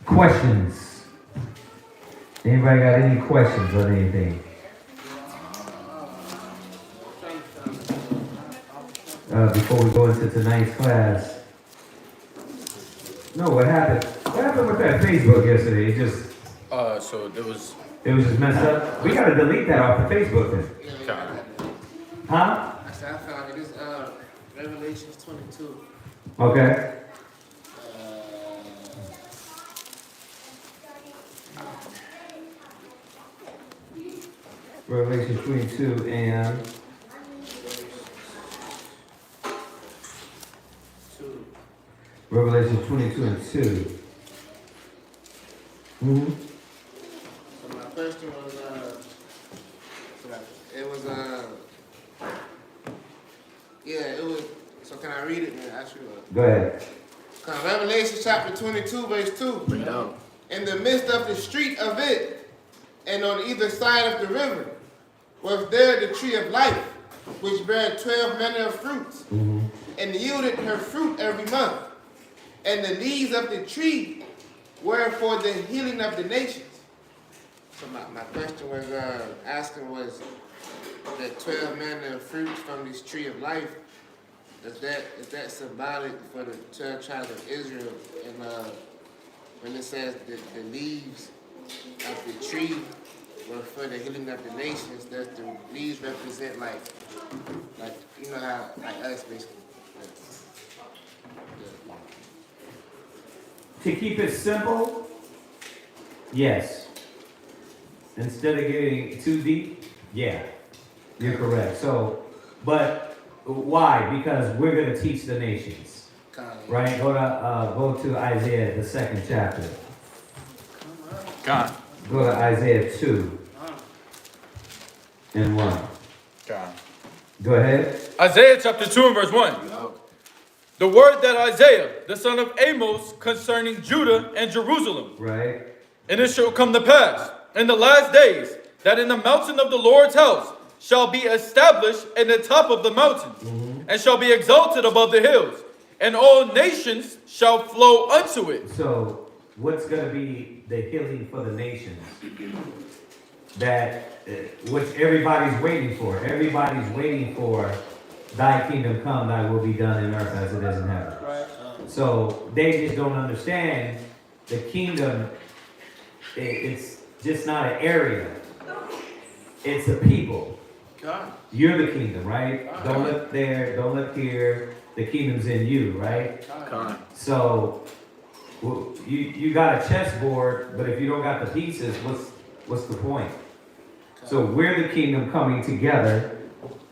Questions? Anybody got any questions on anything? Before we go into tonight's class. No, what happened? What happened with that Facebook yesterday? It just. So it was just messed up. We gotta delete that off the Facebook then. Huh? I found it. It's Revelations 22. Okay. Revelation 22 and 2. Revelation 22 and 2. Mm-hmm. So my question was, it was, so can I read it, man? Actually, Go ahead. Revelation chapter 22, verse 2. bring it out. In the midst of the street of it, and on either side of the river, was there the tree of life, which bare 12 manner of fruits, and yielded her fruit every month. And the leaves of the tree were for the healing of the nations. So my question was asking was the 12 manner of fruits from this tree of life, is that symbolic for the 12 tribes of Israel? And when it says the leaves of the tree were for the healing of the nations, does the leaves represent like you know how like us basically? To keep it simple, yes. Instead of getting too deep, yeah, you're correct. So, but why? Because we're going to teach the nations, right? Go to Isaiah, the 2nd chapter. God. Go to Isaiah 2 and 1. God. Go ahead. Isaiah chapter 2 and verse 1. The word that Isaiah, the son of Amos, concerning Judah and Jerusalem. Right. And it shall come to pass in the last days that in the mountain of the Lord's house shall be established in the top of the mountains, and shall be exalted above the hills, and all nations shall flow unto it. So, what's going to be the healing for the nations? That which everybody's waiting for. Everybody's waiting for thy kingdom come, thy will be done in earth as it is in heaven. Right. So they just don't understand the kingdom. It's just not an area. It's a people. God. You're the kingdom, right? Don't look there, don't look here. The kingdom's in you, right? God. So you got a chessboard, but if you don't got the pieces, what's the point? So we're the kingdom coming together,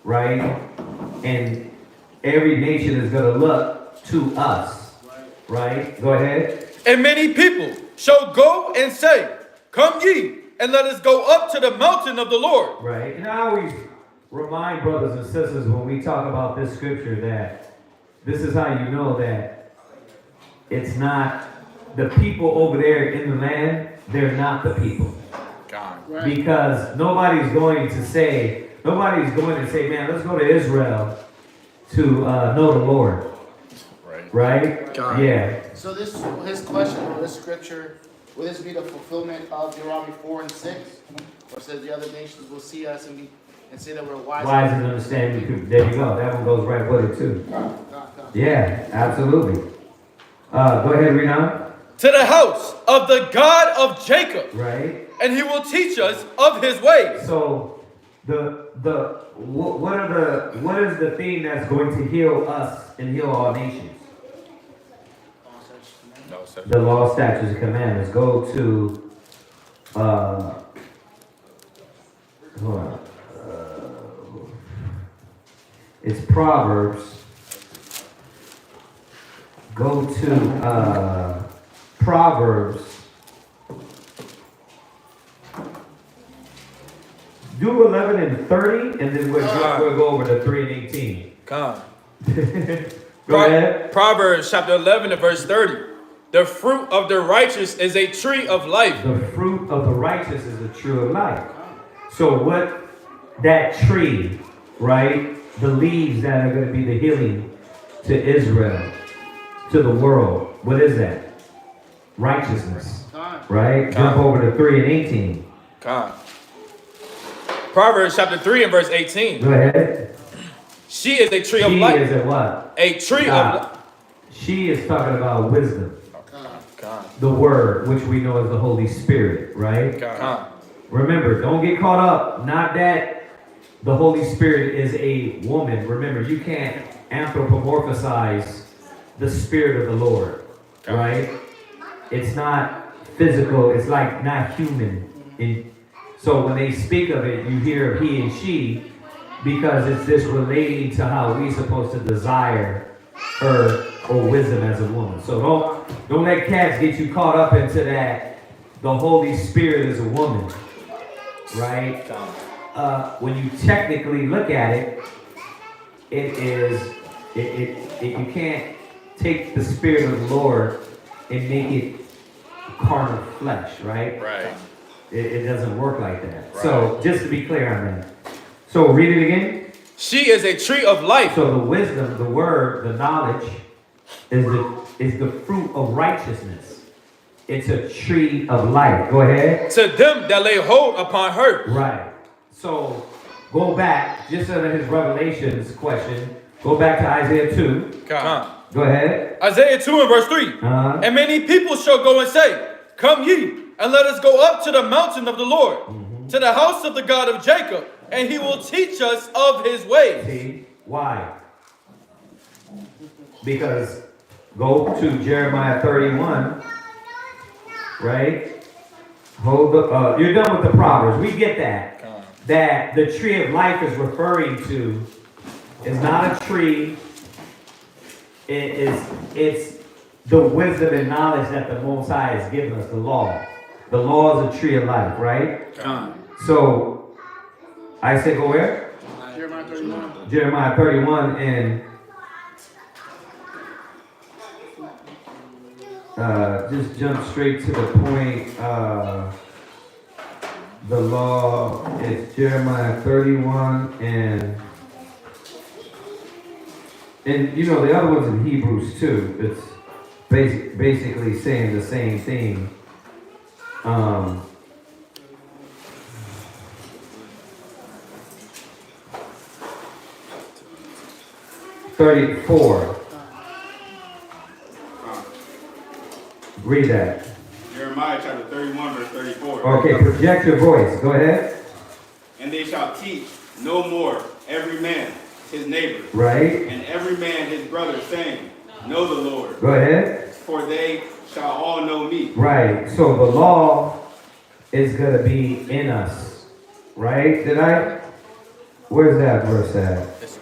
right? And every nation is going to look to us, right? Go ahead. And many people shall go and say, come ye, and let us go up to the mountain of the Lord. Right. And I always remind brothers and sisters when we talk about this scripture that this is how you know that it's not the people over there in the land, they're not the people. God. Right. Because nobody's going to say, man, let's go to Israel to know the Lord. Right? God. Yeah. So his question or this scripture, will this be the fulfillment of Deuteronomy 4 and 6? Or says the other nations will see us and say that we're wise. Wise and understanding. There you go. That one goes right with it too. Yeah, absolutely. Go ahead, read on. To the house of the God of Jacob. Right. And he will teach us of his ways. So what is the thing that's going to heal us and heal all nations? The law, statutes, and commandments. Go to hold on. It's Proverbs. Go to Proverbs. Do 11 and 30, and then we'll go over to 3 and 18. God. Go ahead. Proverbs chapter 11 and verse 30. The fruit of the righteous is a tree of life. The fruit of the righteous is a tree of life. So what that tree, right? The leaves that are going to be the healing to Israel. to the world. What is that? Righteousness. Right? Jump Con. over to 3 and 18. Con. Proverbs chapter 3 and verse 18. Go ahead. She is a tree of She life. is a what? A tree of life. She is talking about wisdom. Con. The word, which we know as the Holy Spirit, right? Con. Remember, don't get caught up. Not that the Holy Spirit is a woman. Remember, you can't anthropomorphize the Spirit of the Lord, right? It's not physical. It's like not human. So when they speak of it, you hear he and she, because it's this relating to how we're supposed to desire her or wisdom as a woman. So don't let cats get you caught up into that. The Holy Spirit is a woman, right? When you technically look at it, you can't take the Spirit of the Lord and make it carnal flesh, right? Right. It doesn't work like that. Right. So just to be clear on that. So read it again. She is a tree of life. So the wisdom, the word, the knowledge is the fruit of righteousness. It's a tree of life. Go ahead. To them that lay hold upon her. Right. So go back, just under his Revelations question, go back to Isaiah 2. Con. Go ahead. Isaiah 2 and verse 3. And many people shall go and say, Come ye, and let us go up to the mountain of the Lord, to the house of the God of Jacob, and he will teach us of his ways. See? Why? Because go to Jeremiah 31, right? You're done with the Proverbs. We get that. That the tree of life is referring to is not a tree. It's the wisdom and knowledge that the Most High has given us, the law. The law is a tree of life, right? So, I say go where? Jeremiah 31. Jeremiah 31 and just jump straight to the point. The law is Jeremiah 31 and you know the other one's in Hebrews too. It's basically saying the same thing. 34. Read that. Jeremiah chapter 31, verse 34. Okay, project your voice. Go ahead. And they shall teach no more every man his neighbor, Right. and every man his brother, saying, Know the Lord, Go ahead. for they shall all know me. Right. So the law is going to be in us. Right? Where's that verse at? It's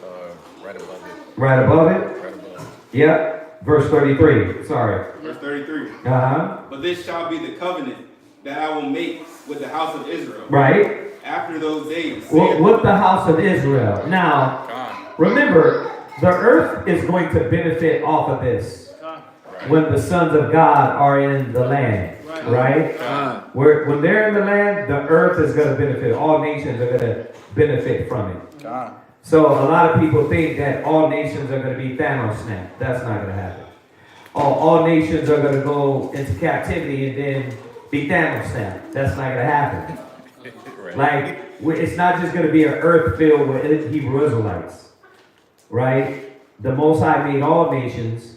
right above it. Right above it? Right above it. Yep. Verse 33. Sorry. Verse 33. Uh-huh. But this shall be the covenant that I will make with the house of Israel. Right. After those days. With the house of Israel. Now, remember, the earth is going to benefit off of this when the sons of God are in the land. Right? When they're in the land, the earth is going to benefit. All nations are going to benefit from it. So a lot of people think that all nations are going to be Thanos snapped. That's not going to happen. All nations are going to go into captivity and then be Thanos snapped. That's not going to happen. Like, it's not just going to be an earth filled with Hebrew Israelites. Right? The Most High made all nations,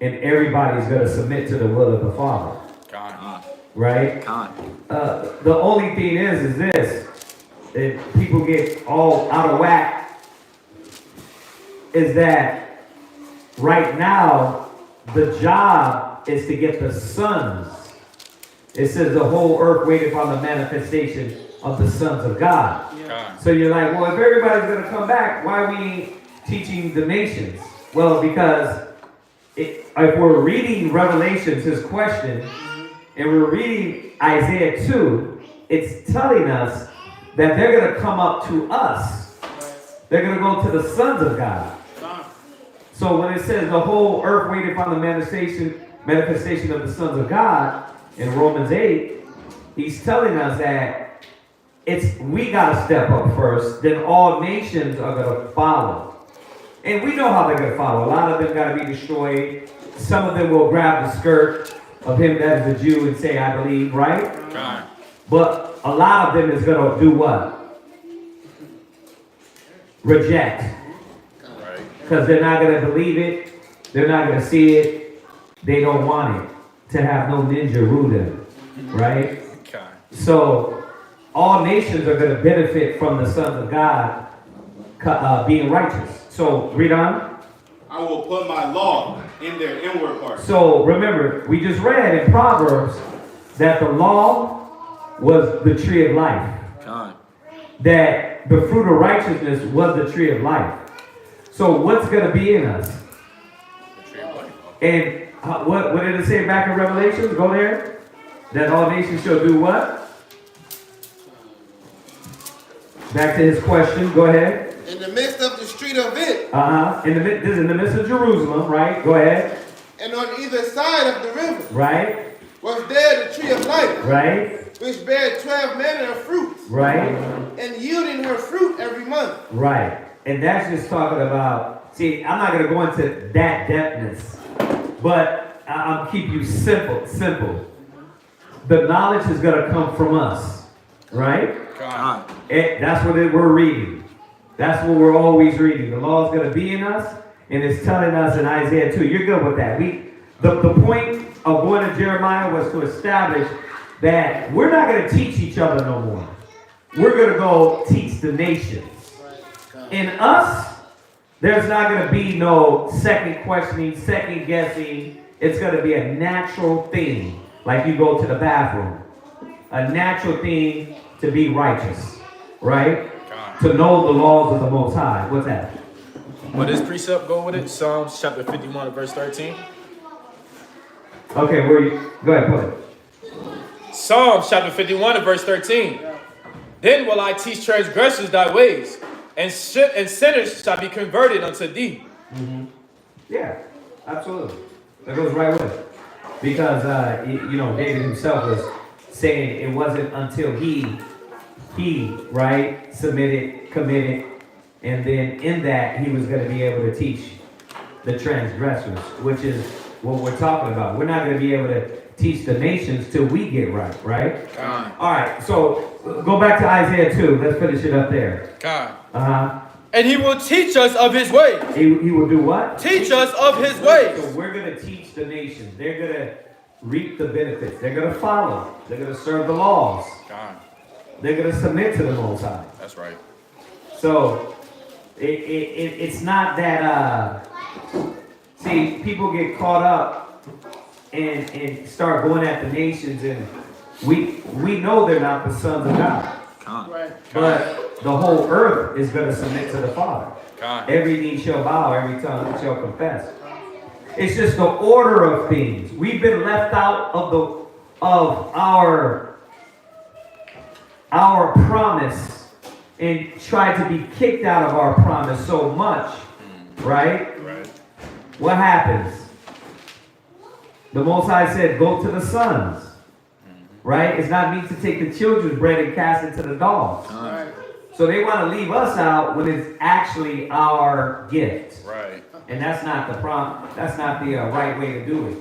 and everybody's going to submit to the will of the Father. Right? The only thing is this. If people get all out of whack, is that right now, the job is to get the sons. It says the whole earth waited for the manifestation of the sons of God. So you're like, well, if everybody's going to come back, why are we teaching the nations? Well, because if we're reading Revelations, his question, and we're reading Isaiah 2, it's telling us that they're going to come up to us. They're going to go to the sons of God. So when it says the whole earth waited for the manifestation of the sons of God in Romans 8, he's telling us that we got to step up first, then all nations are going to follow. And we know how they're going to follow. A lot of them got to be destroyed. some of them will grab the skirt of him that is a Jew and say, I believe, right? God. But a lot of them is going to do what? Reject. Right. Because they're not going to believe it. They're not going to see it. They don't want it to have no ninja rule them. Right? God. So all nations are going to benefit from the sons of God being righteous. So read on. I will put my law in their inward parts. So remember, we just read in Proverbs that the law was the tree of life. God. That the fruit of righteousness was the tree of life. So what's going to be in us? The tree of life. And what did it say back in Revelation? Go there. That all nations shall do what? Back to his question. Go ahead. In the midst of the street of it, This is in the midst of Jerusalem, right? Go ahead. and on either side of the river, Right? was there the tree of life, Right? which bare 12 manner of fruits, Right? and yielding her fruit every month. Right. And that's just talking about, see, I'm not going to go into that depthness, but I'll keep you simple. The knowledge is going to come from us, right? God. That's what we're reading. That's what we're always reading. The law is going to be in us, and it's telling us in Isaiah 2. You're good with that. The point of going to Jeremiah was to establish that we're not going to teach each other no more. We're going to go teach the nations. In us, there's not going to be no second questioning, second guessing. It's going to be a natural thing, like you go to the bathroom. A natural thing to be righteous, right? God. To know the laws of the Most High. What's that? But this precept go with it. Psalms chapter 51 verse 13. Okay, go ahead, put it. Psalms chapter 51 and verse 13. Then will I teach transgressors thy ways, and sinners shall be converted unto thee. Mm-hmm. Yeah, absolutely. That goes right with it. Because, David himself was saying it wasn't until he, right, submitted, committed, and then in that he was going to be able to teach the transgressors, which is what we're talking about. We're not going to be able to teach the nations till we get right? God. All right, so go back to Isaiah 2. Let's finish it up there. God. Uh-huh. And he will teach us of his ways. He will do what? Teach us of his ways. So we're going to teach the nations. They're going to reap the benefits. They're going to follow. They're going to serve the laws. God. They're going to submit to the Most High. That's right. So it's not that, see, people get caught up and start going at the nations, and we know they're not the sons of God. Right. But the whole earth is going to submit to the Father. God. Every knee shall bow, every tongue shall confess. It's just the order of things. We've been left out of our promise and tried to be kicked out of our promise so much, right? Right. What happens? The Most High said, go to the sons, right? It's not meet to take the children's bread and cast it to the dogs. Right. So they want to leave us out when it's actually our gift. Right. And that's not the that's not the right way to do it.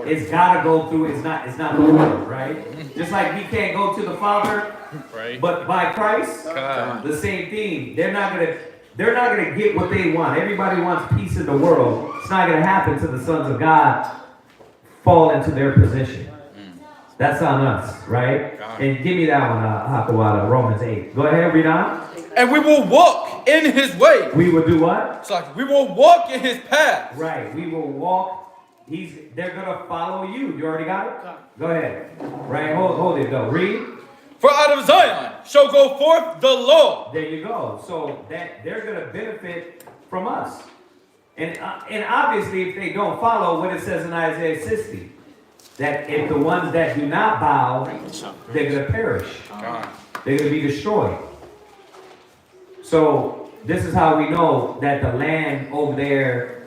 It's got to go through, it's not the order, right? Just like we can't go to the Father, Right. but by Christ, God. the same thing. They're not gonna get what they want. Everybody wants peace in the world. It's not gonna happen till the sons of God fall into their position. That's on us, right? God. And give me that one, Hakawada, Romans 8. Go ahead, read on. And we will walk in his way. We will do what? It's like we will walk in his path. Right. We will walk. They're gonna follow you. You already got it? Go ahead. Right. Hold it though. Read. For out of Zion shall go forth the law. There you go. So that they're gonna benefit from us. And obviously, if they don't follow what it says in Isaiah 60, that if the ones that do not bow, they're gonna perish. God. They're gonna be destroyed. So this is how we know that the land over there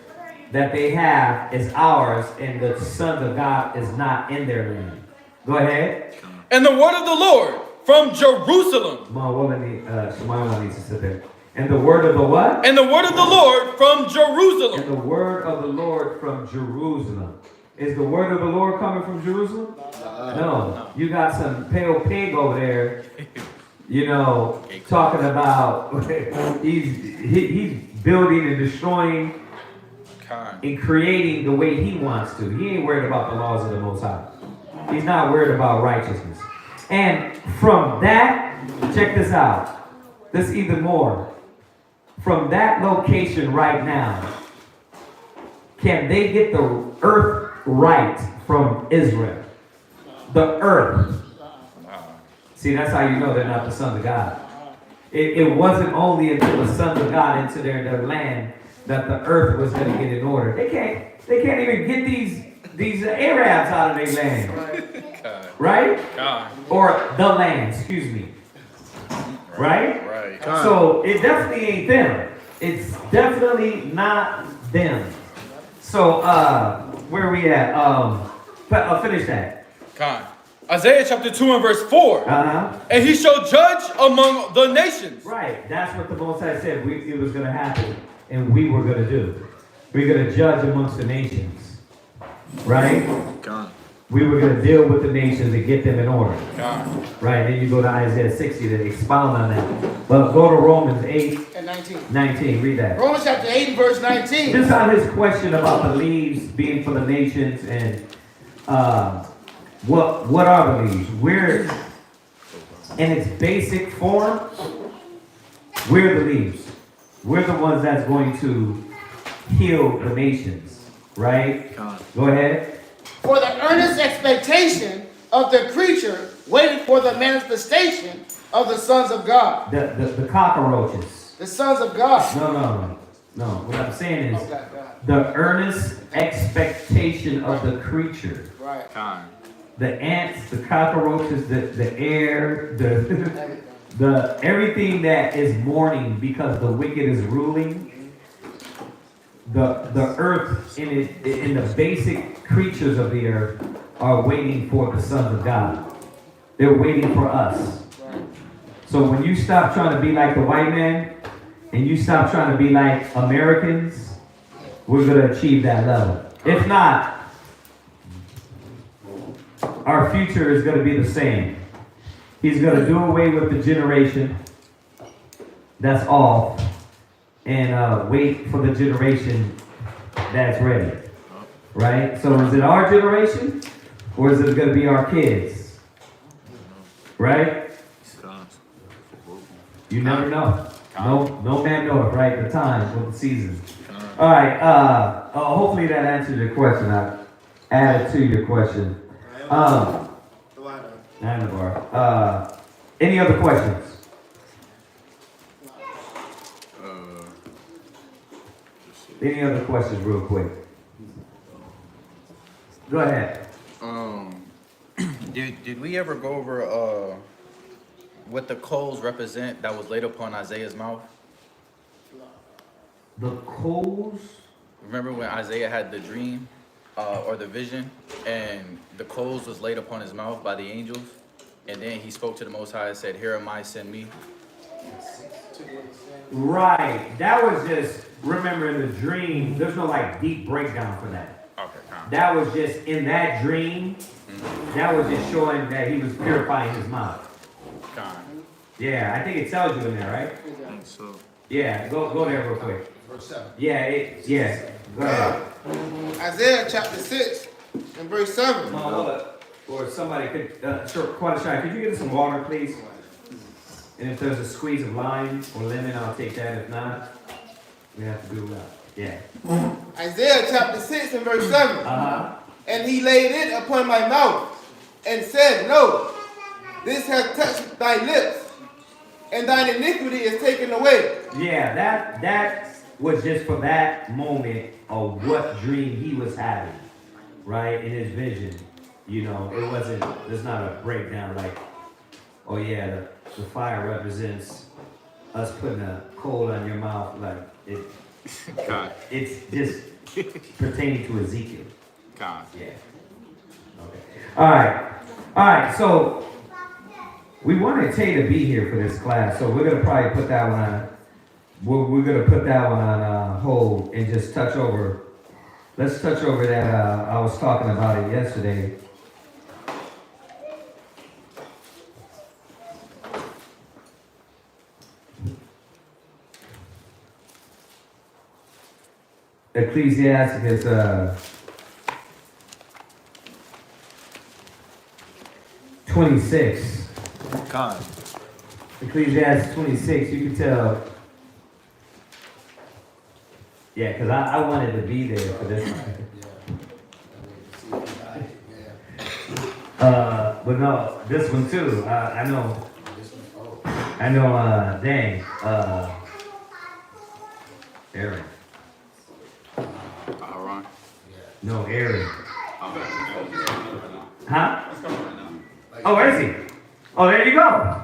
that they have is ours, and the sons of God is not in their land. Go ahead. And the word of the Lord from Jerusalem. Shemaiah needs to sit there. And the word of the what? And the word of the Lord from And Jerusalem. the word of the Lord from Jerusalem. Is the word of the Lord coming from Jerusalem? No. You got some pale pig over there, you know, talking about he's building and destroying and creating the way he wants to. He ain't worried about the laws of the Most High. He's not worried about righteousness. And from that, check this out. This even more. From that location right now, can they get the earth right from Israel? The earth. See, that's how you know they're not the sons of God. It wasn't only until the sons of God entered their land that the earth was going to get in order. They can't even get these Arabs out of their land. Right? Or the land, excuse me. Right? So it definitely ain't them. It's definitely not them. So where are we at? Finish that. Isaiah chapter 2 and verse 4. And he shall judge among the nations. Right. That's what the Most High said it was going to happen. And we were going to do. We're going to judge amongst the nations. Right? We were going to deal with the nations and get them in order. Right. Then you go to Isaiah 60 to expound on that. But go to Romans 8 and 19. 19. Read that. Romans chapter 8 and verse 19. Just on his question about the leaves being for the nations and what are the leaves? We're in its basic form. We're the leaves. We're the ones that's going to heal the nations. Right? Go ahead. For the earnest expectation of the creature waiting for the manifestation of the sons of God. The cockroaches. The sons of God. No. What I'm saying is the earnest expectation of the creature. Right. The ants, the cockroaches, the air, the everything that is mourning because the wicked is ruling. The earth in the basic creatures of the earth are waiting for the sons of God. They're waiting for us. So when you stop trying to be like the white man and you stop trying to be like Americans, we're going to achieve that level. If not, our future is going to be the same. He's going to do away with the generation that's off and wait for the generation that's ready. Right? So is it our generation or is it going to be our kids? Right? You never know. No man knoweth, right? The time or the season. All right. Hopefully that answered your question. I added to your question. Any other questions? Any other questions real quick? Go ahead. Did we ever go over what the coals represent that was laid upon Isaiah's mouth? The coals? Remember when Isaiah had the dream or the vision and the coals was laid upon his mouth by the angels? And then he spoke to the Most High and said, "Here am I, send me." Right. That was just, remember in the dream, there's no like deep breakdown for that. Okay, That was just in that dream, that was just showing that he was purifying his mouth. Yeah, I think it tells you in there, right? I think so. Yeah, go there real quick. Verse 7. Yeah. Go ahead. Isaiah chapter 6 and verse 7. Or somebody could, Quadashai, could you get us some water, please? And if there's a squeeze of lime or lemon, I'll take that. If not, we have to do that. Yeah. Isaiah chapter 6 and verse 7. And he laid it upon my mouth and said, "Lo, this hath touched thy lips, and thine iniquity is taken away." Yeah, that was just for that moment of what dream he was having, right? In his vision. You know, there's not a breakdown like, oh yeah, the fire represents us putting a coal on your mouth. Like, it's just pertaining to Ezekiel. God. Yeah. Okay. All right. So we wanted Tay to be here for this class, so we're gonna probably put that one we're gonna put that one on hold and just touch over. Let's touch over that. I was talking about it yesterday. Ecclesiasticus 26. Con. Ecclesiastes 26, you can tell. Yeah, because I wanted to be there for this one. But no, this one too. I know, dang, Aaron. Aaron. No, Aaron. Huh? Oh, where is he? Oh, there you go.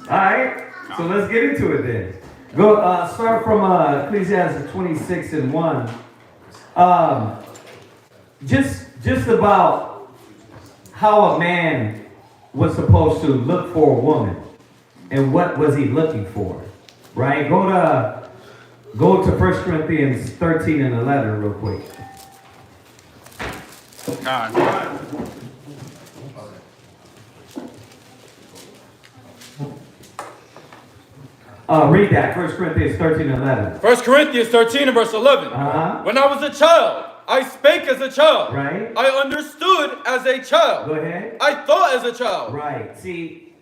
Alright, so let's get into it then. Go, start from Ecclesiastes 26 and 1. Just about how a man was supposed to look for a woman and what was he looking for, right? Go to 1 Corinthians 13 and 11 real quick. Con. Read that, 1 Corinthians 13 and 11. 1 Corinthians 13 and verse 11. Uh-huh. When I was a child, I spake as a child. Right. I understood as a child. Go ahead. I thought as a child. Right. See,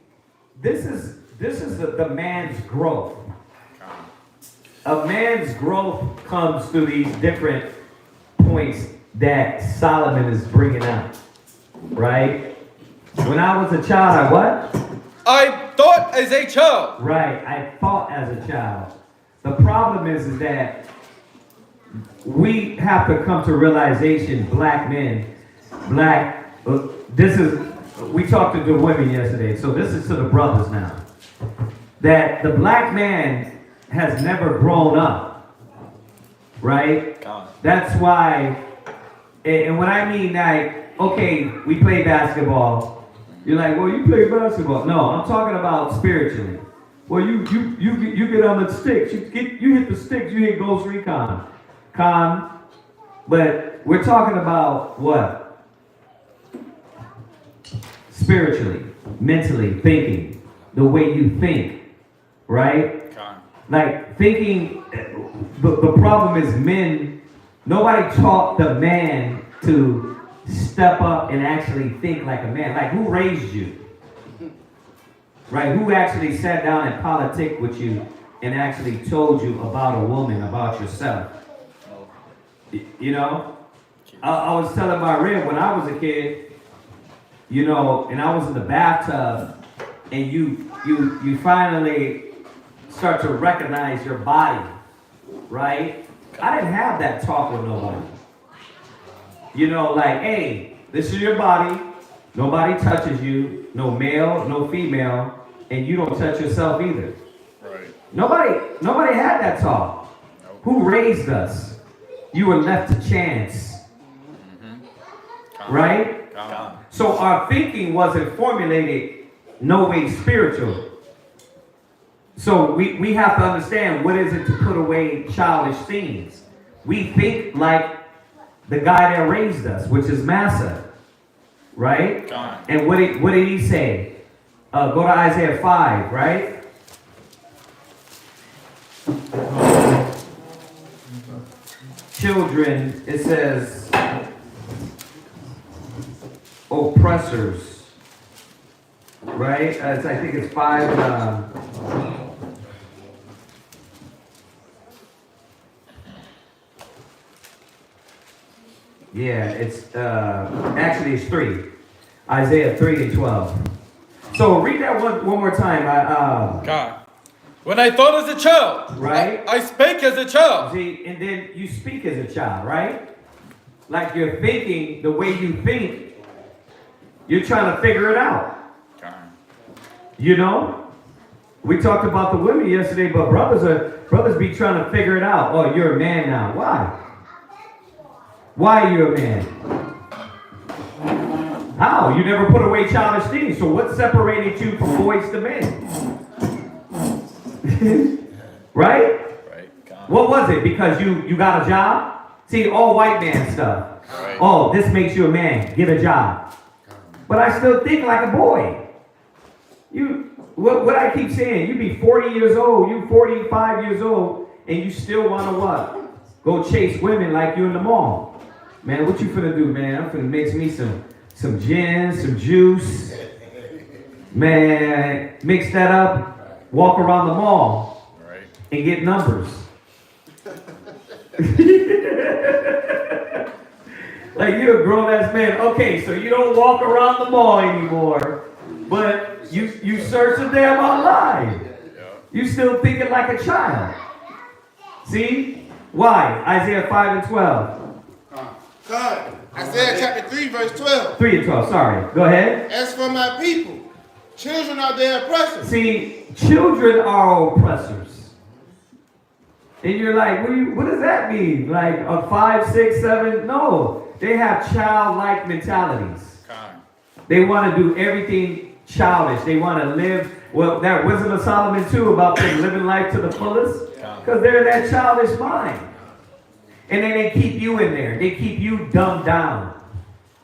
this is the man's growth. A man's growth comes through these different points that Solomon is bringing out. Right? When I was a child, I what? I thought as a child. Right. I thought as a child. The problem is that we have to come to realization, black men, we talked to the women yesterday, so this is to the brothers now, that the black man has never grown up, right? That's why, and when I mean like, okay, we play basketball, you're like, well, you play basketball. No, I'm talking about spiritually. Well, you get on the sticks, you hit the sticks, you hit Ghost Recon. But we're talking about what? Spiritually, mentally, thinking, the way you think, right? Like thinking, the problem is men, nobody taught the man to step up and actually think like a man. Like who raised you? Right? Who actually sat down and politic with you and actually told you about a woman, about yourself? You know, I was telling my rib when I was a kid, you know, and I was in the bathtub, and you finally start to recognize your body, right? I didn't have that talk with nobody. You know, like, hey, this is your body. Nobody touches you, no male, no female, and you don't touch yourself either. Right. Nobody had that talk. Nope. Who raised us? You were left to chance. Right? So our thinking wasn't formulated no way spiritual. So we have to understand what is it to put away childish things. We think like the guy that raised us, which is Massa. Right? And what did he say? Go to Isaiah 5, right? Children, it says, oppressors, right? I think it's 5. Yeah, it's actually it's 3. Isaiah 3 and 12. So read that one more time. God. When I thought as a child, right? I spake as a child. See, and then you speak as a child, right? Like you're thinking the way you think, you're trying to figure it out. You know? We talked about the women yesterday, but brothers be trying to figure it out. Oh, you're a man now. Why? Why are you a man? How? You never put away childish things. So what separated you from boys to men? Right? Right. Con. What was it? Because you got a job? See, all white man stuff. Right. Oh, this makes you a man. Get a job. But I still think like a boy. What I keep saying, you be 40 years old, you 45 years old, and you still want to what? Go chase women like you in the mall. Man, what you finna do, man? I'm finna mix me some gin, some juice. Man, mix that up, walk around the mall, Right. and get numbers. Like you're a grown-ass man. Okay, so you don't walk around the mall anymore, but you search the damn online. You still thinking like a child. See? Why? Isaiah 5 and 12. God, Isaiah chapter 3, verse 12. 3 and 12, sorry. Go ahead. As for my people, children are their oppressors. See, children are oppressors. And you're like, what does that mean? Like a 5, 6, 7? No. They have childlike mentalities. Con. They want to do everything childish. They want to live, well, that Wisdom of Solomon too, about them living life to the fullest. Because they're that childish mind. And then they keep you in there. They keep you dumbed down.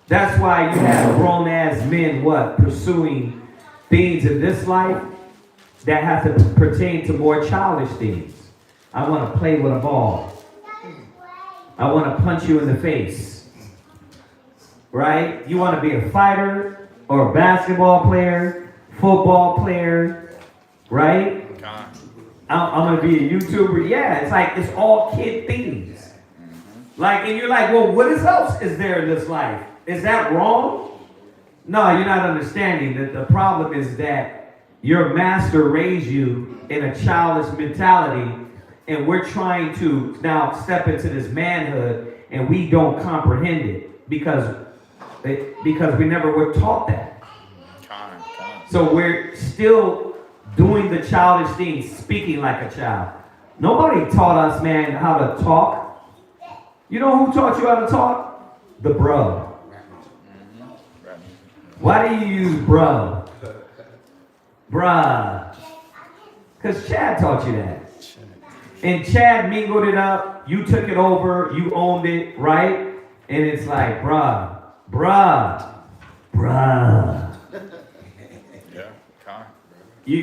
That's why you have grown-ass men, pursuing things in this life that have to pertain to more childish things. I want to play with a ball. I want to punch you in the face. Right? You want to be a fighter or a basketball player, football player, right? Con. I'm going to be a YouTuber. Yeah, it's like, it's all kid things. Like, and you're like, well, what else is there in this life? Is that wrong? No, you're not understanding that the problem is that your master raised you in a childish mentality, and we're trying to now step into this manhood, and we don't comprehend it because we never were taught that. Con. So we're still doing the childish things, speaking like a child. Nobody taught us, man, how to talk. You know who taught you how to talk? The bro. Why do you use bro? Bruh. Because Chad taught you that. And Chad mingled it up. You took it over. You owned it, right? And it's like, bruh. Yeah. Con. You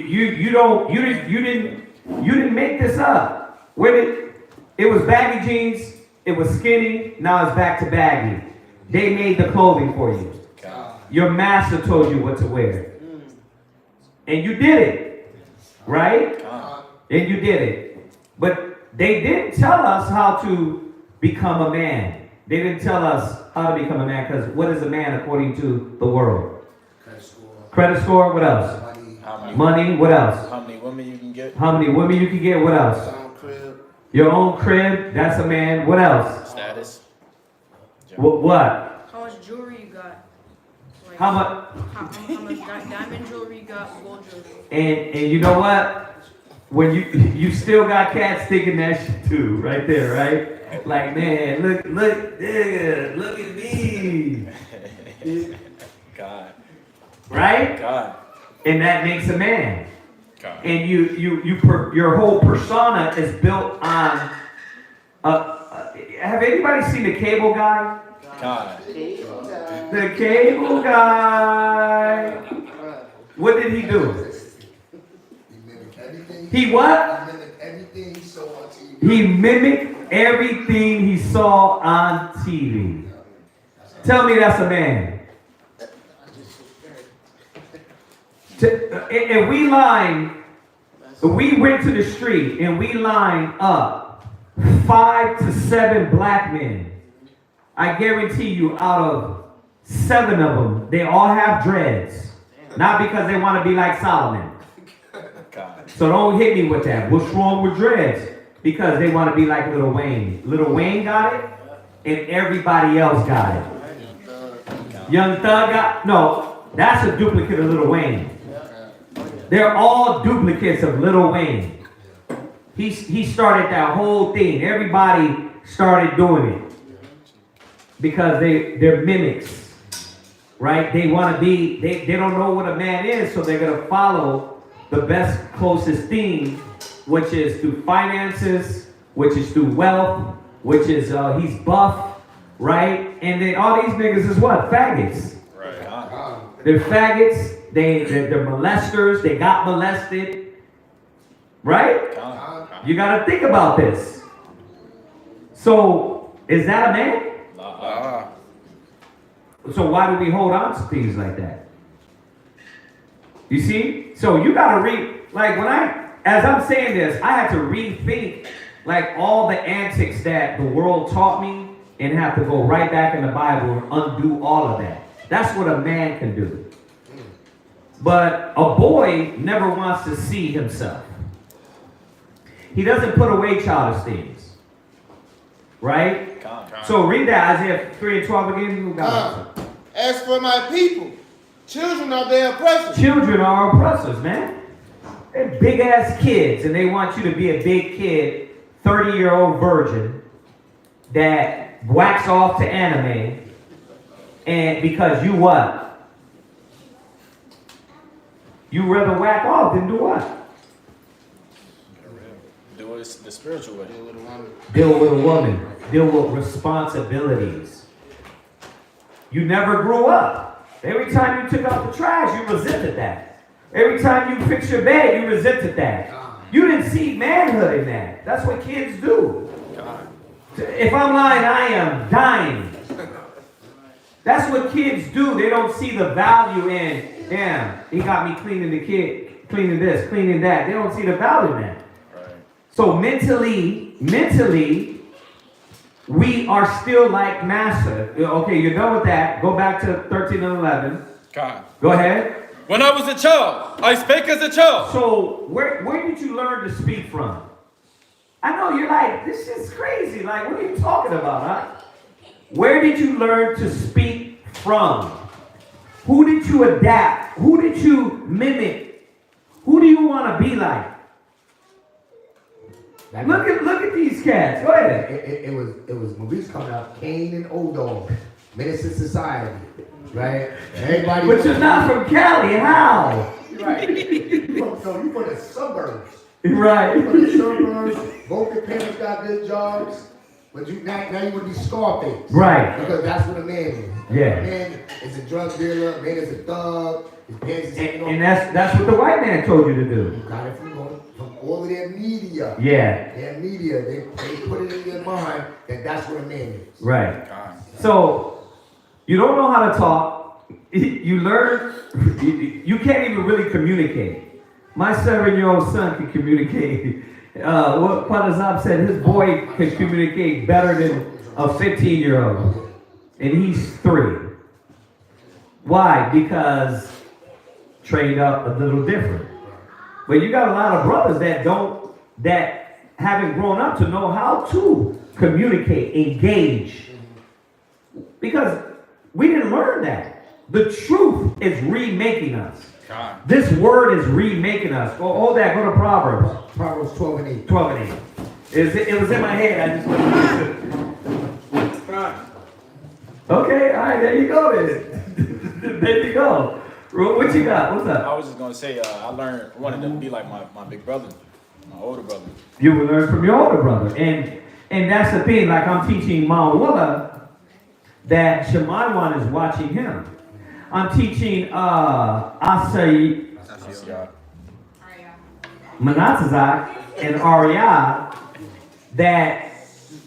didn't make this up. It was baggy jeans, it was skinny, now it's back to baggy. They made the clothing for you. Con. Your master told you what to wear. And you did it. Right? Con. And you did it. But they didn't tell us how to become a man. They didn't tell us how to become a man, because what is a man according to the world? Credit score, what else? Money, what else? How many women you can get? How many women you can get, what else? Your own crib, that's a man, what else? Status. What? How much jewelry you got? Like, How much? How much diamond jewelry you got? Gold jewelry. And you know what? When you still got cats thinking that shit too, right there, right? Like, man, look, nigga, look at me. God. Right? God. And that makes a man. God. And your whole persona is built on. Have anybody seen the Cable Guy? God. The Cable Guy. What did he do? He what? Everything he saw on TV. He mimicked everything he saw on TV. Tell me that's a man. And we went to the street and we lined up 5 to 7 black men. I guarantee you, out of 7 of them, they all have dreads. Not because they want to be like Solomon. God. So don't hit me with that. What's wrong with dreads? Because they want to be like Lil Wayne. Lil Wayne got it, and everybody else got it. Young Thug got, no, that's a duplicate of Lil Wayne. They're all duplicates of Lil Wayne. He started that whole thing. Everybody started doing it. Because they're mimics. Right? They want to be, they don't know what a man is, so they're going to follow the best, closest thing which is through finances, which is through wealth, which is he's buff, right? And then all these niggas is what? Faggots. Right. They're faggots. They're molesters. They got molested, right? You got to think about this. So, is that a man? So why do we hold on to things like that? You see? So you got to like as I'm saying this, I had to rethink like all the antics that the world taught me and have to go right back in the Bible and undo all of that. That's what a man can do. But a boy never wants to see himself. He doesn't put away childish things. Right? So read that, Isaiah 3:12 again. Who got it? As for my people, children are their oppressors. Children are oppressors, man. They're big ass kids, and they want you to be a big kid, 30-year-old virgin that whacks off to anime, and because you what? You rather whack off than do what? Do it the spiritual way. Deal with a woman. Deal with responsibilities. You never grew up. Every time you took out the trash, you resented that. Every time you fixed your bed, you resented that. You didn't see manhood in that. That's what kids do. If I'm lying, I am dying. That's what kids do. They don't see the value in, damn, he got me cleaning this, cleaning that. They don't see the value in that. So mentally, we are still like Massa. Okay, you're done with that. Go back to 13 and 11. Go ahead. When I was a child, I spake as a child. So where did you learn to speak from? I know you're like, this is crazy. Like, what are you talking about, huh? Where did you learn to speak from? Who did you adapt? Who did you mimic? Who do you want to be like? Look at these cats. Go ahead. It was movies coming out. Kane and O-Dog, Menace to Society, right? Everybody. But you're not from Cali. How? Right. You from the suburbs. Right. You from the suburbs. Both your parents got good jobs, but now you want to be Scarface. Right. Because that's what a man is. Yeah. A man is a drug dealer. A man is a thug. His parents is And that's what the white man told you to do. You got it from all of their media. Yeah. Their media, they put it in your mind that that's what a man is. Right. So you don't know how to talk. You learn. You can't even really communicate. My 7-year-old son can communicate. What Padazab said, his boy can communicate better than a 15-year-old, and he's 3. Why? Because trained up a little different. But you got a lot of brothers that haven't grown up to know how to communicate, engage. Because we didn't learn that. The truth is remaking us. This word is remaking us. Oh, hold that, go to Proverbs. Proverbs 12 and 8. 12 and 8. It was in my head, I just wanted Okay, all right, there you go then. There you go. What you got? What's up? I was just gonna say, I wanted to be like my big brother, my older brother. You will learn from your older brother. And that's the thing, like I'm teaching Mawala that Shemaiwan is watching him. I'm teaching Asai, Manatazak, and Arya that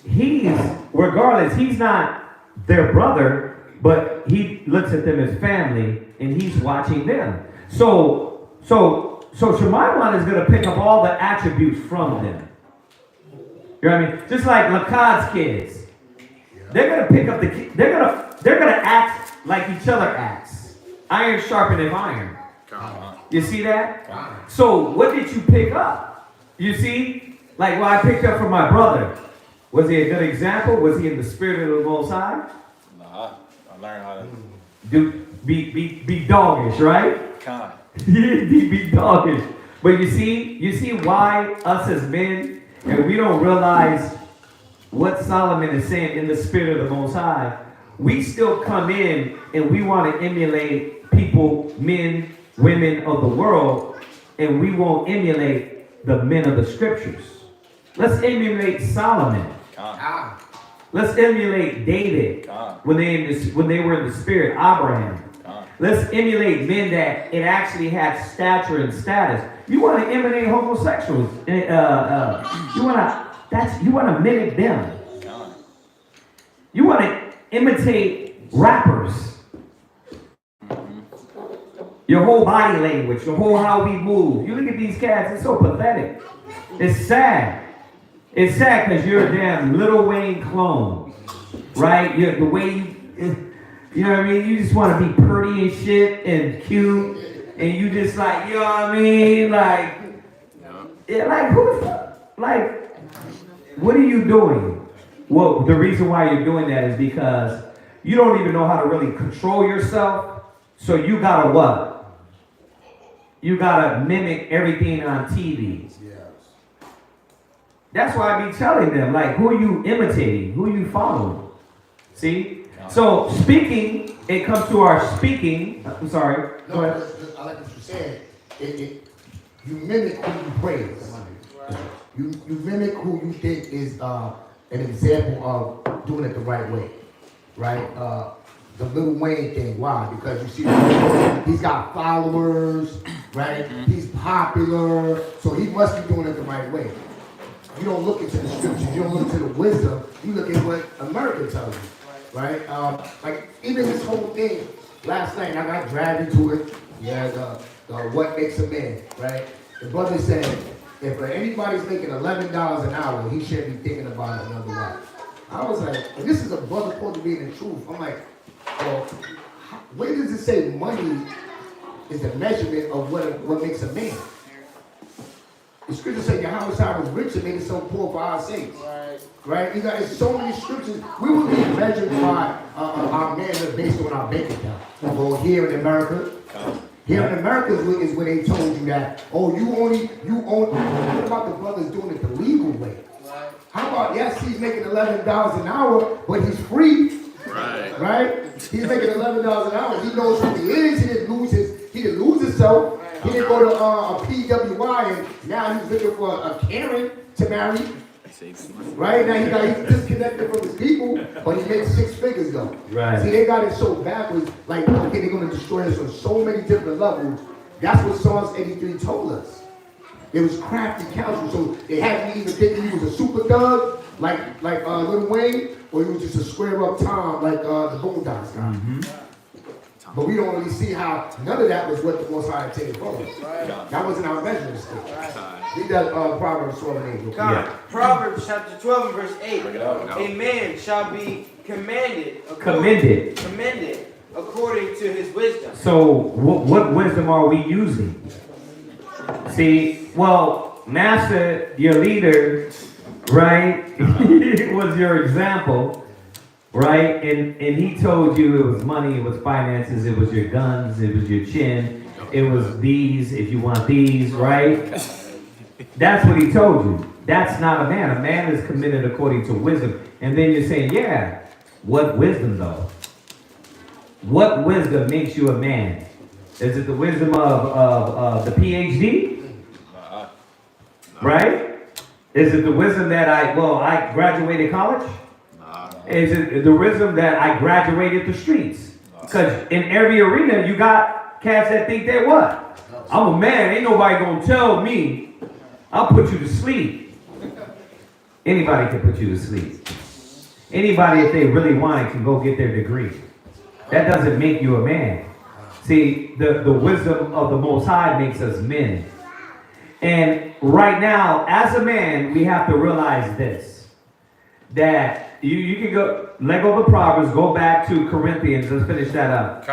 he's not their brother, but he looks at them as family and he's watching them. So Shemaiwan is going to pick up all the attributes from them. You know what I mean? Just like Lakad's kids. They're going to pick up they're going to act like each other acts. Iron sharpeneth iron. You see that? So what did you pick up? You see? Like what I picked up from my brother. Was he a good example? Was he in the spirit of the Most High? Nah, I learned how to be doggish, right? Be doggish. But you see why us as men, and we don't realize what Solomon is saying in the spirit of the Most High, we still come in and we want to emulate people, men, women of the world, and we won't emulate the men of the scriptures. Let's emulate Solomon. Ah. Let's emulate David when they were in the spirit. Abraham. Let's emulate men that it actually had stature and status. You want to emulate homosexuals? You want to mimic them. You want to imitate rappers. Your whole body language, your whole how we move. You look at these cats, it's so pathetic. It's sad. It's sad because you're a damn Lil Wayne clone, right? You're the way you know what I mean? You just want to be pretty and shit and cute, and you just like, you know what I mean? Like, yeah, like who the fuck? Like, what are you doing? Well, the reason why you're doing that is because you don't even know how to really control yourself. So you gotta what? You gotta mimic everything on TV. That's why I be telling them, like, who are you imitating? Who are you following? See? So speaking, it comes to our speaking. I'm sorry. No, I like what you said. You mimic who you praise. You mimic who you think is an example of doing it the right way, right? The Lil Wayne thing. Why? Because you see, he's got followers, right? He's popular, so he must be doing it the right way. You don't look into the scriptures. You don't look into the wisdom. You look at what America tells you, right? Like even this whole thing. Last night I got dragged into it. Yeah, the what makes a man, right? The brother said, if anybody's making $11 an hour, he shouldn't be thinking about another life. I was like, and this is a brother supposed to be in the truth. I'm like, well, where does it say money is the measurement of what makes a man? The scriptures say Yahweh was rich and made it so poor for our sakes. Right? You got so many scriptures. We will be measured by our manhood based on our bank account. Well, here in America, is where they told you that, oh, you own. What about the brothers doing it the legal way? How about, yes, he's making $11 an hour, but he's free. Right? He's making $11 an hour. He knows who he is. He didn't lose himself. He didn't go to a PWI and now he's looking for a Karen to marry. Right? Now he's disconnected from his people, but he makes 6 figures though. Right. See, they got it so backwards, like, okay, they're going to destroy us on so many different levels. That's what Psalms 83 told us. It was crafty counsel, so they had me either thinking he was a super thug, like Lil Wayne, or he was just a square up Tom, like the Boondocks guy. Mm-hmm. But we don't really see how none of that was what the Most High intended for us. That wasn't our measuring stick. Read that Proverbs 12 and 8. Yeah. Proverbs chapter 12 and verse 8. A man shall be commended according to his wisdom. So what wisdom are we using? See, well, Master, your leader, right, was your example. Right? And he told you it was money, it was finances, it was your guns, it was your chin, it was these, if you want these, right? That's what he told you. That's not a man. A man is committed according to wisdom. And then you're saying, yeah, what wisdom though? What wisdom makes you a man? Is it the wisdom of the PhD? Right? Is it the wisdom that I graduated college? Is it the wisdom that I graduated the streets? Because in every arena, you got cats that think they're what? I'm a man. Ain't nobody gonna tell me. I'll put you to sleep. Anybody can put you to sleep. Anybody, if they really want it, can go get their degree. That doesn't make you a man. See, the wisdom of the Most High makes us men. And right now, as a man, we have to realize this. That you can go, let go of the Proverbs, go back to Corinthians. Let's finish that up.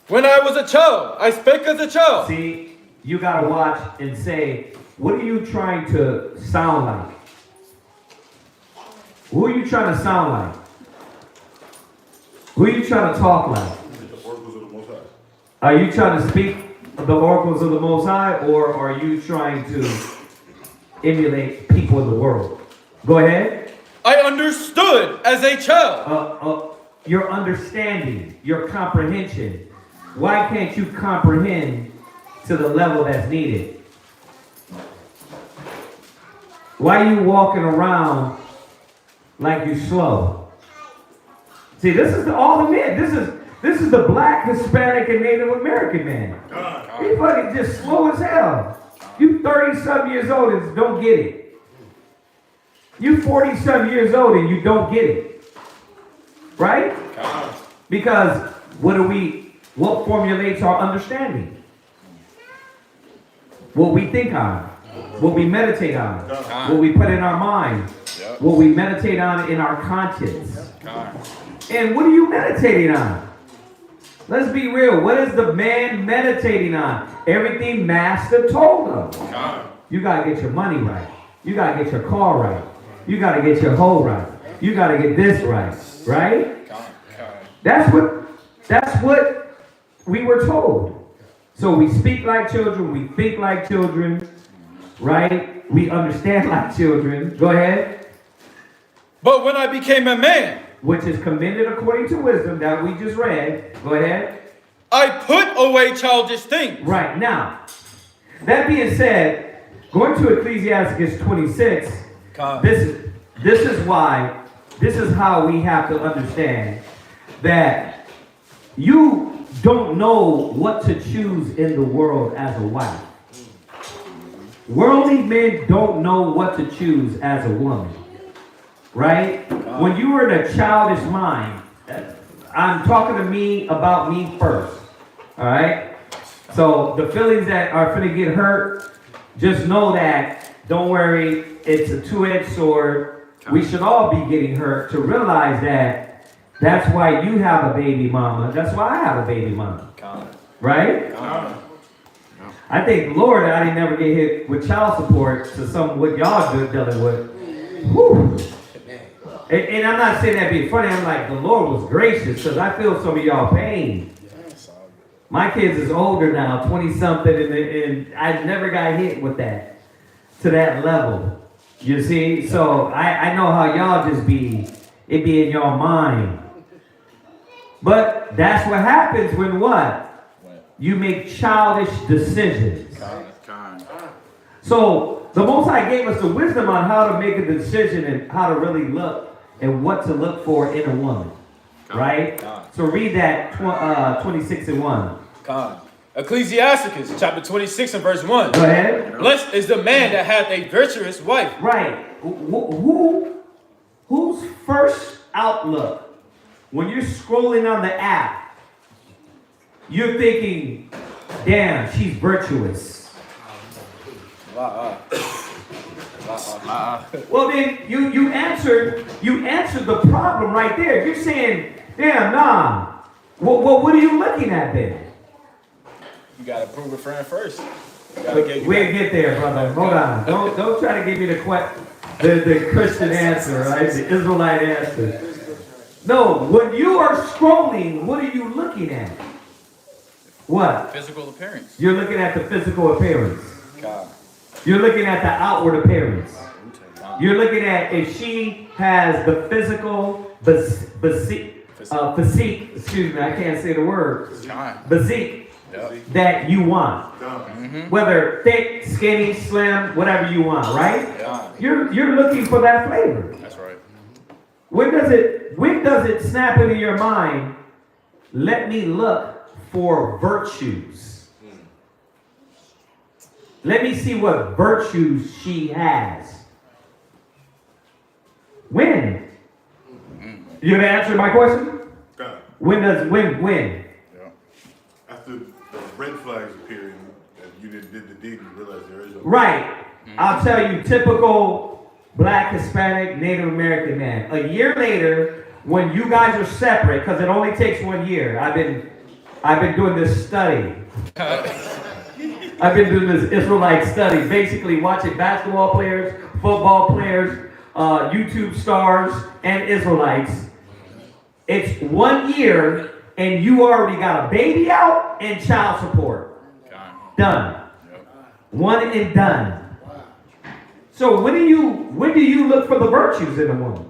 When I was a child, I spake as a child. See, you got to watch and say, what are you trying to sound like? Who are you trying to sound like? Who are you trying to talk like? Are you trying to speak the oracles of the Most High, or are you trying to emulate people in the world? Go ahead. I understood as a child. Your understanding, your comprehension. Why can't you comprehend to the level that's needed? Why you walking around like you slow? See, this is all the men. This is the black, Hispanic, and Native American man. He fucking just slow as hell. You 30-some years old and don't get it. You 40-some years old and you don't get it. Right? Because what formulates our understanding? What we think on, what we meditate on, what we put in our mind, what we meditate on in our conscience. And what are you meditating on? Let's be real. What is the man meditating on? Everything Master told him. You got to get your money right. You got to get your car right. You got to get your hoe right. You got to get this right. Right? That's what we were told. So we speak like children. We think like children. Right? We understand like children. Go ahead. But when I became a man, which is commended according to wisdom that we just read. Go ahead. I put away childish things. Right. Now, that being said, going to Ecclesiastes 26, this is how we have to understand that you don't know what to choose in the world as a wife. Worldly men don't know what to choose as a woman. Right? When you were in a childish mind, I'm talking to me about me first. All right? So the feelings that are going to get hurt, just know that, don't worry, it's a two-edged sword. We should all be getting hurt to realize that that's why you have a baby mama. That's why I have a baby mama. Right? I think, Lord, I didn't never get hit with child support to some of what y'all dealing with. Whew. And I'm not saying that being funny. I'm like, the Lord was gracious because I feel some of y'all pain. My kids is older now, 20-something, and I never got hit with that to that level. You see? So I know how y'all just be, it be in your mind. But that's what happens when what? You make childish decisions. So the Most High gave us the wisdom on how to make a decision and how to really look and what to look for in a woman. Right? So read that 26:1. Ecclesiasticus chapter 26 and verse 1. Go ahead. Blessed is the man that hath a virtuous wife. Right. Whose first outlook, when you're scrolling on the app, you're thinking, damn, she's virtuous. Well, then you answered the problem right there. You're saying, damn, nah. What are you looking at then? You gotta prove a friend first. We'll get there, brother. Hold on. Don't try to give me the Christian answer, right? The Israelite answer. No, when you are scrolling, what are you looking at? What? Physical appearance. You're looking at the physical appearance. God. You're looking at the outward appearance. You're looking at if she has the physical physique, excuse me, I can't say the word. Physique that you want. Whether thick, skinny, slim, whatever you want, right? You're looking for that flavor. That's right. When does it snap into your mind? Let me look for virtues. Let me see what virtues she has. When? You gonna answer my question? When? After the red flags appear and you did the deed, you realize there is no. Right. I'll tell you, typical black, Hispanic, Native American man. A year later, when you guys are separate, because it only takes 1 year. I've been doing this study. I've been doing this Israelite study, basically watching basketball players, football players, YouTube stars, and Israelites. It's 1 year, and you already got a baby out and child support. Done. One and done. So when do you look for the virtues in a woman?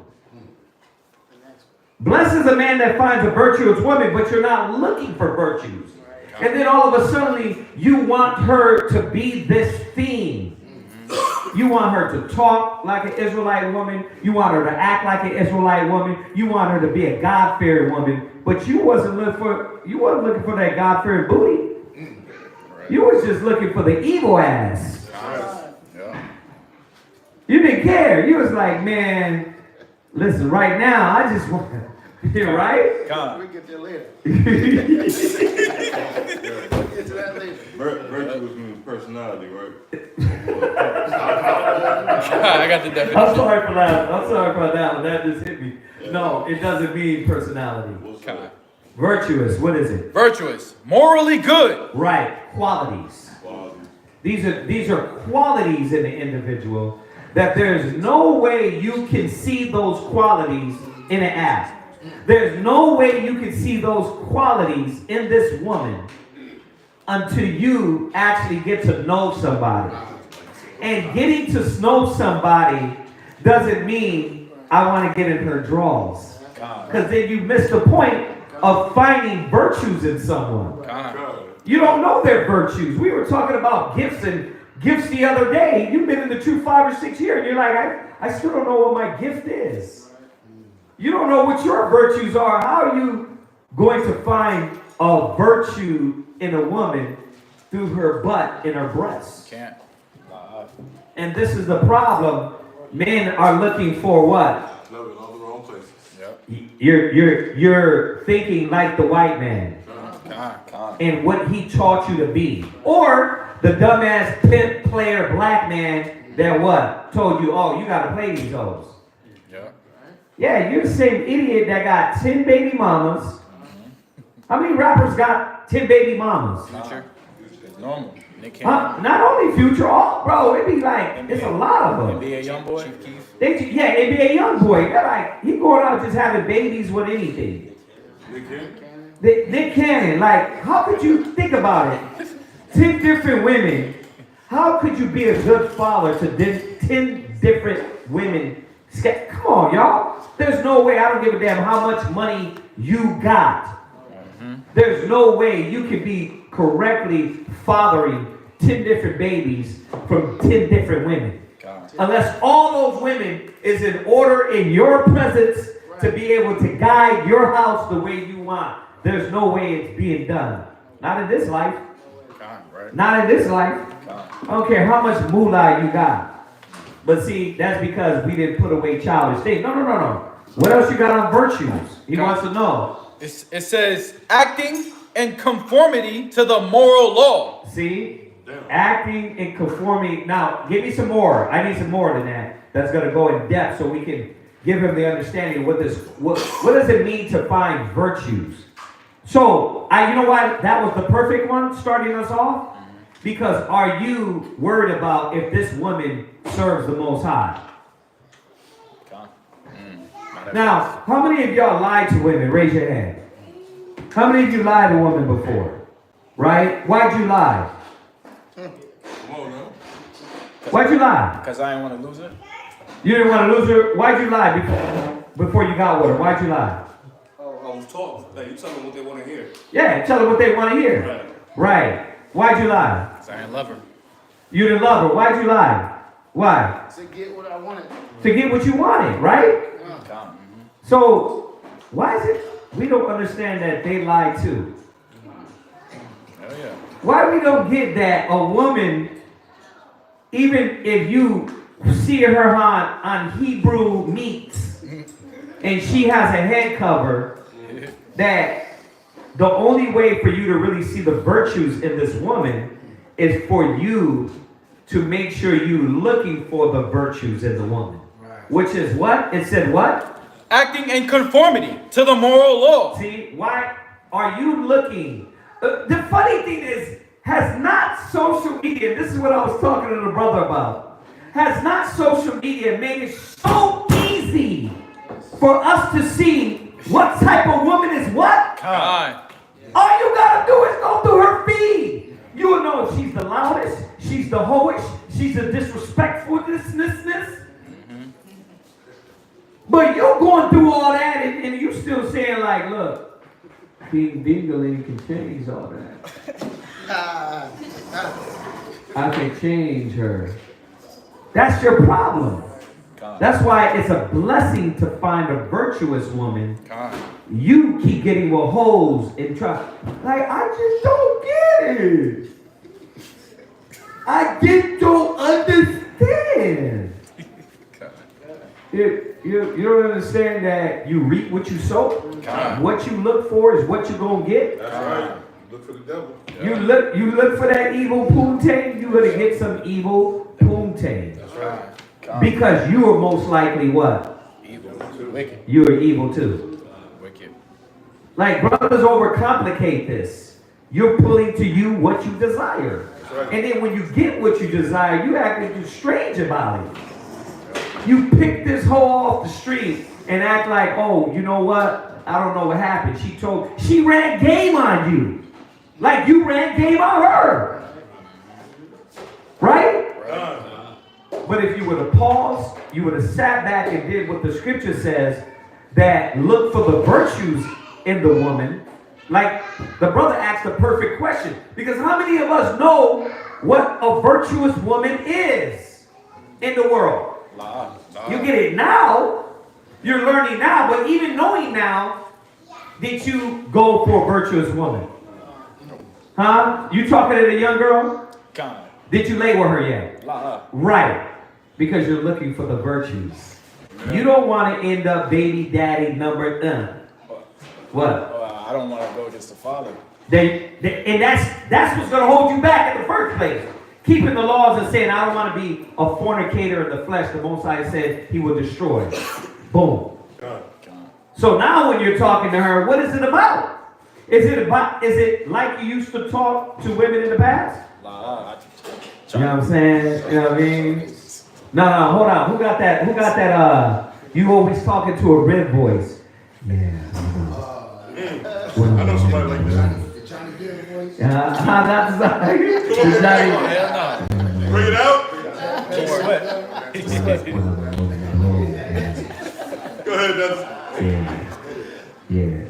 Blessed is a man that finds a virtuous woman, but you're not looking for virtues. And then all of a sudden, you want her to be this theme. You want her to talk like an Israelite woman. You want her to act like an Israelite woman. You want her to be a God-fearing woman. But you wasn't looking for that God-fearing booty. You was just looking for the evil ass. You didn't care. You was like, man, listen, right now, I just want to, right? We get there later. Virtuous means personality, right? I got the definition. I'm sorry for that. I'm sorry for that one. That just hit me. No, it doesn't mean personality. Virtuous, what is it? Virtuous, morally good. Right, qualities. These are qualities in the individual that there's no way you can see those qualities in an act. There's no way you can see those qualities in this woman until you actually get to know somebody. And getting to know somebody doesn't mean I want to get in her drawers. Because then you miss the point of finding virtues in someone. You don't know their virtues. We were talking about gifts the other day. You've been in the truth 5 or 6 years, and you're like, I still don't know what my gift is. You don't know what your virtues are. How are you going to find a virtue in a woman through her butt and her breasts? Can't. And this is the problem. Men are looking for what? Love in all the wrong places. Yep. You're thinking like the white man. And what he taught you to be. Or the dumbass pimp player black man that what? Told you, oh, you gotta play these hoes. Yeah, you're the same idiot that got 10 baby mamas. How many rappers got 10 baby mamas? Future. It's normal. Not only Future, bro, it be like, NBA, it's a lot of them. NBA Youngboy? NBA Youngboy. They're like, he going out just having babies with anything. Nick Cannon, like, how could you think about it? 10 different women. How could you be a good father to 10 different women? Come on, y'all. There's no way, I don't give a damn how much money you got. There's no way you can be correctly fathering 10 different babies from 10 different women. Unless all those women is in order in your presence to be able to guide your house the way you want. There's no way it's being done. Not in this life. Not in this life. I don't care how much moolah you got. But see, that's because we didn't put away childish things. No. What else you got on virtues? He wants to know. It says acting in conformity to the moral law. See? Acting in conformity. Now, give me some more. I need some more than that. That's going to go in depth so we can give him the understanding of what does it mean to find virtues. So, you know what? That was the perfect one starting us off. Because are you worried about if this woman serves the Most High? Now, how many of y'all lied to women? Raise your hand. How many of you lied to a woman before? Right? Why'd you lie? Come on now. Why'd you lie? Because I didn't want to lose it. You didn't want to lose her? Why'd you lie before you got with her? Why'd you lie? I was taught. Like, you tell them what they want to hear. Yeah, tell them what they want to hear. Right. Why'd you lie? Because I didn't love her. You didn't love her. Why'd you lie? Why? To get what I wanted. To get what you wanted, right? So, why is it we don't understand that they lie too? Hell yeah. Why we don't get that a woman, even if you see her on Hebrew meats and she has a head cover, that the only way for you to really see the virtues in this woman is for you to make sure you're looking for the virtues in the woman. Which is what? It said what? Acting in conformity to the moral law. See, why are you looking? The funny thing is, has not social media, this is what I was talking to the brother about, has not social media made it so easy for us to see what type of woman is what? God. All you gotta do is go through her feed. You will know if she's the loudest, she's the hoish, she's the disrespectfulness. But you're going through all that and you still saying like, look, being dingling can change all that. I can change her. That's your problem. God. That's why it's a blessing to find a virtuous woman. God. You keep getting with hoes and try. Like, I just don't get it. I just don't understand. You don't understand that you reap what you sow. God. What you look for is what you're gonna get. That's right. Look for the devil. You look for that evil poontang, you're gonna get some evil poontang. That's right. God. Because you are most likely what? Evil. Wicked. You are evil too. Wicked. Like, brothers overcomplicate this. You're pulling to you what you desire. Right. And then when you get what you desire, you act like you're strange about it. You pick this hoe off the street and act like, oh, you know what? I don't know what happened. She ran game on you. Like you ran game on her. Right? But if you would have paused, you would have sat back and did what the scripture says, that look for the virtues in the woman. Like the brother asked the perfect question. Because how many of us know what a virtuous woman is in the world? You get it now. You're learning now. But even knowing now, did you go for a virtuous woman? Huh? You talking to the young girl? God. Did you lay with her yet? Right. Because you're looking for the virtues. You don't want to end up baby daddy number what? I don't want to go against the father. And that's what's going to hold you back in the first place. Keeping the laws and saying, I don't want to be a fornicator in the flesh. The Most High said he will destroy. Boom. So now when you're talking to her, what is it about? Is it like you used to talk to women in the past? You know what I'm saying? You know what I mean? No, hold on. Who got that, you always talking to a red voice. Yeah. I know somebody like that. That's Bring it out. Go ahead, Dennis. Yeah.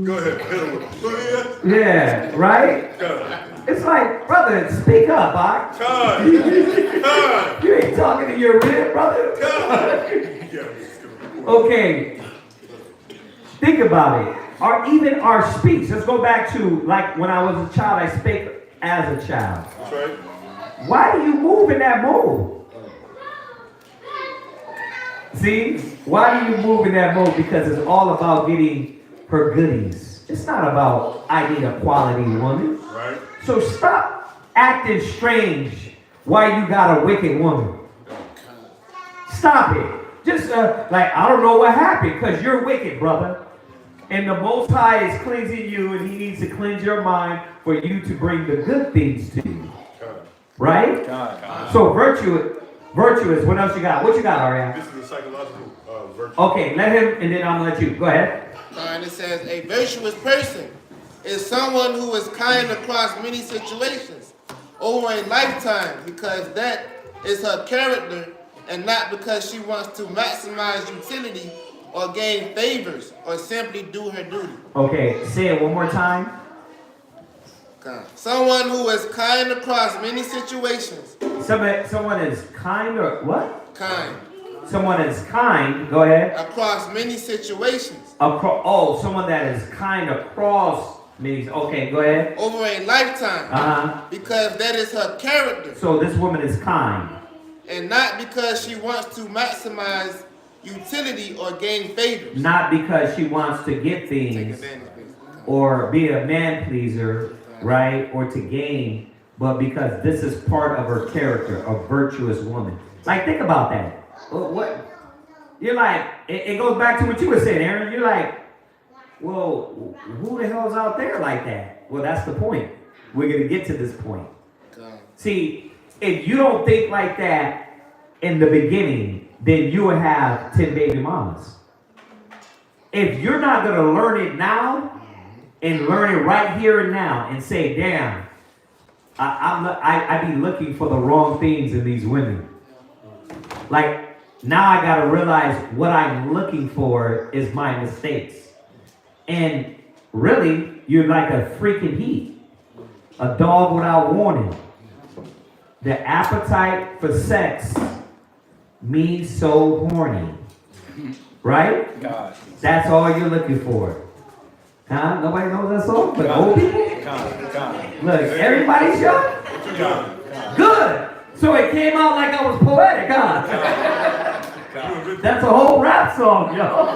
Go ahead. Hit him. Yeah, right? It's like, brother, speak up, Bach. You ain't talking to your rib, brother. Okay. Think about it. Or even our speech. Let's go back to, like, when I was a child, I spake as a child. That's right. Why do you move in that mode? See? Why do you move in that mode? Because it's all about getting her goodies. It's not about, I need a quality woman. Right. So stop acting strange while you got a wicked woman. Stop it. Just like, I don't know what happened, because you're wicked, brother. And the Most High is cleansing you, and he needs to cleanse your mind for you to bring the good things to you. Right? So virtuous. What else you got? What you got, Ariana? This is a psychological virtue. Okay, let him, and then I'm gonna let you. Go ahead. And it says, a virtuous person is someone who is kind across many situations over a lifetime, because that is her character, and not because she wants to maximize utility or gain favors or simply do her duty. Okay, say it one more time. Someone who is kind across many situations. Someone is kind or what? Kind. Someone is kind. Go ahead. Across many situations. Someone that is kind across many. Okay, go ahead. Over a lifetime. Because that is her character. So this woman is kind. And not because she wants to maximize utility or gain favors. Not because she wants to get things or be a man pleaser, right? Or to gain, but because this is part of her character, a virtuous woman. Like, think about that. What? You're like, it goes back to what you were saying, Aaron. You're like, well, who the hell's out there like that? Well, that's the point. We're going to get to this point. See, if you don't think like that in the beginning, then you will have 10 baby mamas. If you're not going to learn it now and learn it right here and now and say, damn, I be looking for the wrong things in these women. Like, now I got to realize what I'm looking for is my mistakes. And really, you're like a freaking heat. A dog without warning. the appetite for sex means so horny. Right? God. That's all you're looking for. Huh? Nobody knows that song? But old people? God. Look, everybody's young? Good. So it came out like I was poetic, huh? That's a whole rap song, yo.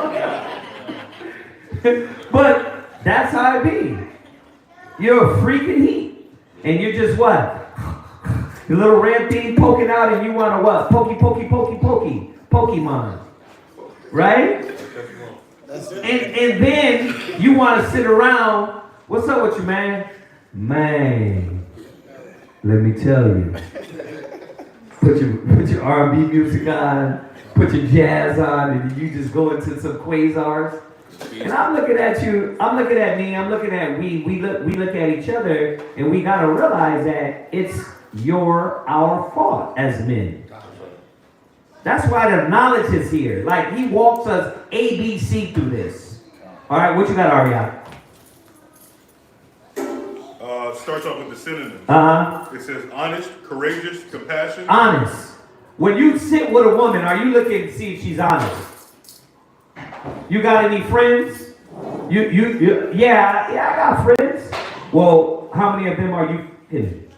But that's how it be. You're a freaking heat. And you're just what? Your little red thing poking out and you want to what? Pokemon. Right? And then you want to sit around. What's up with you, man? Man, let me tell you. Put your R&B music on, put your jazz on, and you just go into some quasars. And I'm looking at you, I'm looking at me, I'm looking at we look at each other, and we gotta realize that it's our fault as men. That's why the knowledge is here. Like he walks us ABC through this. All right, what you got, Ariana? Starts off with the synonyms. It says honest, courageous, compassion. Honest. When you sit with a woman, are you looking to see if she's honest? You got any friends? Yeah, I got friends. Well, how many of them are you kidding?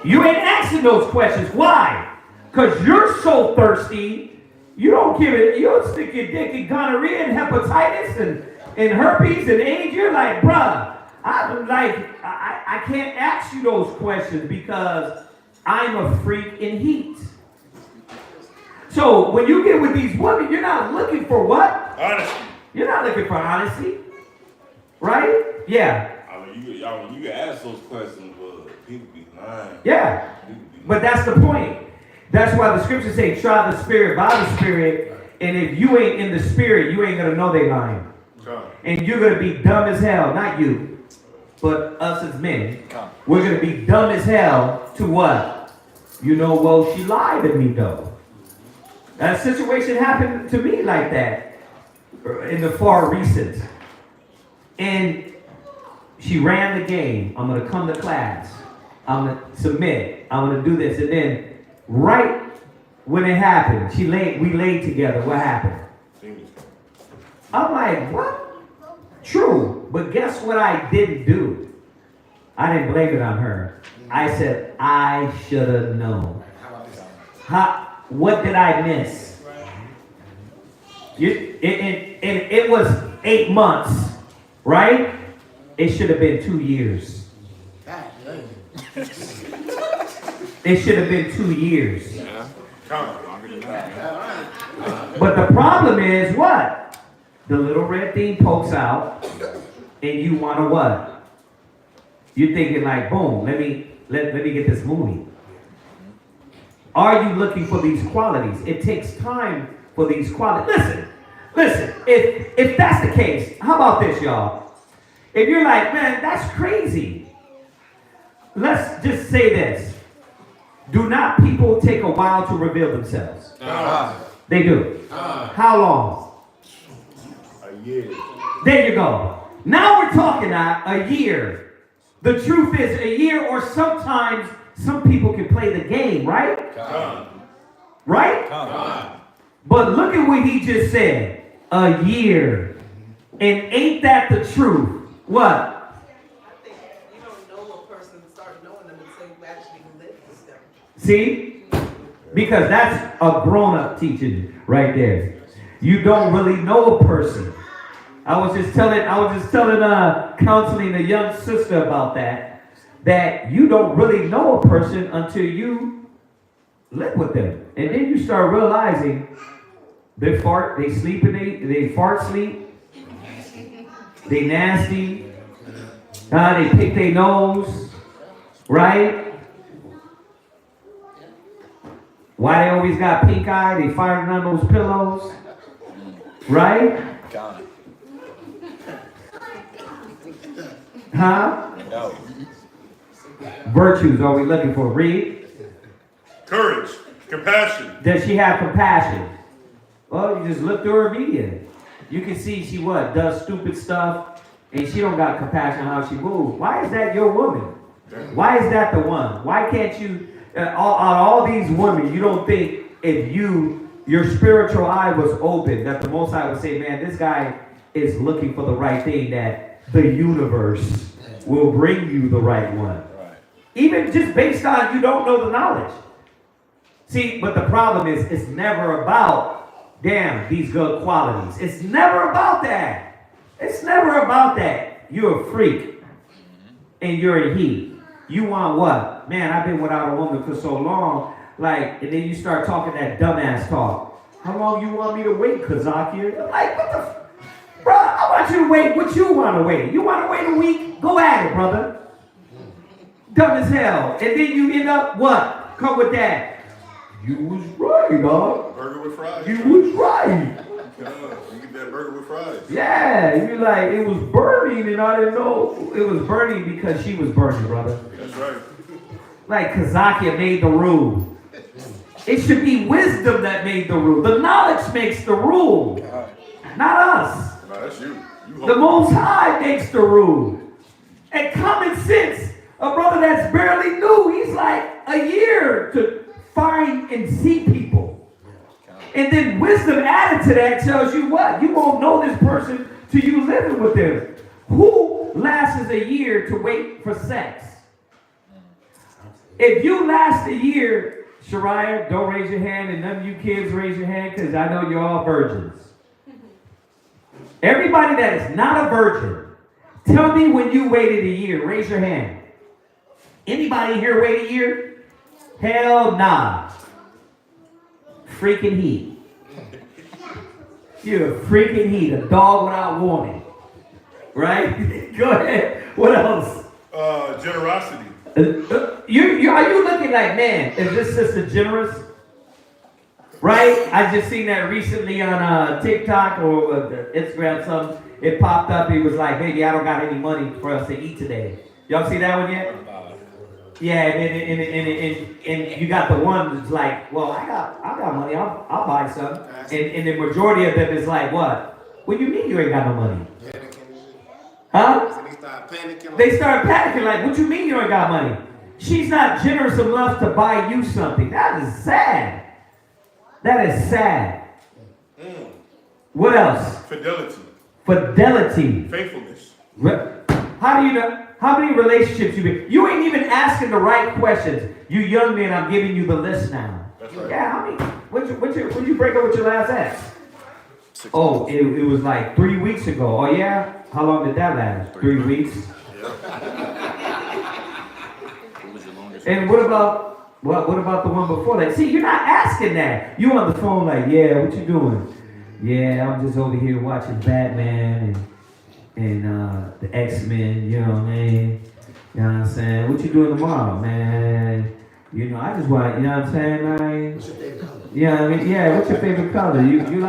You ain't asking those questions. Why? Because you're so thirsty, you don't stick your dick in gonorrhea and hepatitis and herpes and AIDS. You're like, bruh, I can't ask you those questions because I'm a freak in heat. So when you get with these women, you're not looking for what? Honesty. You're not looking for honesty. Right? Yeah. I mean, you can ask those questions, but people be lying. Yeah. But that's the point. That's why the scriptures say, try the spirit by the spirit. And if you ain't in the spirit, you ain't going to know they lying. And you're going to be dumb as hell. Not you, but us as men. We're going to be dumb as hell to what? Well, she lied to me, though. That situation happened to me like that in the far recent. And she ran the game. I'm going to come to class. I'm going to submit. I'm going to do this. And then right when it happened, we laid together. What happened? I'm like, what? True. But guess what I didn't do? I didn't blame it on her. I said, I should have known. What did I miss? It was 8 months, right? It should have been 2 years. It should have been 2 years. But the problem is what? The little red thing pokes out, and you want to what? You're thinking like, boom, let me get this movie. Are you looking for these qualities? It takes time for these qualities. Listen, if that's the case, how about this, y'all? If you're like, man, that's crazy. Let's just say this. Do not people take a while to reveal themselves? They do. How long? A year. There you go. Now we're talking a year. The truth is a year, or sometimes some people can play the game, right? Right? But look at what he just said. A year. And ain't that the truth? What? I think you don't know a person and start knowing them until you actually live with them. See? Because that's a grown-up teaching right there. You don't really know a person. I was just telling counseling a young sister about that you don't really know a person until you live with them. And then you start realizing they sleep and they fart sleep. They nasty. They pick their nose. Right? Why they always got pink eye? They firing on those pillows. Right? Huh? No. Virtues are we looking for? Read. Courage, compassion. Does she have compassion? Well, you just look through her media. You can see she does stupid stuff, and she don't got compassion on how she moves. Why is that your woman? Why is that the one? Why can't you, all these women, you don't think if your spiritual eye was open, that the Most High would say, man, this guy is looking for the right thing, that the universe will bring you the right one. Even just based on you don't know the knowledge. See, but the problem is, it's never about, damn, these good qualities. It's never about that. It's never about that. You're a freak. And you're a he. You want what? Man, I've been without a woman for so long. Like, and then you start talking that dumbass talk. How long you want me to wait, Kazaki? I'm like, what the bro, I want you to wait what you want to wait. You want to wait a week? Go at it, brother. Dumb as hell. And then you end up what? Come with that. You was right, dog. Burger with fries. You was right. You get that burger with fries. Yeah, you like, it was burning and I didn't know it was burning because she was burning, brother. That's right. Like Kazakia made the rule. It should be wisdom that made the rule. The knowledge makes the rule. Not us. No, that's you. The Most High makes the rule. And common sense, a brother that's barely new, he's like a year to find and see people. And then wisdom added to that tells you what? You won't know this person till you living with them. Who lasts a year to wait for sex? If you last a year, Shariah, don't raise your hand, and none of you kids raise your hand because I know you're all virgins. Everybody that is not a virgin, tell me when you waited a year. Raise your hand. Anybody here wait a year? Hell nah. Freaking heat. You're a freaking heat. A dog without warning. Right? Go ahead. What else? Generosity. Are you looking like, man, is this sister generous? Right? I just seen that recently on TikTok or Instagram something. It popped up. It was like, baby, I don't got any money for us to eat today. Y'all see that one yet? Yeah, and you got the one that's like, well, I got money. I'll buy some. And the majority of them is like, what? What do you mean you ain't got no money? Huh? They start panicking like, what you mean you ain't got money? She's not generous enough to buy you something. That is sad. That is sad. What else? Fidelity. Faithfulness. How do you know? How many relationships you been? You ain't even asking the right questions. You young men, I'm giving you the list now. That's right. Yeah, how many? When you break up with your last ex? Oh, it was like 3 weeks ago. Oh yeah? How long did that last? 3 weeks? And what about the one before that? See, you're not asking that. You on the phone like, yeah, what you doing? Yeah, I'm just over here watching Batman and the X-Men, you know what I mean? You know what I'm saying? What you doing tomorrow, man? You know, I just want, you know what I'm saying, man? What's your favorite color? Yeah, I mean, yeah, what's your favorite color? You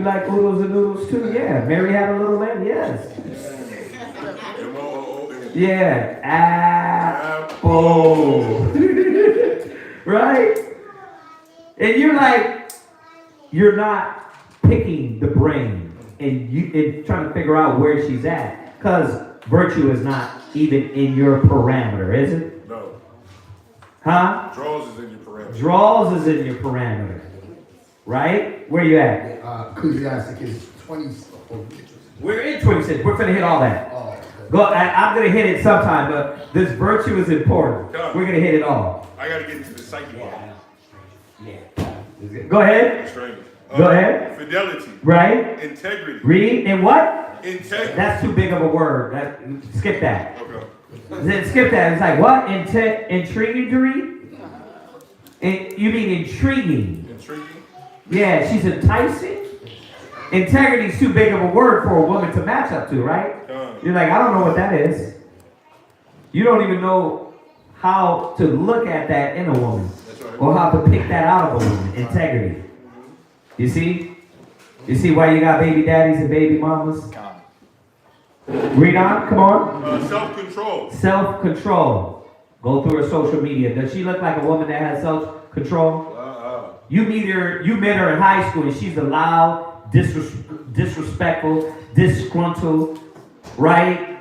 like oodles and noodles too? Yeah. Mary had a little lamb? Yes. Yeah. Apple. Right? And you're like, you're not picking the brain and trying to figure out where she's at. Because virtue is not even in your parameter, is it? No. Huh? Draws is in your parameter. Draws is in your parameter. Right? Where you at? Ecclesiastic is 20. We're in 26. We're finna hit all that. Oh, Go. I'm gonna hit it sometime, but this virtue is important. We're gonna hit it all. I gotta get into the psyche part. Go ahead. Go ahead. Fidelity. Right. Integrity. Read. And what? Integrity. That's too big of a word. Skip that. Okay. Skip that. It's like what? Intriguing to read? You mean intriguing? Intriguing. Yeah, she's enticing. Integrity is too big of a word for a woman to match up to, right? You're like, I don't know what that is. You don't even know how to look at that in a woman. Right. Or how to pick that out of a woman. Integrity. You see? You see why you got baby daddies and baby mamas? Read on, come on. Self-control. Self-control. Go through her social media. Does she look like a woman that has self-control? You met her in high school and she's a loud, disrespectful, disgruntled, right?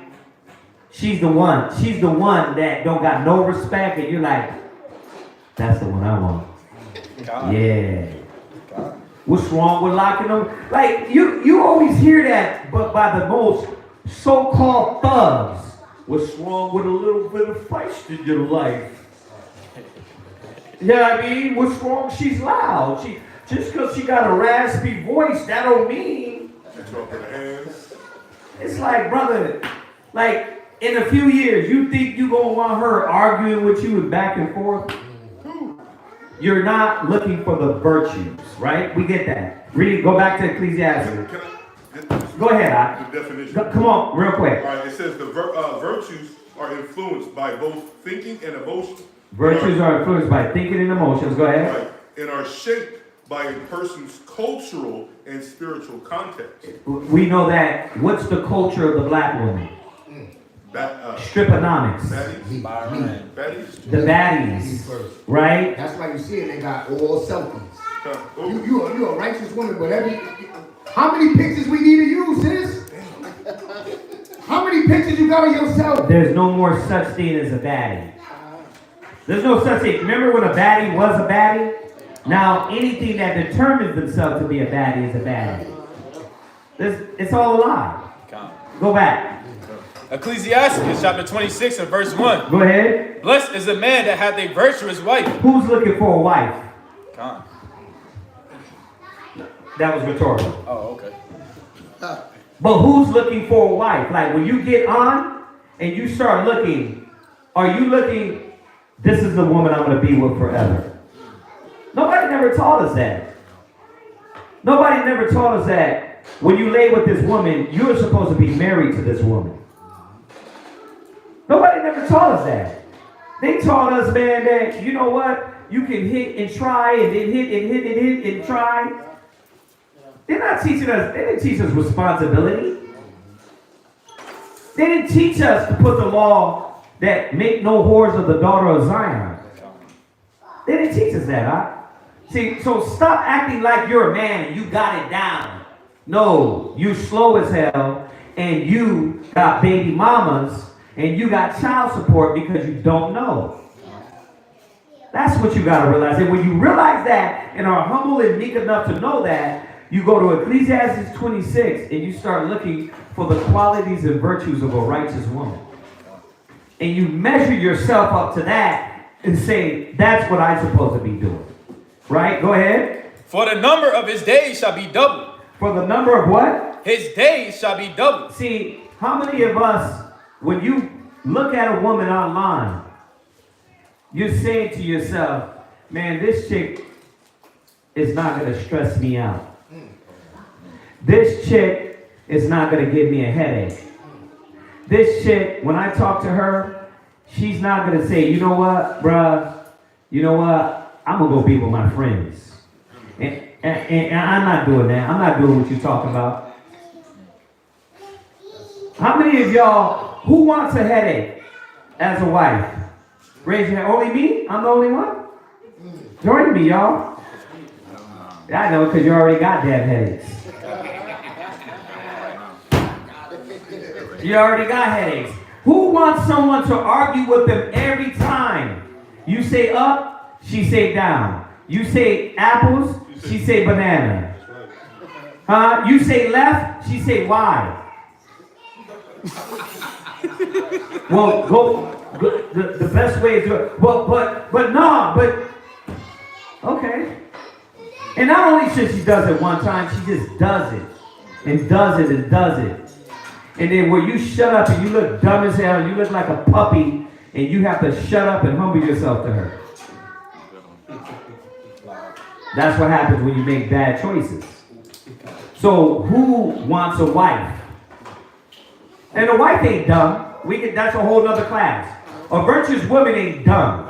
She's the one. She's the one that don't got no respect, and you're like, that's the one I want. God. Yeah. God. What's wrong with locking them? Like you always hear that, but by the most so-called thugs. What's wrong with a little bit of feist in your life? Yeah, I mean, what's wrong? She's loud. Just because she got a raspy voice, that don't mean. It's like, brother, like in a few years, you think you gonna want her arguing with you and back and forth? You're not looking for the virtues, right? We get that. Read, go back to Ecclesiastes. Go ahead, the definition. Come on, real quick. All right, it says the virtues are influenced by both thinking and emotion. Virtues are influenced by thinking and emotions. Go ahead. Right, and are shaped by a person's cultural and spiritual context. We know that. What's the culture of the black woman? Striponomics. Baddies. The baddies. Right? That's why you see it, they got all selfies. You a righteous woman, but how many pictures we need to use, sis? How many pictures you got of yourself? There's no more such thing as a baddie. There's no such thing. Remember when a baddie was a baddie? Now anything that determines themselves to be a baddie is a baddie. It's all a lie. Go back. Ecclesiastes chapter 26 and verse 1. Go ahead. Blessed is the man that hath a virtuous wife. Who's looking for a wife? God. That was rhetorical. Oh, okay. But who's looking for a wife? Like when you get on and you start looking, are you looking, this is the woman I'm going to be with forever? Nobody never taught us that. Nobody never taught us that when you lay with this woman, you're supposed to be married to this woman. Nobody never taught us that. They taught us, man, that, you know what? You can hit and try and then hit and hit and hit and try. They're not teaching us, they didn't teach us responsibility. They didn't teach us to put the law that make no whores of the daughter of Zion. They didn't teach us that, huh? See, so stop acting like you're a man and you got it down. No, you slow as hell and you got baby mamas and you got child support because you don't know. That's what you got to realize. And when you realize that and are humble and meek enough to know that, you go to Ecclesiastes 26 and you start looking for the qualities and virtues of a righteous woman. And you measure yourself up to that and say, that's what I'm supposed to be doing. Right? Go ahead. For the number of his days shall be doubled. For the number of what? His days shall be doubled. See, how many of us, when you look at a woman online, you're saying to yourself, man, this chick is not going to stress me out. This chick is not going to give me a headache. This chick, when I talk to her, she's not going to say, you know what, bruh, you know what, I'm going to go be with my friends. And I'm not doing that. I'm not doing what you're talking about. How many of y'all, who wants a headache as a wife? Raise your hand. Only me? I'm the only one? Join me, y'all. I know, because you already got damn headaches. You already got headaches. Who wants someone to argue with them every time? You say up, she say down. You say apples, she say banana. You say left, she say wide. Well, the best way is to, but okay. And not only should she does it one time, she just does it. And does it and does it. And then where you shut up and you look dumb as hell, and you look like a puppy, and you have to shut up and humble yourself to her. That's what happens when you make bad choices. So who wants a wife? And a wife ain't dumb. That's a whole nother class. A virtuous woman ain't dumb.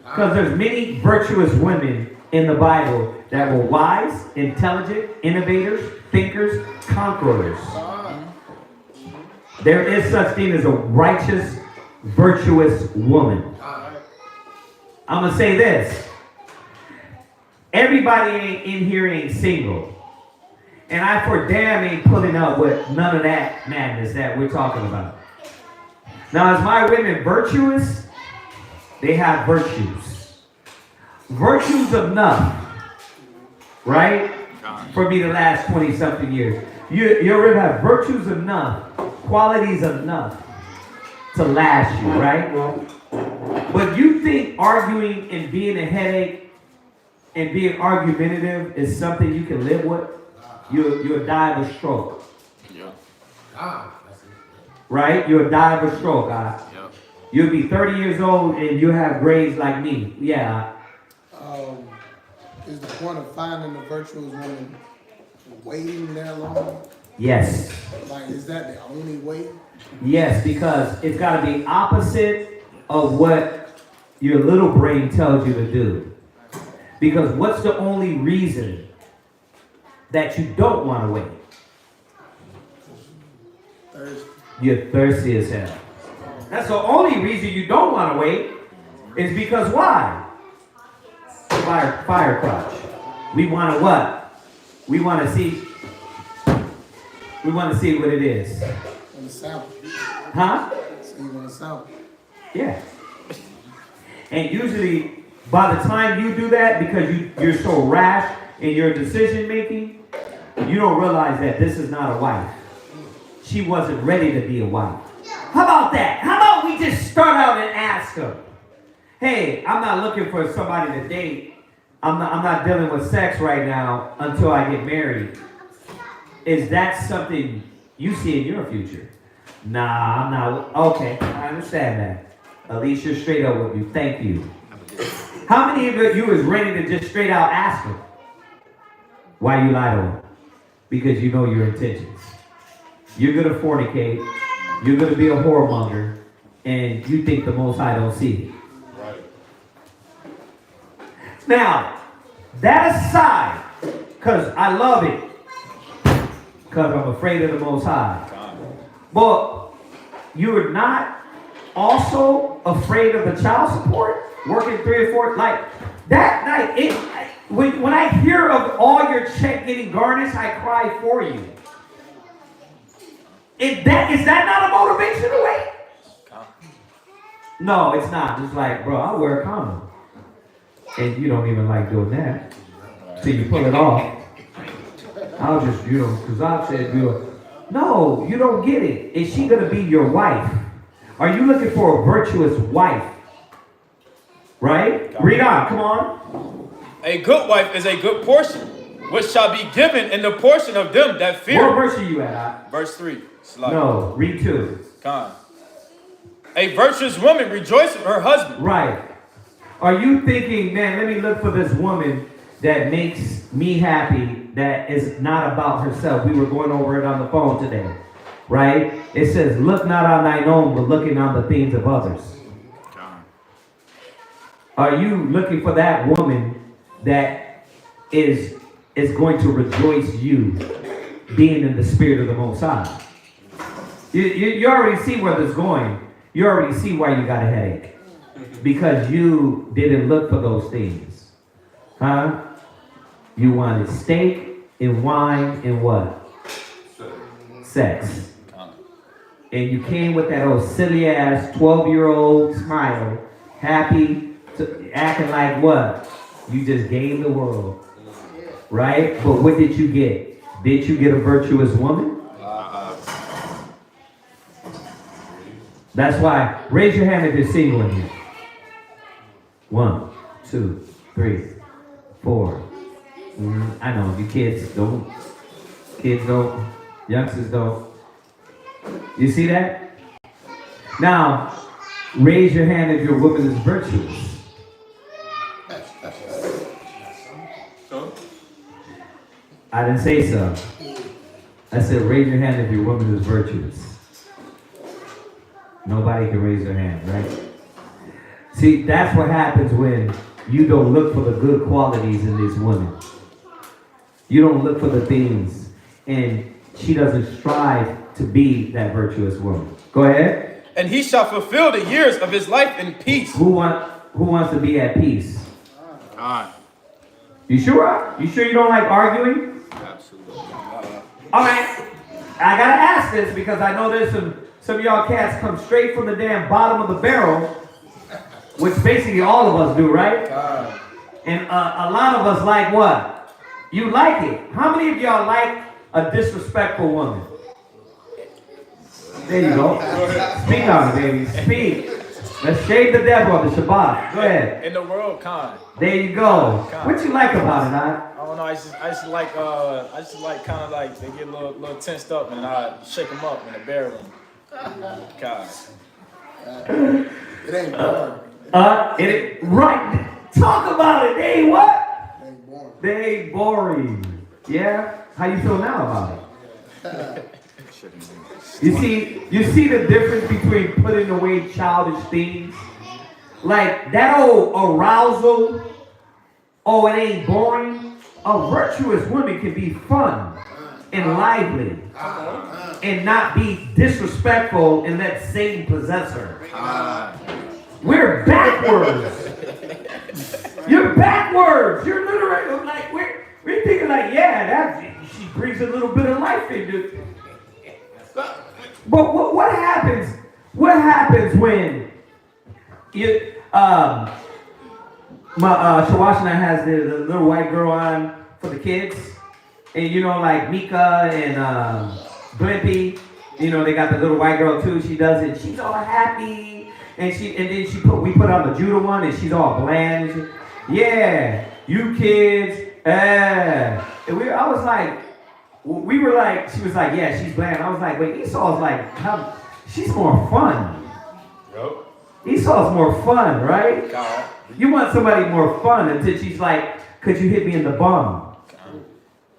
Because there's many virtuous women in the Bible that were wise, intelligent, innovators, thinkers, conquerors. There is such thing as a righteous, virtuous woman. I'm going to say this. Everybody in here ain't single. And I for damn ain't pulling up with none of that madness that we're talking about. Now, is my women virtuous? They have virtues. Virtues enough, right? For me to last 20-something years. You already have virtues enough, qualities enough to last you, right? But you think arguing and being a headache and being argumentative is something you can live with? You'll die of a stroke. Yeah. Right? You'll die of a stroke. Yep. You'll be 30 years old and you have grades like me. Yeah. Is the point of finding the virtuous woman waiting that long? Yes. Like, is that the only way? Yes, because it's got to be opposite of what your little brain tells you to do. Because what's the only reason that you don't want to wait? Thirsty. You're thirsty as hell. That's the only reason you don't want to wait is because why? Fire crotch. We want to what? We want to see what it is. On the sample. Huh? So you want to sample. Yeah. And usually, by the time you do that, because you're so rash in your decision making, you don't realize that this is not a wife. She wasn't ready to be a wife. How about that? How about we just start out and ask her, hey, I'm not looking for somebody to date. I'm not dealing with sex right now until I get married. Is that something you see in your future? Nah, I'm not. Okay, I understand that. At least you're straight up with you. Thank you. How many of you is ready to just straight out ask her why you lie to her? Because you know your intentions. You're going to fornicate. You're going to be a whoremonger. And you think the Most High don't see it. Right. Now, that aside, because I love it. Because I'm afraid of the Most High. But you're not also afraid of the child support? Working 3 or 4, like, that night, when I hear of all your check getting garnished, I cry for you. Is that not a motivation to wait? No, it's not. It's like, bro, I wear a condom. And you don't even like doing that. So you pull it off. I'll just, because I said, no, you don't get it. Is she going to be your wife? Are you looking for a virtuous wife? Right? Read on, come on. A good wife is a good portion, which shall be given in the portion of them that fear. What verse are you at? Verse 3. No, read 2. Con. A virtuous woman rejoices in her husband. Right. Are you thinking, man, let me look for this woman that makes me happy, that is not about herself? We were going over it on the phone today, right? It says, look not on thine own, but looking on the things of others. Are you looking for that woman that is going to rejoice you being in the spirit of the Most High? You already see where this is going. You already see why you got a headache. Because you didn't look for those things. Huh? You wanted steak and wine and what? Sex. And you came with that old silly ass 12-year-old smile, happy, acting like what? You just gained the world. Right? But what did you get? Did you get a virtuous woman? That's why, raise your hand if you're single in here. 1, 2, 3, 4. I know, you kids don't, youngsters don't. You see that? Now, raise your hand if your woman is virtuous. I didn't say so. I said raise your hand if your woman is virtuous. Nobody can raise their hand, right? See, that's what happens when you don't look for the good qualities in these women. You don't look for the things, and she doesn't strive to be that virtuous woman. Go ahead. And he shall fulfill the years of his life in peace. Who wants to be at peace? God. You sure? You sure you don't like arguing? Absolutely. All right. I gotta ask this because I know there's some of y'all cats come straight from the damn bottom of the barrel, which basically all of us do, right? And a lot of us like what? You like it. How many of y'all like a disrespectful woman? There you go. Speak on it, baby. Speak. Let's shave the devil on the Shabbat. Go ahead. In the world, There you go. What you like about it, huh? I don't know. I just like kind of like they get a little tensed up, and I shake them up in the bedroom. It ain't boring. Right. Talk about it. They ain't what? It ain't boring. They ain't boring. Yeah? How you feel now about it? You see the difference between putting away childish things? Like that old arousal, oh, it ain't boring. A virtuous woman can be fun and lively and not be disrespectful and let Satan possess her. We're backwards. You're backwards. You're literally like, we're thinking like, yeah, she brings a little bit of life into. But what happens? What happens when you Shawashina has the little white girl on for the kids, and you know like Mika and Blimpy, you know they got the little white girl too. She does it. She's all happy, and then we put on the Judah one, and she's all bland. And yeah, you kids, and I was like. We were like, she was like, yeah, she's bland. I was like, wait, Esau's like, she's more fun. Yep. Esau's more fun, right? You want somebody more fun until she's like, could you hit me in the bum?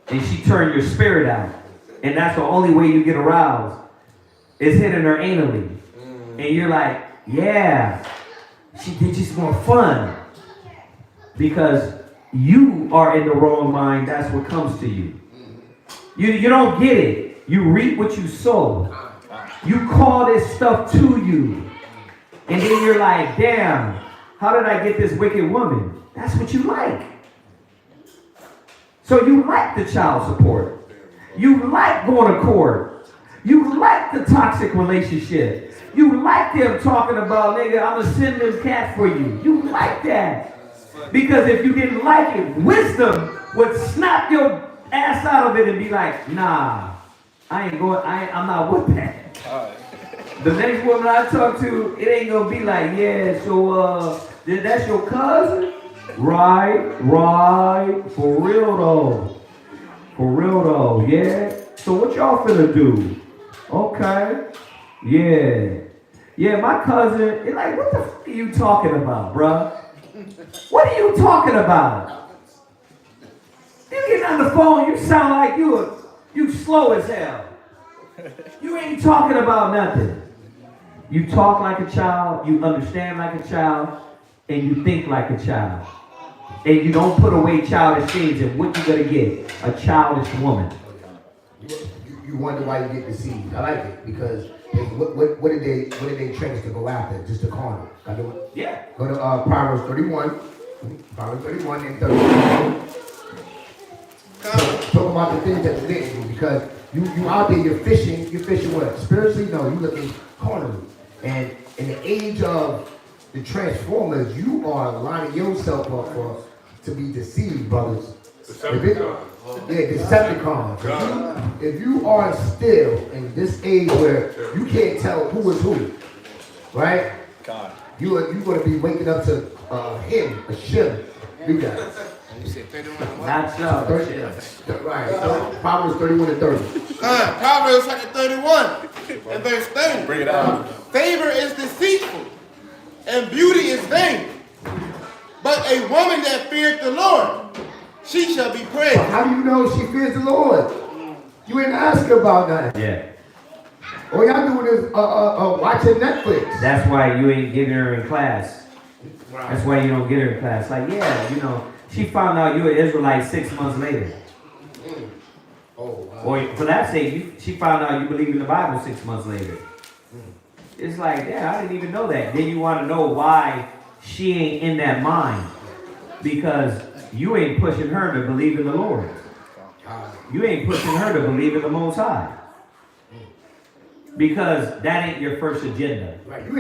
And she turned your spirit out. And that's the only way you get aroused, is hitting her anally. And you're like, yeah, she thinks she's more fun. Because you are in the wrong mind, that's what comes to you. You don't get it. You reap what you sow. You call this stuff to you. And then you're like, damn, how did I get this wicked woman? That's what you like. So you like the child support. You like going to court. You like the toxic relationship. You like them talking about, nigga, I'm going to send this cat for you. You like that. Because if you didn't like it, wisdom would snap your ass out of it and be like, nah, I'm not with that. The next woman I talk to, it ain't gonna be like, yeah, so that's your cousin? Right, for real though, yeah. So what y'all finna do? Okay, yeah, my cousin. It's like, what the f are you talking about, bruh? What are you talking about? You get on the phone, you sound like you slow as hell. You ain't talking about nothing. You talk like a child, you understand like a child, and you think like a child. And you don't put away childish things, and what you gonna get? A childish woman. You wonder why you get deceived. I like it because what did they train us to go after? Just the carnal. Can I do it? Yeah. Go to Proverbs 31. Proverbs 31 and 30. Talk about the things that you didn't do because you out there, you're fishing what? Spiritually? No, you're looking carnally. And in the age of the Transformers, you are lining yourself up to be deceived, brothers. Decepticons. If you are still in this age where you can't tell who is who, right? God. You're going to be waking up to him, a shim. Read that. Not so. Right. Proverbs 31 and 30. Proverbs chapter 31 and verse 30. Bring it out. Favor is deceitful and beauty is vain. But a woman that feareth the Lord, she shall be praised. How do you know she fears the Lord? You ain't ask her about that. Yeah. All y'all doing is watching Netflix. That's why you ain't getting her in class. That's why you don't get her in class. Like, yeah, you know, she found out you were Israelite 6 months later. Oh, wow. Or for that sake, she found out you believe in the Bible 6 months later. It's like, yeah, I didn't even know that. Then you want to know why she ain't in that mind. Because you ain't pushing her to believe in the Lord. You ain't pushing her to believe in the Most High. because that ain't your first agenda. Right. You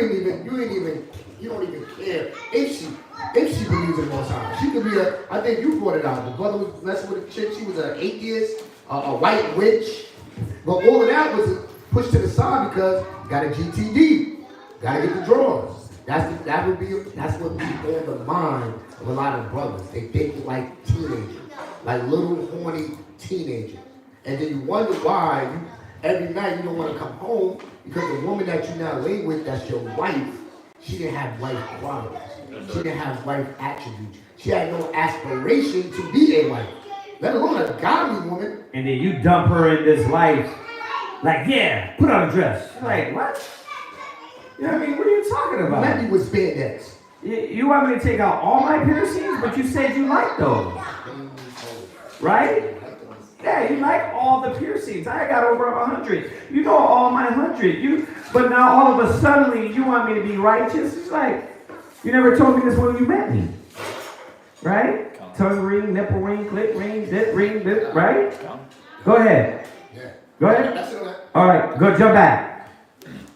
don't even care if she believes in the Most High. She could be I think you brought it out. The brother was messing with a chick. She was an atheist, a white witch. But all of that was pushed to the side because got a GTD, got to get the drawers. That's what be on the mind of a lot of brothers. They think like teenagers, like little horny teenagers. And then you wonder why every night you don't want to come home because the woman that you now lay with, that's your wife, she didn't have wife qualities. She didn't have wife attributes. She had no aspiration to be a wife, let alone a godly woman. And then you dump her in this life, like, yeah, put on a dress. Like, what? You know what I mean? What are you talking about? Let me with spandex. You want me to take out all my piercings, but you said you like those. Right? Yeah, you like all the piercings. I got over 100. You know all my 100. But now all of a sudden you want me to be righteous? It's like, you never told me this when you met me. Right? Tongue ring, nipple ring, clit ring, zip ring, this, right? Go ahead. Go ahead. All right, go jump back.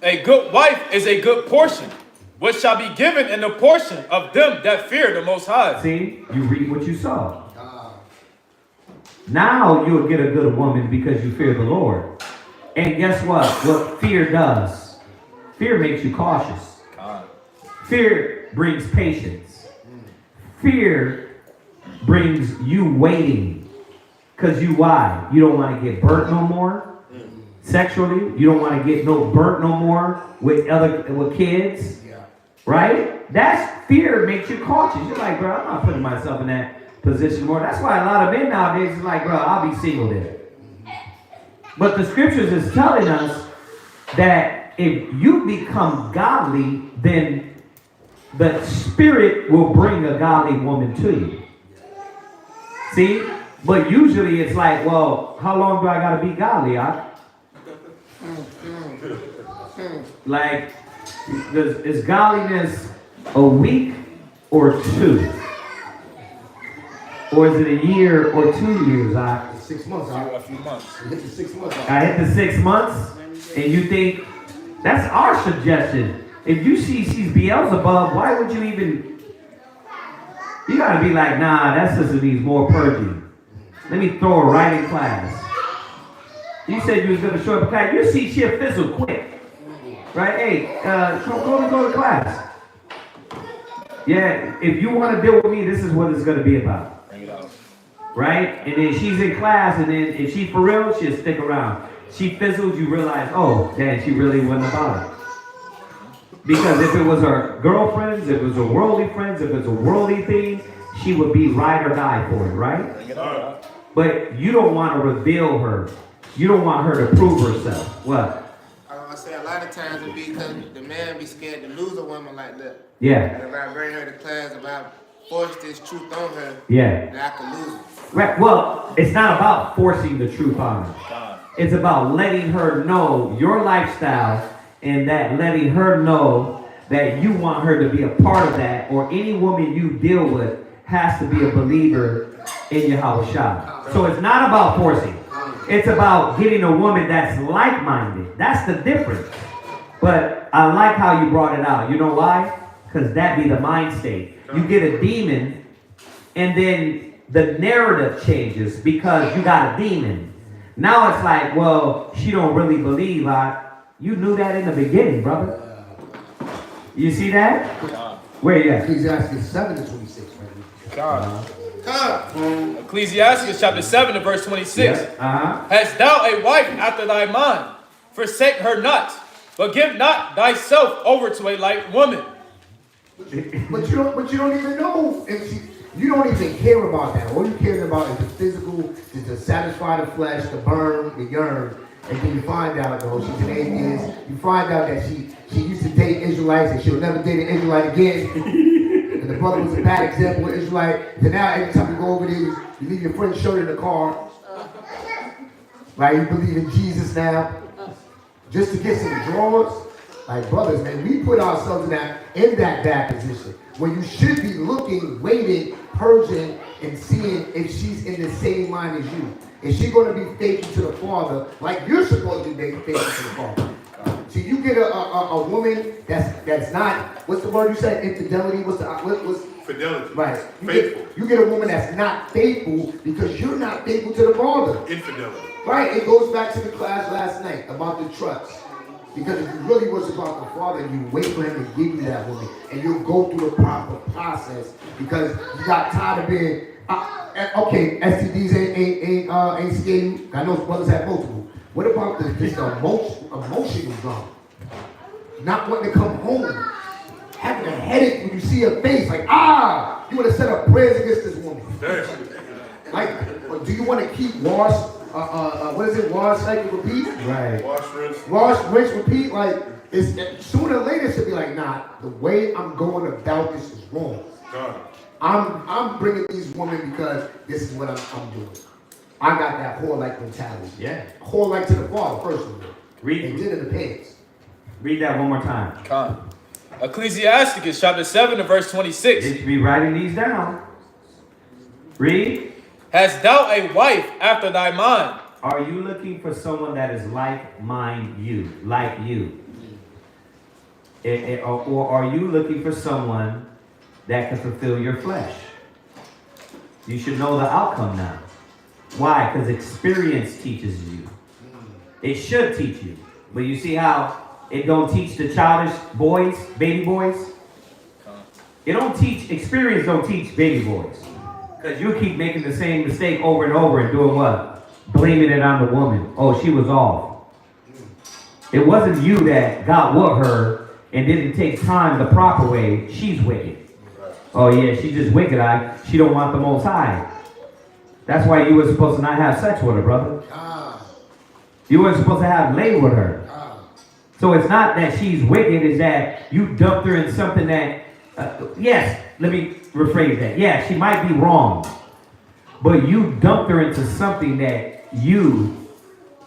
A good wife is a good portion, which shall be given in the portion of them that fear the Most High. See, you read what you saw. Now you'll get a good woman because you fear the Lord. And guess what? What fear does? Fear makes you cautious. Fear brings patience. Fear brings you waiting. Because why? You don't want to get burnt no more sexually. You don't want to get burnt no more with kids. Right? That's fear makes you cautious. You're like, bro, I'm not putting myself in that position more. That's why a lot of men nowadays is like, bro, I'll be single then. But the scriptures is telling us that if you become godly, then the Spirit will bring a godly woman to you. See? But usually it's like, well, how long do I got to be godly? Like, is godliness a week or 2? Or is it a year or 2 years? 6 months. A few months. Hit the 6 months. I hit the 6 months, and you think that's our suggestion. If you see she's Beelzebub, why would you even? You gotta be like, nah, that sister needs more purging. Let me throw her right in class. You said you was gonna show up in class. You see she'll fizzle quick, right? Hey, go to class. Yeah, if you want to deal with me, this is what it's gonna be about. Right? And then she's in class, and then if she for real, she'll stick around. She fizzles, you realize, oh, damn, she really wasn't about it. Because if it was her girlfriends, if it was her worldly friends, if it's a worldly thing, she would be ride or die for it, right? But you don't want to reveal her. You don't want her to prove herself. What? I say a lot of times it be because the man be scared to lose a woman like that. Yeah. And if I bring her to class, if I force this truth on her, Yeah. then I can lose her. Right. Well, it's not about forcing the truth on her. It's about letting her know your lifestyle and that letting her know that you want her to be a part of that, or any woman you deal with has to be a believer in Yahweh Shah. So it's not about forcing. It's about getting a woman that's like-minded. That's the difference. But I like how you brought it out. You know why? Because that be the mind state. You get a demon, and then the narrative changes because you got a demon. Now it's like, well, she don't really believe. You knew that in the beginning, brother. You see that? Where you at? Ecclesiastes 7:26. Ecclesiastes chapter 7 and verse 26. Hast thou a wife after thy mind? Forsake her not, but give not thyself over to a light woman. But you don't even know if you don't even care about that. All you care about is the physical, is to satisfy the flesh, the burn, the yearn. And then you find out, though, she's an atheist. You find out that she used to date Israelites and she'll never date an Israelite again. And the brother was a bad example of Israelite. So now every time you go over there, you leave your friend's shirt in the car. Right? You believe in Jesus now. Just to get some drawers. Like, brothers, man, we put ourselves in that bad position. When you should be looking, waiting, purging, and seeing if she's in the same mind as you. Is she going to be faithful to the Father like you're supposed to be faithful to the Father? till you get a woman that's not, what's the word you said, infidelity, what's Fidelity. right. Faithful. You get a woman that's not faithful because you're not faithful to the Father. Infidelity. Right, it goes back to the class last night about the trust. Because if you really was about the Father, you wait for him to give you that woman, and you'll go through the proper process because you got tired of being, okay, STDs ain't scaring you. I know brothers have multiple. What about just the emotional drama? Not wanting to come home. Having a headache when you see her face, like, you would have set up prayers against this woman. Damn. Like, do you want to keep wash, what is it, wash, cycle, repeat? Right. Wash, rinse, repeat, like, it's sooner or later it should be like, nah, the way I'm going about this is wrong. God. I'm bringing these women because this is what I'm doing. I got that whore-like mentality. Yeah. Whore-like to the Father, first of all. Read. And then in the pants. Read that one more time. Con. Ecclesiasticus chapter 7 and verse 26. You should be writing these down. Read. Hast thou a wife after thy mind? Are you looking for someone that is like you? Or are you looking for someone that can fulfill your flesh? You should know the outcome now. Why? Because experience teaches you. It should teach you. But you see how it don't teach the childish boys, baby boys? It don't teach, experience don't teach baby boys. Because you keep making the same mistake over and over and doing what? Blaming it on the woman. Oh, she was off. It wasn't you that got with her and didn't take time the proper way. She's wicked. Oh yeah, she's just wicked. She don't want the Most High. That's why you were supposed to not have sex with her, brother. You weren't supposed to have lay with her. So it's not that she's wicked, it's that you dumped her in something that, yes, let me rephrase that. Yeah, she might be wrong. But you dumped her into something that you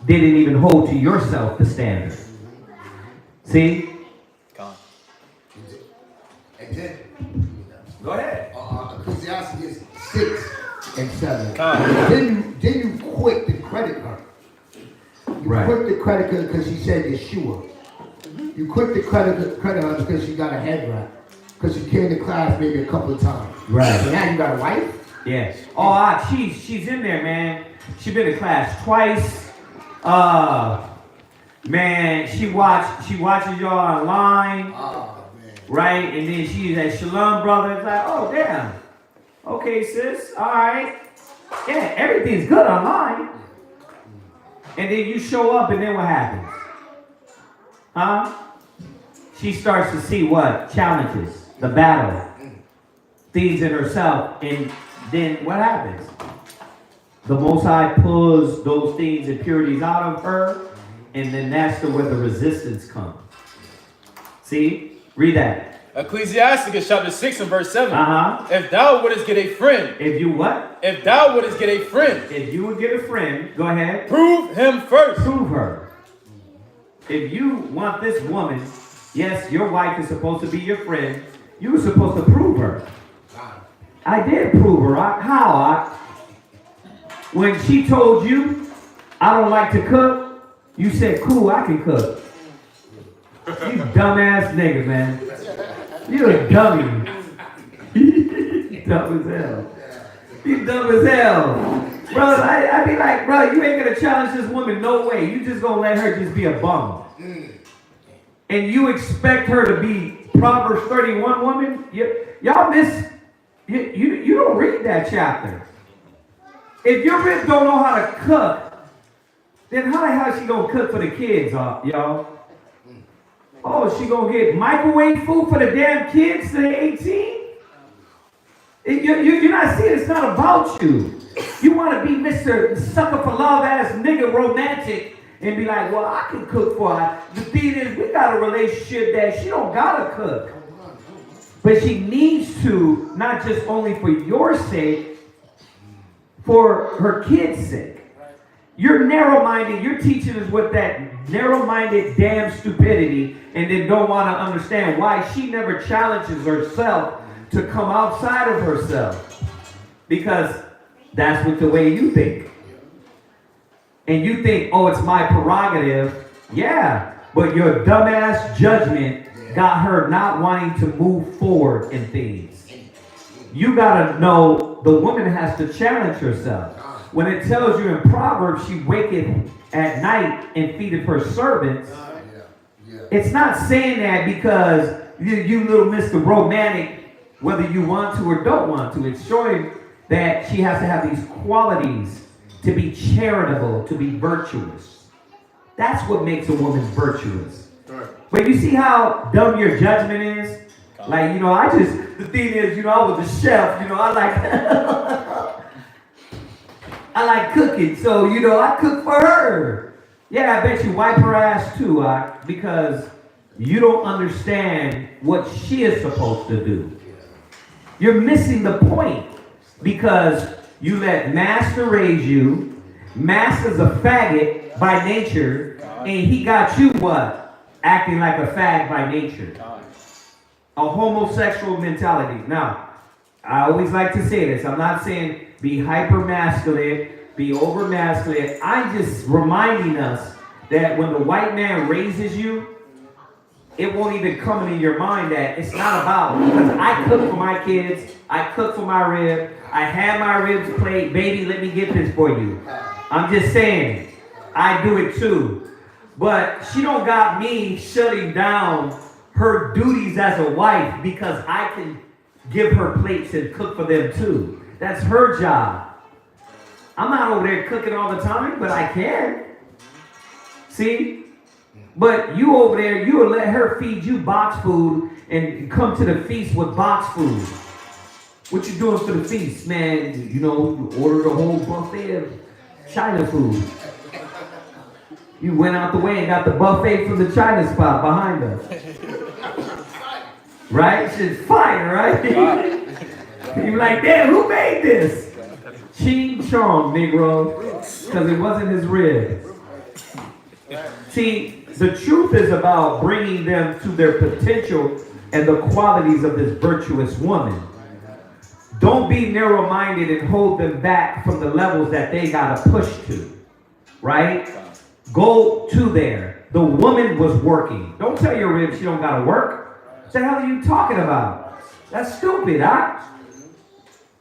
didn't even hold to yourself the standard. See? And then, go ahead. Ecclesiastes 6 and 7. Then you quit to credit her. You quit to credit her because she said Yeshua. You quit to credit her because she got a head wrap. Because she came to class maybe a couple of times. Right. So now you got a wife? Yes. Oh, she's in there, man. She been to class twice. Man, she watches y'all online. Right? And then she's at Shalom Brothers. Like, oh, damn. Okay, sis. All right. Yeah, everything's good online. And then you show up and then what happens? Huh? She starts to see what? Challenges. The battle. Things in herself. And then what happens? The Most High pulls those things, impurities out of her. And then that's where the resistance comes. See? Read that. Ecclesiasticus chapter 6 and verse 7. If thou wouldest get a friend. If you what? If thou wouldest get a friend. If you would get a friend, go ahead. Prove him first. Prove her. If you want this woman, yes, your wife is supposed to be your friend. You were supposed to prove her. I did prove her. How? When she told you, I don't like to cook, you said, cool, I can cook. You dumbass nigga, man. You're a dummy. You dumb as hell. You dumb as hell. Bro, I be like, bro, you ain't gonna challenge this woman, no way. You just gonna let her just be a bum. And you expect her to be Proverbs 31 woman? Y'all miss, you don't read that chapter. If your bitch don't know how to cook, then how the hell is she gonna cook for the kids, y'all? Oh, she gonna get microwave food for the damn kids till they're 18? You're not seeing it's not about you. You want to be Mr. Sucker for Love ass nigga romantic and be like, well, I can cook for her. The thing is, we got a relationship that she don't gotta cook. But she needs to, not just only for your sake, for her kids' sake. You're narrow-minded. You're teaching us with that narrow-minded damn stupidity and then don't want to understand why she never challenges herself to come outside of herself. Because that's what the way you think. And you think, oh, it's my prerogative. Yeah, But your dumbass judgment got her not wanting to move forward in things. You gotta know the woman has to challenge herself. When it tells you in Proverbs she waketh at night and feedeth her servants, it's not saying that because you little Mr. Romantic, whether you want to or don't want to. It's showing that she has to have these qualities to be charitable, to be virtuous. That's what makes a woman virtuous. But you see how dumb your judgment is? Like, the thing is, I was a chef, I like, I like cooking, so, I cook for her. Yeah, I bet you wipe her ass too, because you don't understand what she is supposed to do. You're missing the point because you let master raise you. Master's a faggot by nature, and he got you what? Acting like a fag by nature. A homosexual mentality. Now, I always like to say this. I'm not saying be hyper masculine, be over masculine. I'm just reminding us that when the white man raises you, it won't even come into your mind that it's not about, because I cook for my kids, I cook for my rib, I have my ribs plate, baby, let me get this for you. I'm just saying, I do it too. But she don't got me shutting down her duties as a wife because I can give her plates and cook for them too. That's her job. I'm not over there cooking all the time, but I can. See? But you over there, you will let her feed you box food and come to the feast with box food. What you doing for the feast, man? You ordered a whole buffet of China food. You went out the way and got the buffet from the China spot behind us. Right? Shit's fire, right? You're like, damn, who made this? Ching Chong, Negro. Because it wasn't his rib. See, the truth is about bringing them to their potential and the qualities of this virtuous woman. Don't be narrow-minded and hold them back from the levels that they got to push to. Right? Go to there. The woman was working. Don't tell your rib she don't got to work. What the hell are you talking about? That's stupid, huh?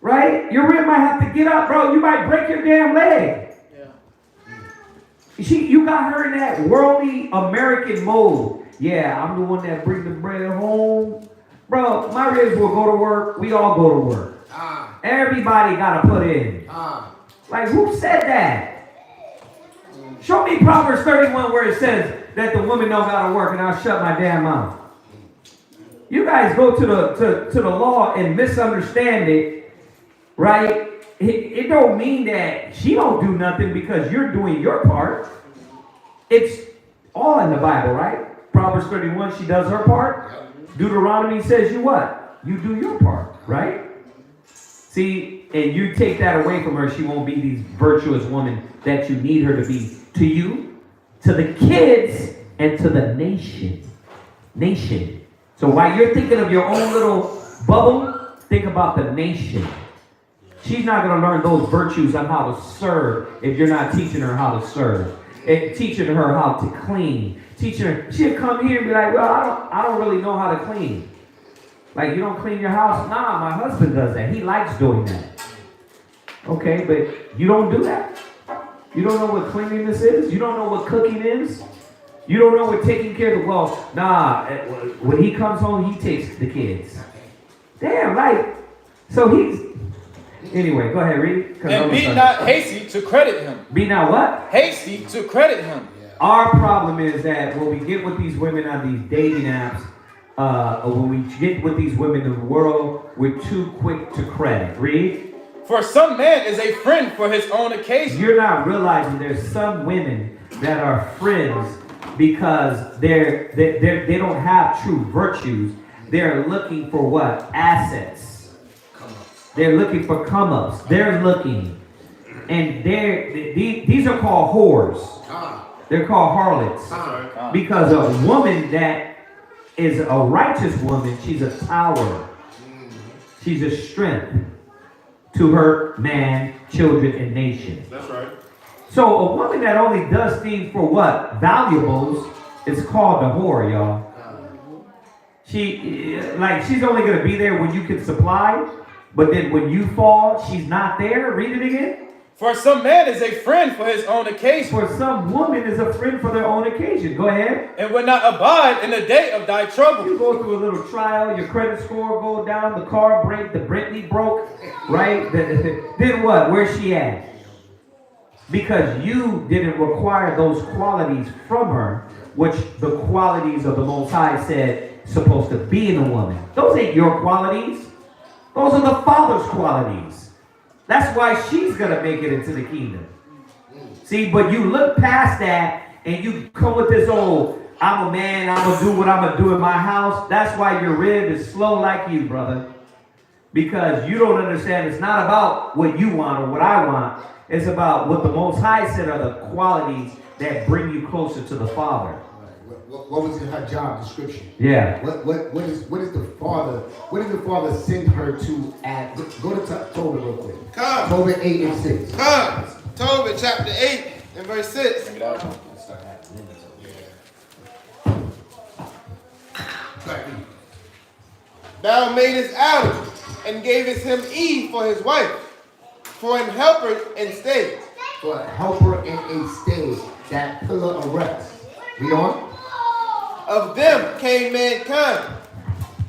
Right? Your rib might have to get up, bro. You might break your damn leg. You got her in that worldly American mode. Yeah, I'm the one that bring the bread home. Bro, my ribs will go to work. We all go to work. Everybody got to put in. Like, who said that? Show me Proverbs 31 where it says that the woman don't got to work and I'll shut my damn mouth. You guys go to the law and misunderstand it, right? It don't mean that she don't do nothing because you're doing your part. It's all in the Bible, right? Proverbs 31, she does her part. Deuteronomy says you what? You do your part, right? See, and you take that away from her, she won't be the virtuous woman that you need her to be to you, to the kids, and to the nation. So while you're thinking of your own little bubble, think about the nation. She's not going to learn those virtues on how to serve if you're not teaching her how to serve. And teaching her how to clean. Teaching her, she'll come here and be like, well, I don't really know how to clean. Like, you don't clean your house? Nah, my husband does that. He likes doing that. Okay, but you don't do that? You don't know what cleanliness is? You don't know what cooking is? You don't know what taking care of, well, nah, when he comes home, he takes the kids. Damn, like, so he's, anyway, go ahead, read. And be not hasty to credit him. Be not what? Hasty to credit him. Our problem is that when we get with these women on these dating apps, or when we get with these women in the world, we're too quick to credit. Read. For some man is a friend for his own occasion. You're not realizing there's some women that are friends because they don't have true virtues. They're looking for what? Assets. They're looking for come-ups. They're looking. And these are called whores. They're called harlots. Because a woman that is a righteous woman, she's a tower. She's a strength to her man, children, and nation. That's right. So a woman that only does things for what? Valuables, It's called the whore, y'all. She's only gonna be there when you can supply, but then when you fall, she's not there. Read it again. For some man is a friend for his own occasion. For some woman is a friend for their own occasion. Go ahead. And will not abide in the day of thy trouble. You go through a little trial, your credit score go down, the car break, the Bentley broke, right? Then what? Where's she at? Because you didn't require those qualities from her, which the qualities of the Most High said supposed to be in a woman. Those ain't your qualities. Those are the Father's qualities. That's why she's going to make it into the kingdom. See, but you look past that and you come with this old, I'm a man, I'm going to do what I'm going to do in my house. That's why your rib is slow like you, brother. Because you don't understand it's not about what you want or what I want. It's about what the Most High said are the qualities that bring you closer to the Father. What was in her job description? Yeah. What is the Father? What did the Father send her to at? Go to Tobit real quick. Come. Tobit 8 and 6. Come. Tobit chapter 8 and verse 6. Bring it out. Thou madest Adam and gavest him Eve for his wife, for an helper and stay. For a helper and a stay, that pillar of rest. Read on. Of them came mankind.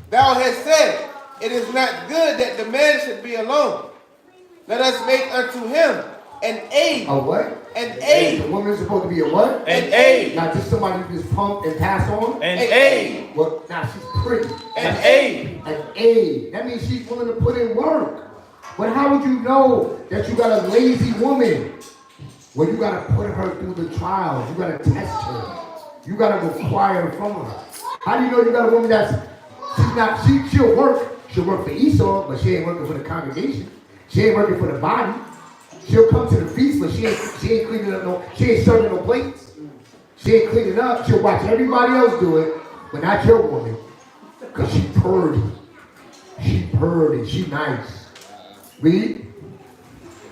Thou hast said, it is not good that the man should be alone. Let us make unto him an aid. A what? An aid. The woman is supposed to be a what? An aid. Not just somebody you just pump and pass on. An aid. Well, now she's pretty. An aid. An aid. That means she's willing to put in work. But how would you know that you got a lazy woman? Well, you got to put her through the trials. You got to test her. You got to require from her. How do you know you got a woman she'll work for Esau, but she ain't working for the congregation. She ain't working for the body. She'll come to the feast, but she ain't cleaning up she ain't serving no plates. She ain't cleaning up. She'll watch everybody else do it, but not your woman. Because she purdy. She purdy. She nice. Read.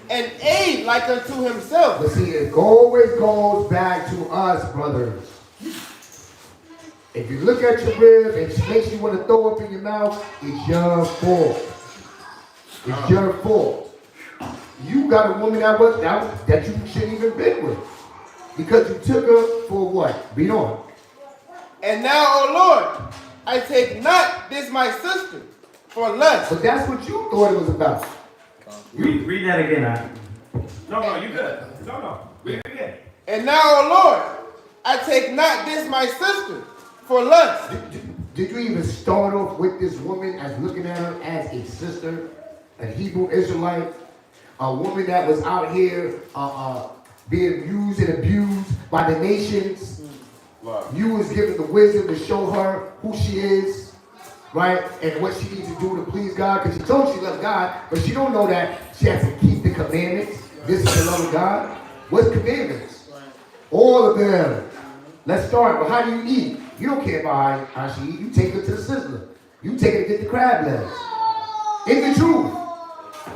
An aid like unto himself. But see, it always goes back to us, brothers. If you look at your rib and it makes you want to throw up in your mouth, it's your fault. It's your fault. You got a woman that you shouldn't even been with. Because you took her for what? Read on. And now, O Lord, I take not this my sister for lust. But that's what you thought it was about. Read that again. No, you good. No. Read it again. And now, O Lord, I take not this my sister for lust. Did you even start off with this woman as looking at her as a sister, a Hebrew Israelite, a woman that was out here being used and abused by the nations? Wow. You was given the wisdom to show her who she is, right, and what she needs to do to please God, because she told she loves God, but she don't know that she has to keep the commandments. This is the love of God. What's commandments? All of them. Let's start with how do you eat? You don't care about how she eat. You take her to the sizzler. You take her to get the crab legs. In the truth.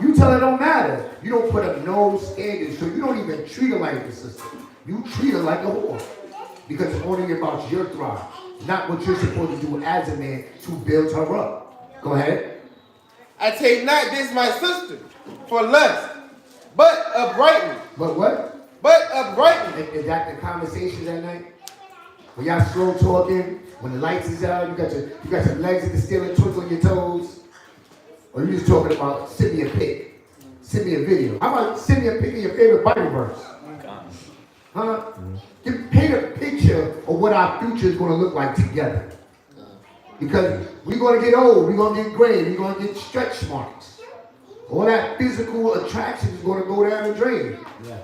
You tell her it don't matter. You don't put up no standards, so you don't even treat her like a sister. You treat her like a whore. Because it's only about your thrive, not what you're supposed to do as a man to build her up. Go ahead. I take not this my sister for lust, but uprightly. But what? But uprightly. Is that the conversation that night? When y'all slow talking, when the lights is out, you got your legs in the ceiling, twinkling your toes, or you just talking about send me a pic, send me a video. How about send me a pic of your favorite Bible verse? Huh? Paint a picture of what our future is going to look like together. Because we're going to get old, we're going to get gray, we're going to get stretch marks. All that physical attraction is going to go down the drain. Yeah.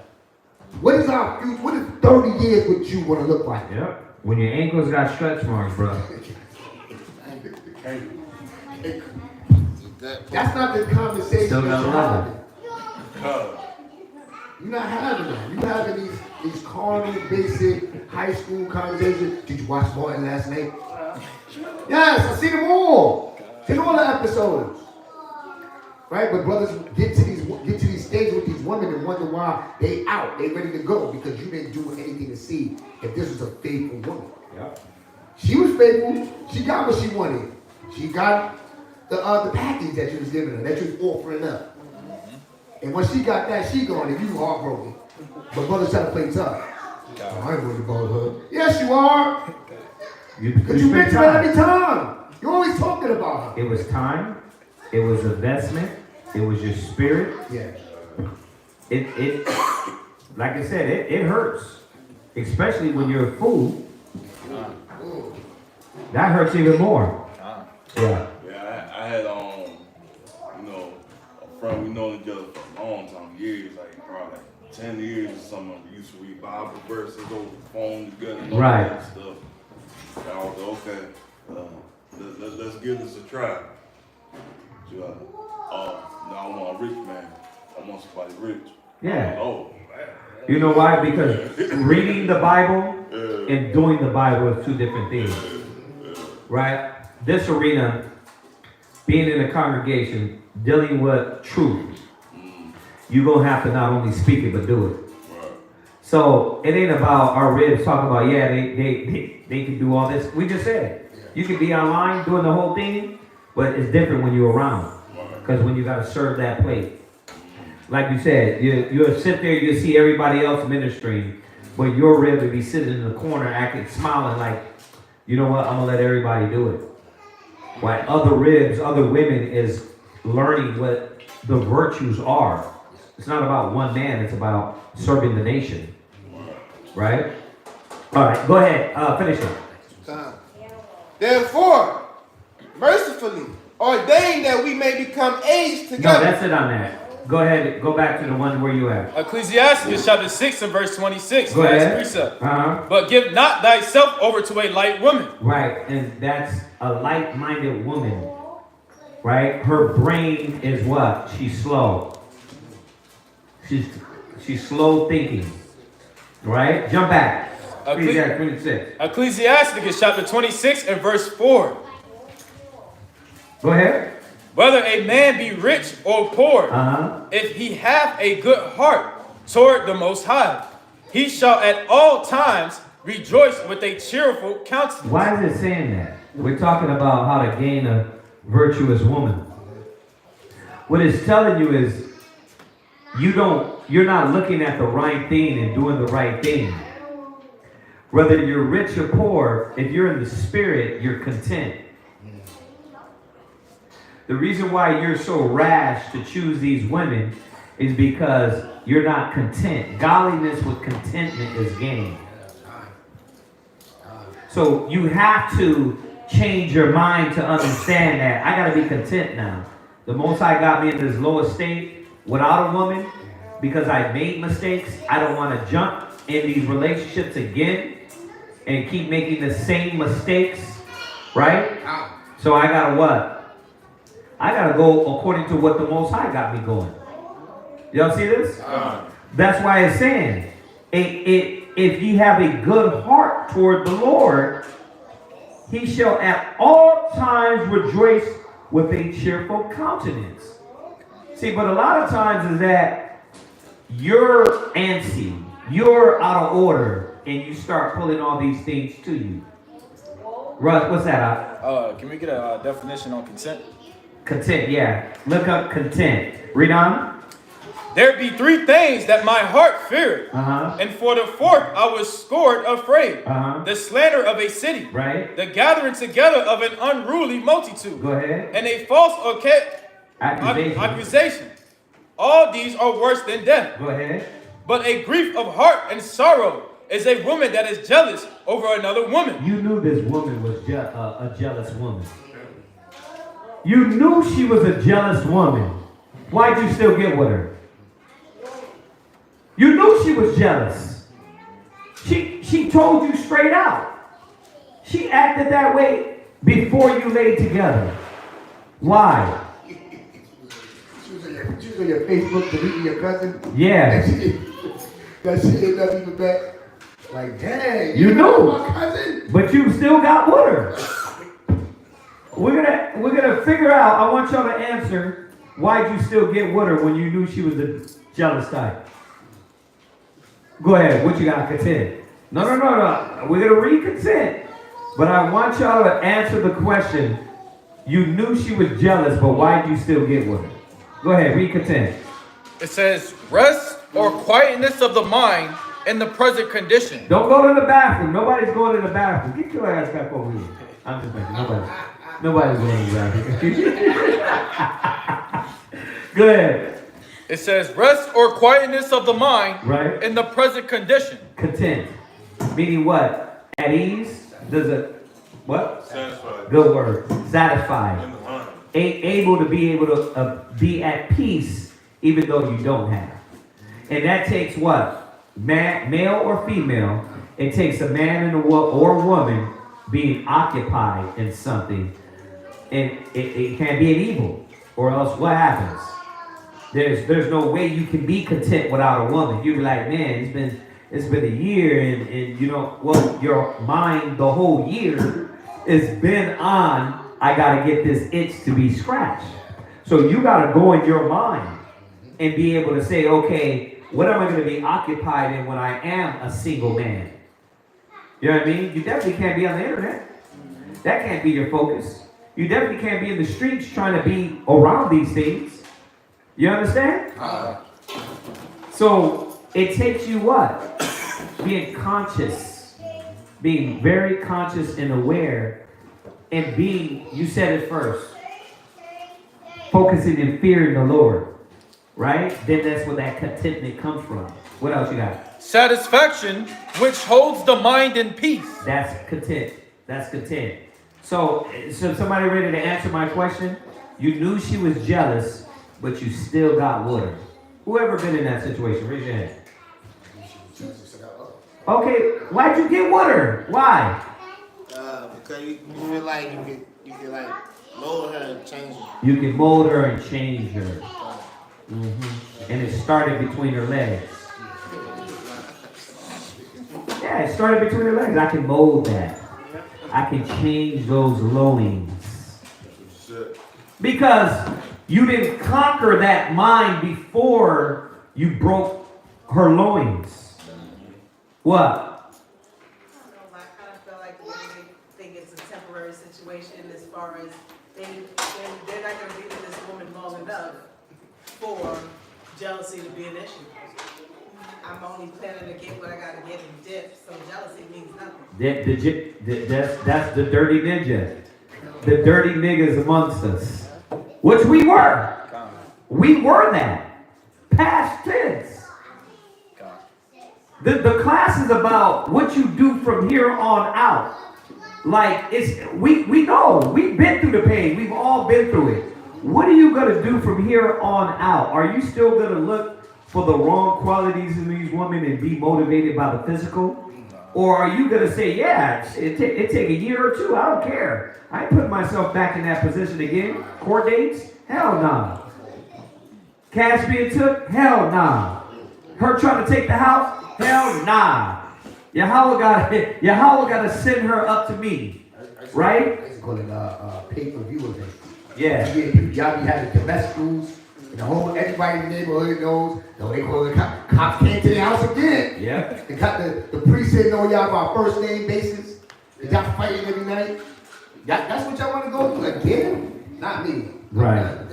What is our future? What is 30 years with you going to look like? Yep. When your ankles got stretch marks, bro. That's not the conversation Still that got you're love having. You're not having that. You're having these carnal, basic, high school conversations. Did you watch Martin last night? Yes, I see them all. In all the episodes. Right? But brothers get to these stages with these women and wonder why they out. They ready to go because you didn't do anything to see if this was a faithful woman. Yep. She was faithful. She got what she wanted. She got the package that you was giving her, that you was offering up. And when she got that, she gone and you heartbroken. But brothers try to play tough. I ain't worried about her. Yes, you are. Because you mention her every time. You're always talking about her. It was time. It was investment. It was your spirit. Yeah. It like I said, it hurts. Especially when you're a fool. That hurts even more. Yeah. Yeah, I had you know, a friend we known each other for a long time, years, like probably like 10 years or something. We used to read Bible verses over the phone together and all Right. that stuff. And I was like, okay, let's give this a try. She was like, no, I want a rich man. I want somebody rich. Yeah. Oh. You know why? Because reading the Bible and doing the Bible is two different things. Right? This arena, being in a congregation, dealing with truth, you're going to have to not only speak it, but do it. So it ain't about our ribs talking about, yeah, they can do all this. We just said it. You can be online doing the whole thing, but it's different when you're around. Because when you got to serve that plate. Like you said, you'll sit there, you'll see everybody else ministering, but your rib will be sitting in the corner acting, smiling like, you know what, I'm going to let everybody do it. While other ribs, other women is learning what the virtues are. It's not about one man, it's about serving the nation. Right? All right, go ahead, finish it. Therefore, mercifully, ordain that we may become aged together. No, that's it on that. Go ahead, go back to the one where you at. Ecclesiastes chapter 6 and verse 26. Go last ahead. precept. Uh-huh. But give not thyself over to a light woman. Right, and that's a light-minded woman. Right? Her brain is what? She's slow. She's slow thinking. Right? Jump back. Ecclesiastes 26. Ecclesiastes chapter 26 and verse 4. Go ahead. Whether a man be rich or poor, if he have a good heart toward the Most High, he shall at all times rejoice with a cheerful countenance. Why is it saying that? We're talking about how to gain a virtuous woman. What it's telling you is you're not looking at the right thing and doing the right thing. Whether you're rich or poor, if you're in the spirit, you're content. The reason why you're so rash to choose these women is because you're not content. Godliness with contentment is gain. So you have to change your mind to understand that I got to be content now. The Most High got me in this low estate without a woman because I made mistakes. I don't want to jump in these relationships again and keep making the same mistakes, right? So I got to what? I got to go according to what the Most High got me going. Y'all see this? That's why it's saying, if ye have a good heart toward the Lord, he shall at all times rejoice with a cheerful countenance. See, but a lot of times is that you're antsy, you're out of order, and you start pulling all these things to you. Russ, what's that? Can we get a definition on consent? Content, yeah. Look up content. Read on. There be three things that my heart feared, and for the fourth I was scored afraid. The slander of a city, right? The gathering together of an unruly multitude, Go ahead. and a false accusation. All these are worse than death. Go ahead. But a grief of heart and sorrow is a woman that is jealous over another woman. You knew this woman was a jealous woman. You knew she was a jealous woman. Why'd you still get with her? You knew she was jealous. She told you straight out. She acted that way before you laid together. Why? She was on your Facebook deleting your cousin? Yeah. That shit ended up even back. Like, dang, You knew. my cousin? But you still got with her. We're gonna figure out. I want y'all to answer. Why'd you still get with her when you knew she was a jealous type? Go ahead. What you got? Consent. No. We're gonna read consent. But I want y'all to answer the question. You knew she was jealous, but why did you still get with her? Go ahead, read content. It says, rest or quietness of the mind in the present condition. Don't go to the bathroom. Nobody's going to the bathroom. Get your ass back over here. I'm just making nobody's going to the bathroom. Go ahead. It says, rest or quietness of the mind right. in the present condition. Content. Meaning what? At ease? Does it, what? Satisfied. Good word. Satisfied. Able to be be at peace even though you don't have. And that takes what? Male or female. It takes a man and or woman being occupied in something. And it can't be an evil. Or else what happens? There's no way you can be content without a woman. You'd be like, man, it's been a year and you know, well, your mind the whole year has been on, I gotta get this itch to be scratched. So you gotta go in your mind and be able to say, okay, what am I gonna be occupied in when I am a single man? You know what I mean? You definitely can't be on the internet. That can't be your focus. You definitely can't be in the streets trying to be around these things. You understand? So it takes you what? Being conscious. Being very conscious and aware. And being, you said it first, focusing and fearing the Lord. Right? Then that's where that contentment comes from. What else you got? Satisfaction, which holds the mind in peace. That's content. That's content. So somebody ready to answer my question? You knew she was jealous, but you still got with her. Whoever been in that situation, raise your hand. Okay, why'd you get with her? Why? Because you feel like you can like mold her and change her. You can mold her and change her. Mm-hmm. And it started between her legs. Yeah, it started between her legs. I can mold that. I can change those loins. Because you didn't conquer that mind before you broke her loins. What? I kind of feel like they think it's a temporary situation as far as they're not going to be with this woman long enough for jealousy to be an issue. I'm only planning to get what I got to get in dip, so jealousy means nothing. That's the dirty ninja. The dirty niggas amongst us. Which we were. We were that. Past tense. The class is about what you do from here on out. Like, we know. We've been through the pain. We've all been through it. What are you going to do from here on out? Are you still going to look for the wrong qualities in these women and be motivated by the physical? Or are you going to say, yeah, it take a year or two, I don't care. I ain't putting myself back in that position again. Court dates? Hell nah. Cash being took? Hell nah. Her trying to take the house? Hell nah. Yahweh gotta send her up to me. Right? It's called a pay-per-view event. Yeah. Y'all be having domestic schools. The whole, everybody in the neighborhood knows. They call the cops came to the house again. Yeah. The priest said know y'all about first name basis. Y'all fighting every night. That's what y'all want to go through again? Not me. Right.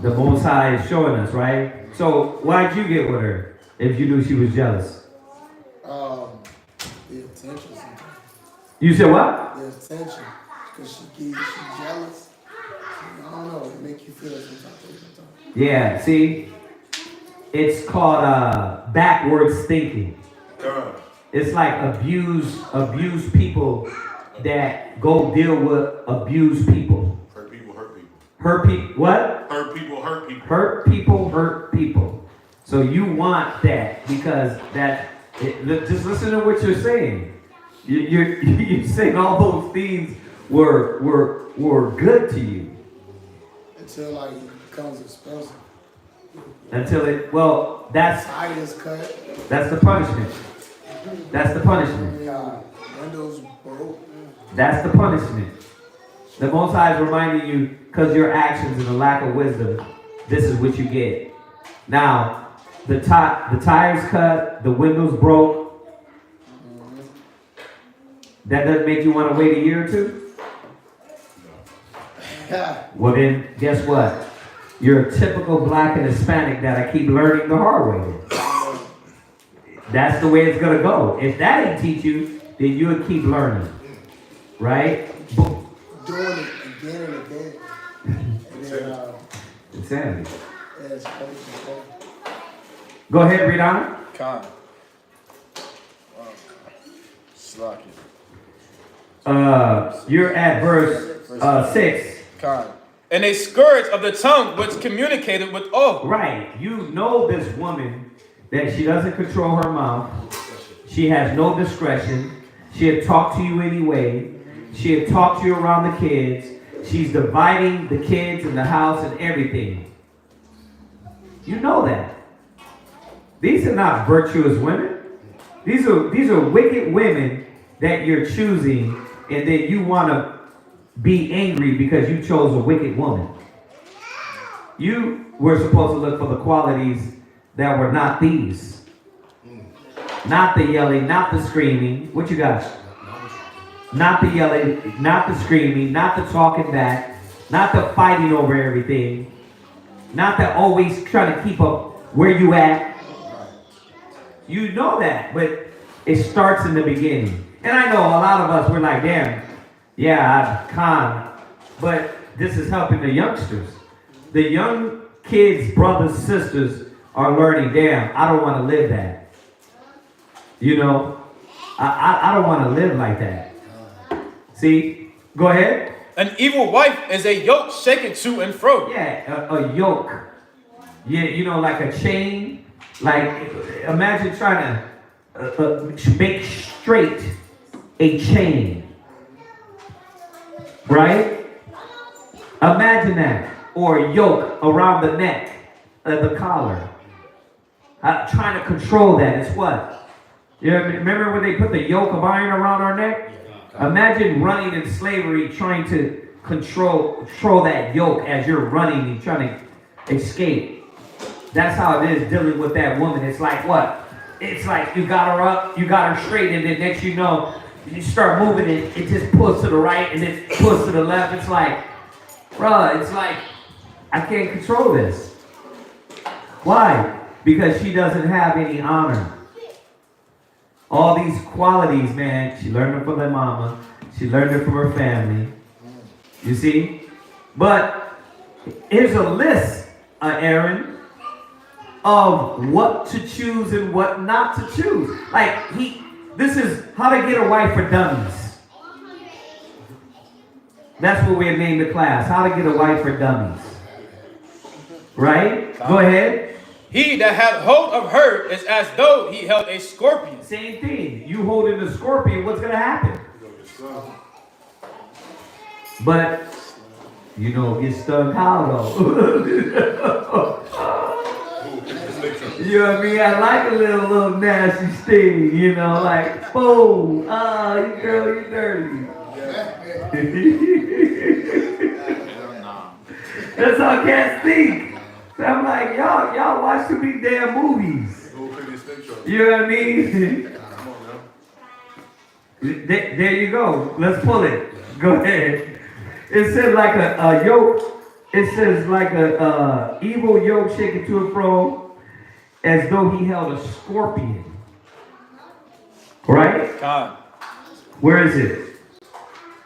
The Most High is showing us, right? So why'd you get with her if you knew she was jealous? The attention sometimes. You said what? The attention. Because she's jealous. I don't know. It make you feel sometimes. Yeah, see? It's called backwards thinking. It's like abused people that go deal with abused people. Hurt people hurt people. Hurt people, what? Hurt people hurt people. Hurt people hurt people. So you want that because just listen to what you're saying. You're saying all those things were good to you. Until like it becomes expensive. That's Side is cut. That's the punishment. That's the punishment. Windows broke. That's the punishment. The Most High is reminding you, because your actions and the lack of wisdom, this is what you get. Now, the tires cut, the windows broke. That doesn't make you want to wait a year or two? Well then, guess what? You're a typical black and Hispanic that I keep learning the hard way. That's the way it's gonna go. If that ain't teach you, then you'll keep learning. Right? Doing it again and again. And then, Insanity. yeah, it's crazy. Go ahead, read on. Con. Slack You're at verse 6. Con. And a scourge of the tongue which communicated with all. Right. You know this woman that she doesn't control her mouth. She has no discretion. She'll talk to you anyway. She'll talk to you around the kids. She's dividing the kids and the house and everything. You know that. These are not virtuous women. These are wicked women that you're choosing, and then you want to be angry because you chose a wicked woman. You were supposed to look for the qualities that were not these. Not the yelling, not the screaming. What you got? Not the yelling, not the screaming, not the talking back, not the fighting over everything, not the always trying to keep up where you at. You know that, but it starts in the beginning. And I know a lot of us, we're like, damn, yeah, con. But this is helping the youngsters. The young kids, brothers, sisters are learning, damn, I don't want to live that. You know, I don't want to live like that. See, go ahead. An evil wife is a yoke shaken to and fro. Yeah, a yoke. Yeah, you know, like a chain. Like, imagine trying to make straight a chain. Right? Imagine that. Or a yoke around the neck, the collar. Trying to control that. It's what? You remember when they put the yoke of iron around our neck? Imagine running in slavery, trying to control that yoke as you're running and trying to escape. That's how it is dealing with that woman. It's like what? It's like you got her up, you got her straight, and then next you know, you start moving it, it just pulls to the right and then pulls to the left. It's like, bruh, it's like, I can't control this. Why? Because she doesn't have any honor. All these qualities, man, she learned them from her mama. She learned it from her family. You see? But here's a list, Aaron, of what to choose and what not to choose. Like, this is how to get a wife for dummies. That's what we have named the class. How to get a wife for dummies. Right? Go ahead. He that hath hold of her is as though he held a scorpion. Same thing. You holding the scorpion, what's going to happen? But, you know, get stung how though? You know what I mean? I like a little nasty sting, you know, like, boom, you girl, you dirty. That's how cats think. So I'm like, y'all watch too many damn movies. You know what I mean? There you go. Let's pull it. Go ahead. It says like a yoke. It says like a evil yoke shaken to and fro, as though he held a scorpion. Right? God. Where is it?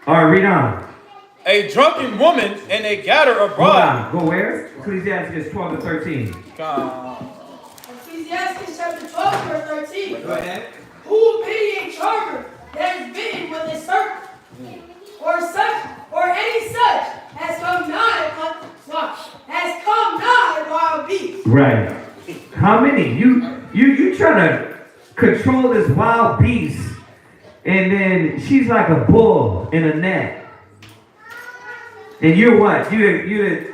All right, read on. A drunken woman and a gatherer abroad. Go where? Ecclesiastes 12 to 13. God. Ecclesiastes chapter 12, verse 13. Go ahead. Who will pity a charmer that is bitten with a serpent? Or any such has come nigh a wild beast. Right. How many? You trying to control this wild beast, and then she's like a bull in a net. And you're what? You're the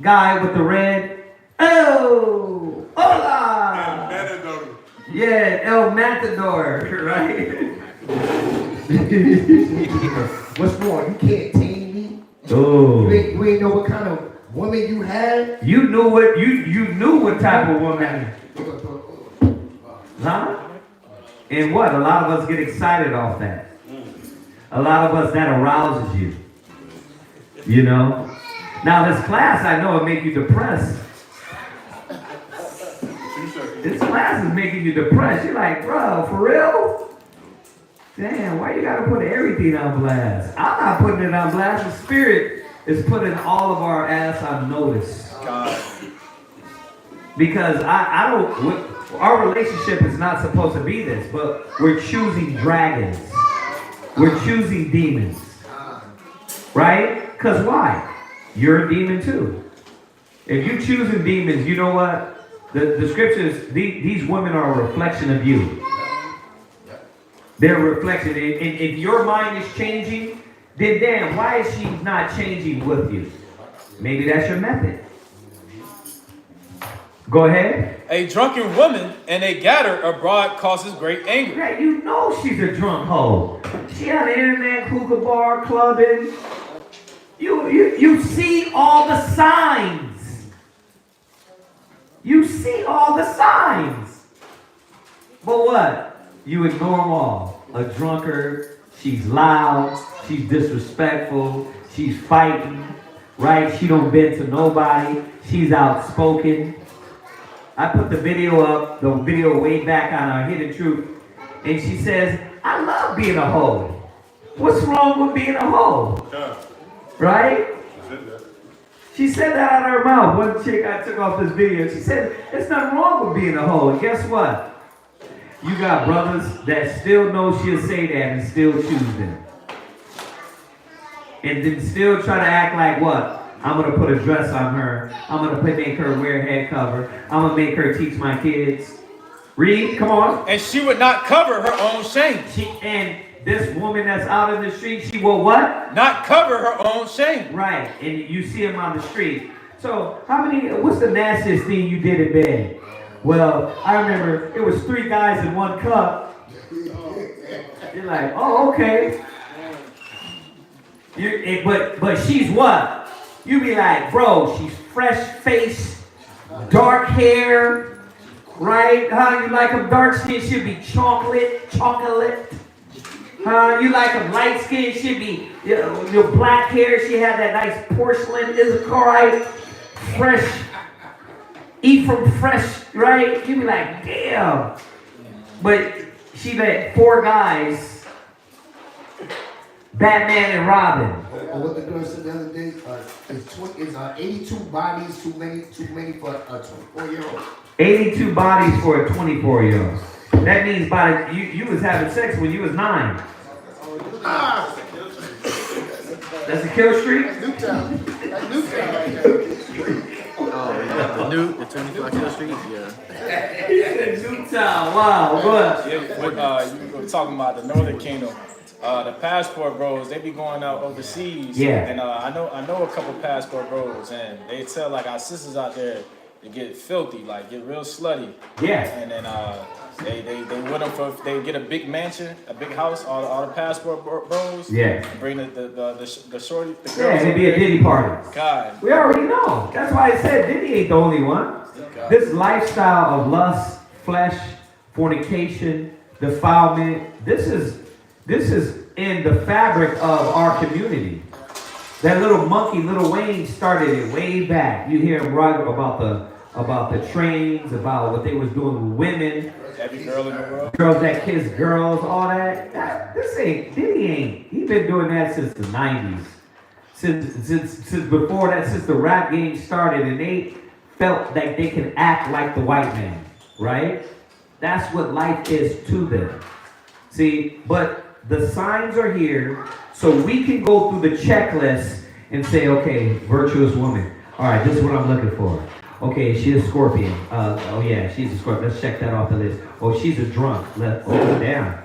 guy with the red. Oh, hola. Matador. Yeah, El Matador, right? What's more, you can't tame me. Oh. You ain't know what kind of woman you had. You knew what type of woman. Huh? And what? A lot of us get excited off that. A lot of us, that arouses you. You know? Now this class, I know it make you depressed. This class is making you depressed. You're like, bro, for real? Damn, why you gotta put everything on blast? I'm not putting it on blast. The Spirit is putting all of our ass on notice. God. Because I don't, our relationship is not supposed to be this, but we're choosing dragons. We're choosing demons. Right? Because why? You're a demon too. If you're choosing demons, you know what? The scriptures, these women are a reflection of you. They're a reflection. And if your mind is changing, then damn, why is she not changing with you? Maybe that's your method. Go ahead. A drunken woman and a gatter abroad causes great anger. Yeah, you know she's a drunk hoe. She on the internet, hookah bar, clubbing. You see all the signs. You see all the signs. But what? You ignore them all. A drunkard, she's loud, she's disrespectful, she's fighting, right? She don't bend to nobody, she's outspoken. I put the video up, the video way back on our Hidden Truth, and she says, I love being a hoe. What's wrong with being a hoe? Right? She said that out of her mouth. One chick I took off this video, she said, there's nothing wrong with being a hoe. And guess what? You got brothers that still know she'll say that and still choose them. And then still try to act like what? I'm going to put a dress on her. I'm going to make her wear a head cover. I'm going to make her teach my kids. Read, come on. And she would not cover her own shame. And this woman that's out in the street, she will what? Not cover her own shame. Right, and you see them on the street. So, what's the nastiest thing you did in bed? Well, I remember it was 3 guys in 1 cup. You're like, oh, okay. But she's what? You be like, bro, she's fresh face, dark hair, right? You like them dark skin, she'll be chocolate. You like them light skin, she'll be your black hair, she had that nice porcelain Issacharite, fresh, eat from fresh, right? You be like, damn. But she let 4 guys, Batman and Robin. What the girl said the other day, is 82 bodies too many for a 24-year-old? 82 bodies for a 24-year-old. That means you was having sex when you was 9. That's a kill streak? That's Newtown. That's Newtown right there. Oh, the 24 kill streak? Yeah. Newtown, wow, what? You were talking about the Northern Kingdom. The passport bros, they be going out overseas. Yeah. And I know a couple passport bros, and they tell like our sisters out there to get filthy, like get real slutty. Yeah. And then they with them for they get a big mansion, a big house, all the passport bros. Yeah. And bring the shorty, the girls. Yeah, it'd be a Diddy party. God. We already know. That's why I said Diddy ain't the only one. God. This lifestyle of lust, flesh, fornication, defilement, this is in the fabric of our community. That little monkey, Lil Wayne, started it way back. You hear him write about the trains, about what they was doing with women. Every girl in the world. Girls that kiss girls, all that. Diddy ain't. He been doing that since the 90s. Since before that, since the rap game started, and they felt like they can act like the white man, right? That's what life is to them. See, but the signs are here, so we can go through the checklist and say, okay, virtuous woman. All right, this is what I'm looking for. Okay, she's a Scorpion. Oh yeah, she's a Scorpion. Let's check that off the list. Oh, she's a drunk. Damn.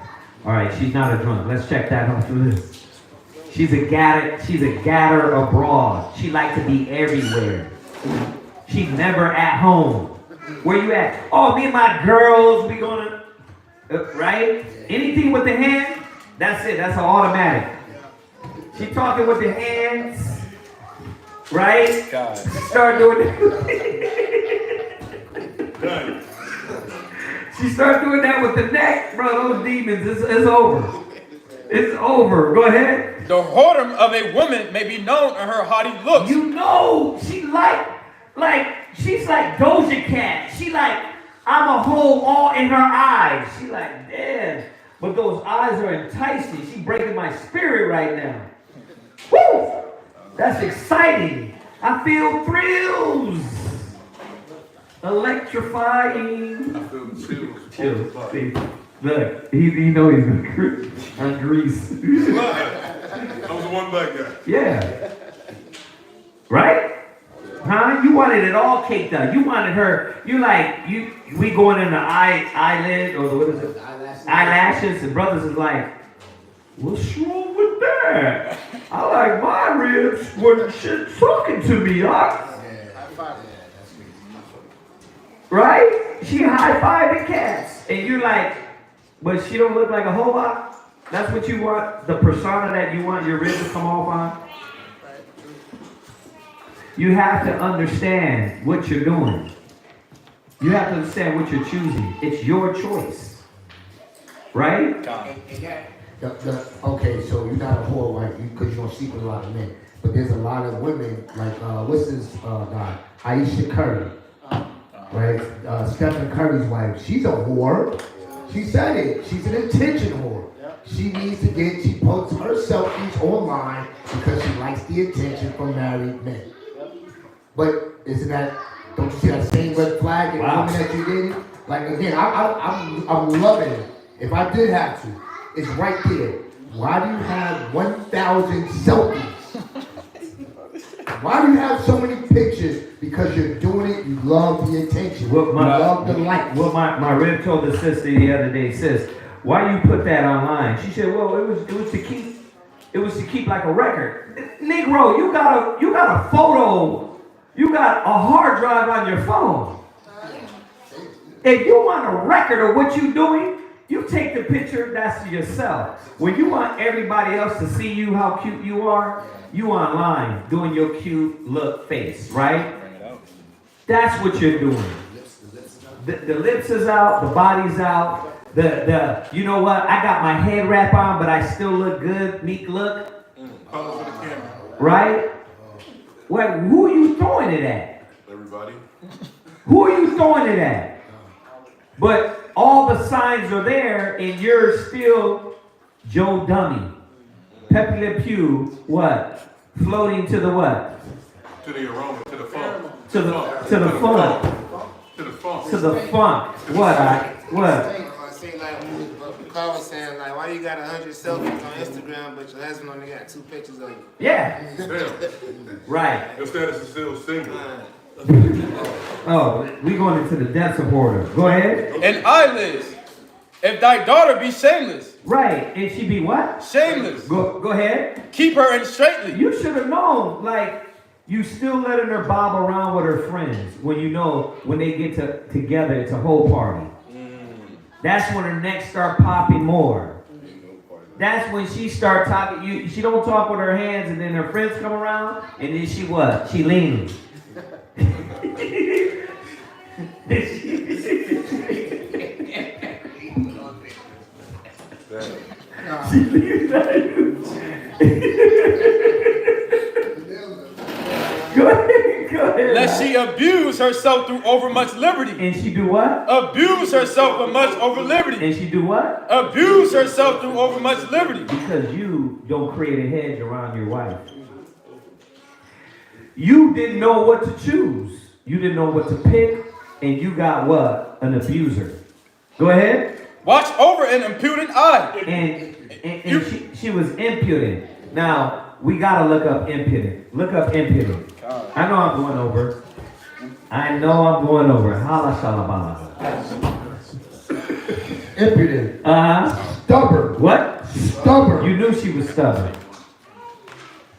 All right, she's not a drunk. Let's check that off the list. She's a gatter abroad. She like to be everywhere. She's never at home. Where you at? Oh, me and my girls, we gonna, right? Anything with the hand, that's it. That's an automatic. She talking with the hands, right? God. Start doing She start doing that with the neck, bro. Those demons, it's over. It's over. Go ahead. The whoredom of a woman may be known in her haughty looks. You know, she she's like Doja Cat. She like, I'm a hole all in her eyes. She like, damn. But those eyes are enticing. She breaking my spirit right now. Woo! That's exciting. I feel thrills. Electrifying. I feel chills. Chill. See, look, he know he's gonna grease. I was the one black guy. Yeah. Right? Huh? You wanted it all caked up. You wanted her. You like we going in the eyelid or the what is it? Eyelashes. And brothers is like, what's wrong with that? I like my ribs when shit talking to me, huh? Right? She high-fiving cats. And you're like, but she don't look like a hoe. That's what you want? The persona that you want your ribs to come off on? You have to understand what you're doing. You have to understand what you're choosing. It's your choice. Right? Okay, so you're not a whore, right? Because you don't sleep with a lot of men. But there's a lot of women, like, what's this guy? Aisha Curry. Right? Stephen Curry's wife. She's a whore. She said it. She's an attention whore. She needs to she posts her selfies online because she likes the attention from married men. But don't you see that same red flag in women that you did? Like, again, I'm loving it. If I did have to, it's right there. Why do you have 1,000 selfies? Why do you have so many pictures? Because you're doing it, you love the attention. You love the likes. What my rib told the sister the other day, sis, why you put that online? She said, well, it was to keep like a record. Negro, you got a photo, you got a hard drive on your phone. If you want a record of what you're doing, you take the picture, that's to yourself. When you want everybody else to see you, how cute you are, you online doing your cute look face, right? That's what you're doing. The lips is out, the body's out, you know what? I got my head wrap on, but I still look good, meek look. Right? Well, who are you throwing it at? Everybody. Who are you throwing it at? But all the signs are there, and you're still Joe Dummy. Pepe Le Pew, what? Floating to the what? To the aroma, to the funk. To the funk. To the funk. To the funk. What? See, like Carl was saying, like, why you got 100 selfies on Instagram, but your husband only got 2 pictures of you? Yeah. Right. Your status is still single. Oh, we going into the depths of order. Go ahead. And eyelids. If thy daughter be shameless. Right. And she be what? Shameless. Go ahead. Keep her in straitly. You should have known, like, you still letting her bob around with her friends when you know when they get together, it's a whole party. That's when her neck start popping more. That's when she start talking. She don't talk with her hands, and then her friends come around, and then she what? She leaning. She leaning at you. Go ahead. Lest she abuse herself through overmuch liberty. And she do what? Abuse herself with much over liberty. And she do what? Abuse herself through overmuch liberty. Because you don't create a hedge around your wife. You didn't know what to choose. You didn't know what to pick. And you got what? An abuser. Go ahead. Watch over an impudent eye. And she was impudent. Now, we got to look up impudent. Look up impudent. I know I'm going over. Hala shalabala. Impudent. Stubborn. What? Stubborn. You knew she was stubborn.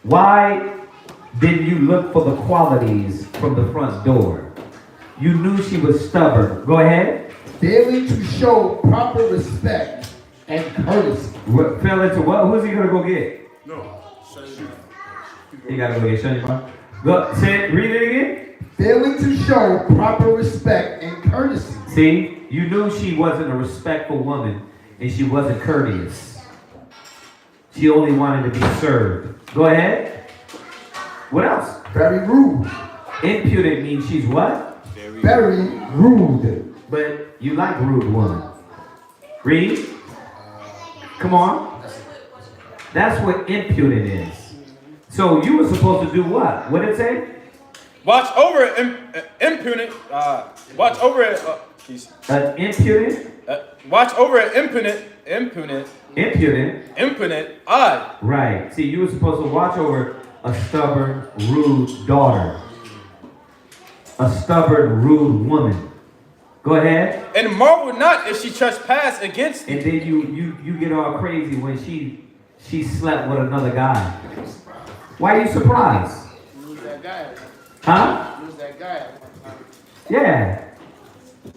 Why didn't you look for the qualities from the front door? You knew she was stubborn. Go ahead. Failing to show proper respect and courtesy. What, fell into what? Who's he gonna go get? No. He gotta go get Shunny Bar. Go, read it again. Failing to show proper respect and courtesy. See, you knew she wasn't a respectful woman and she wasn't courteous. She only wanted to be served. Go ahead. What else? Very rude. Impudent means she's what? Very rude. But you like rude women. Read. Come on. That's what impudent is. So you were supposed to do what? What did it say? Watch over impudent. Watch over it. Impudent? Watch over an impudent eye. Right. See, you were supposed to watch over a stubborn, rude daughter. A stubborn, rude woman. Go ahead. And marvel not if she trespass against thee. And then you get all crazy when she slept with another guy. Why are you surprised? Use that guy. Huh? Use that guy at one time. Yeah.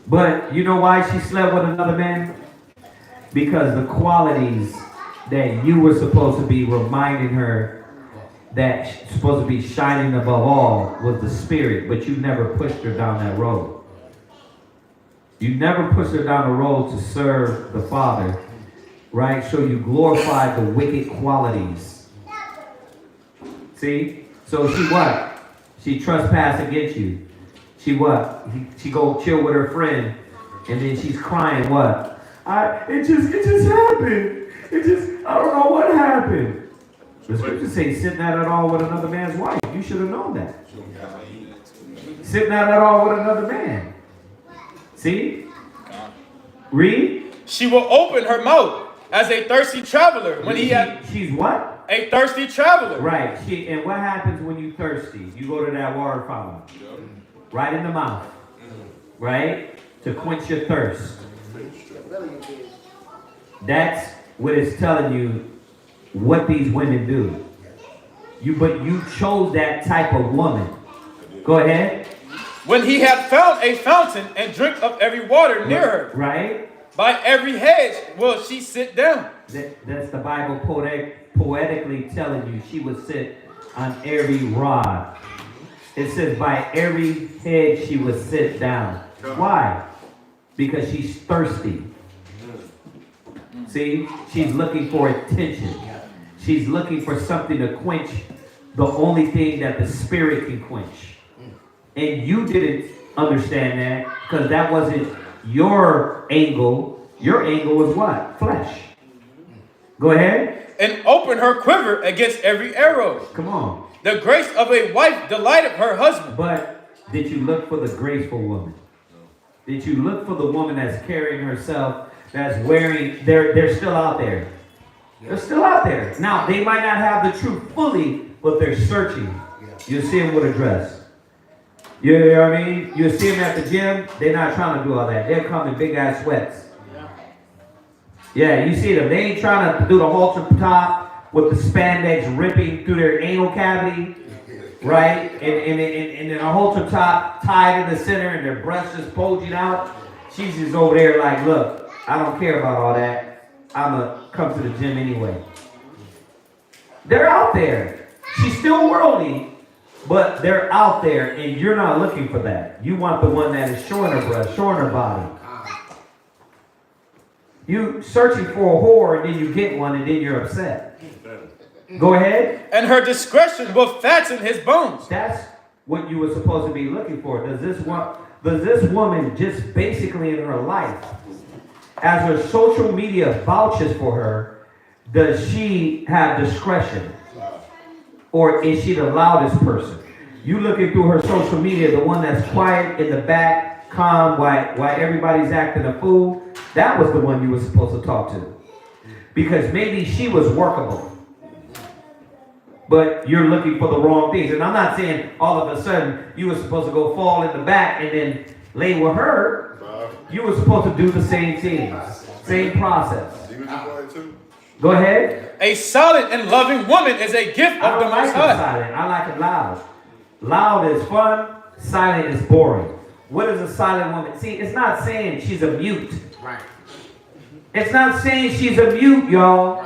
But you know why she slept with another man? Because the qualities that you were supposed to be reminding her that supposed to be shining above all was the spirit, but you never pushed her down that road. You never pushed her down the road to serve the Father, right? So you glorified the wicked qualities. See? So she what? She trespassed against you. She what? She go chill with her friend, and then she's crying what? It just happened. I don't know what happened. The scripture says sitting at it all with another man's wife. You should have known that. Sitting at it all with another man. See? Read. She will open her mouth as a thirsty traveler when She's what? A thirsty traveler. Right. And what happens when you thirsty? You go to that water fountain. Right in the mouth. Right? To quench your thirst. That's what it's telling you what these women do. But you chose that type of woman. Go ahead. When he had found a fountain and drink of every water near her. Right. By every hedge will she sit down. That's the Bible poetically telling you she would sit on every rod. It says by every hedge she would sit down. Why? Because she's thirsty. See? She's looking for attention. She's looking for something to quench the only thing that the Spirit can quench. And you didn't understand that because that wasn't your angle. Your angle was what? Flesh. Go ahead. And open her quiver against every arrow. Come on. The grace of a wife delighteth her husband. But did you look for the graceful woman? Did you look for the woman that's carrying herself, that's wearing, they're still out there. They're still out there. Now, they might not have the truth fully, but they're searching. You'll see them with a dress. You know what I mean? You'll see them at the gym. They're not trying to do all that. They'll come in big-ass sweats. Yeah, you see them. They ain't trying to do the halter top with the spandex ripping through their anal cavity, right? And then a halter top tied in the center and their breasts just bulging out. She's just over there like, look, I don't care about all that. I'm going to come to the gym anyway. They're out there. She's still worldly, but they're out there, and you're not looking for that. You want the one that is showing her breast, showing her body. You searching for a whore, and then you get one, and then you're upset. Go ahead. And her discretion will fatten his bones. That's what you were supposed to be looking for. Does this woman just basically in her life, as her social media vouches for her, does she have discretion? Or is she the loudest person? You looking through her social media, the one that's quiet in the back, calm, while everybody's acting a fool, that was the one you were supposed to talk to. Because maybe she was workable. But you're looking for the wrong things. And I'm not saying all of a sudden you were supposed to go fall in the back and then lay with her. You were supposed to do the same things. Same process. Go ahead. A silent and loving woman is a gift of the Most High. Silent. I like it loud. Loud is fun. Silent is boring. What is a silent woman? See, it's not saying she's a mute. Right. It's not saying she's a mute, y'all.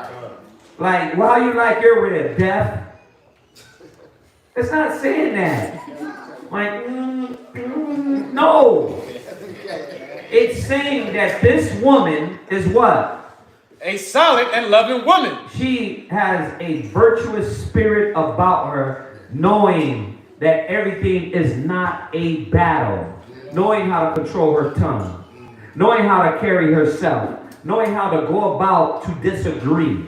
Like, why you like your rib? Deaf? It's not saying that. Like, no. It's saying that this woman is what? A solid and loving woman. She has a virtuous spirit about her, knowing that everything is not a battle, knowing how to control her tongue, knowing how to carry herself, knowing how to go about to disagree.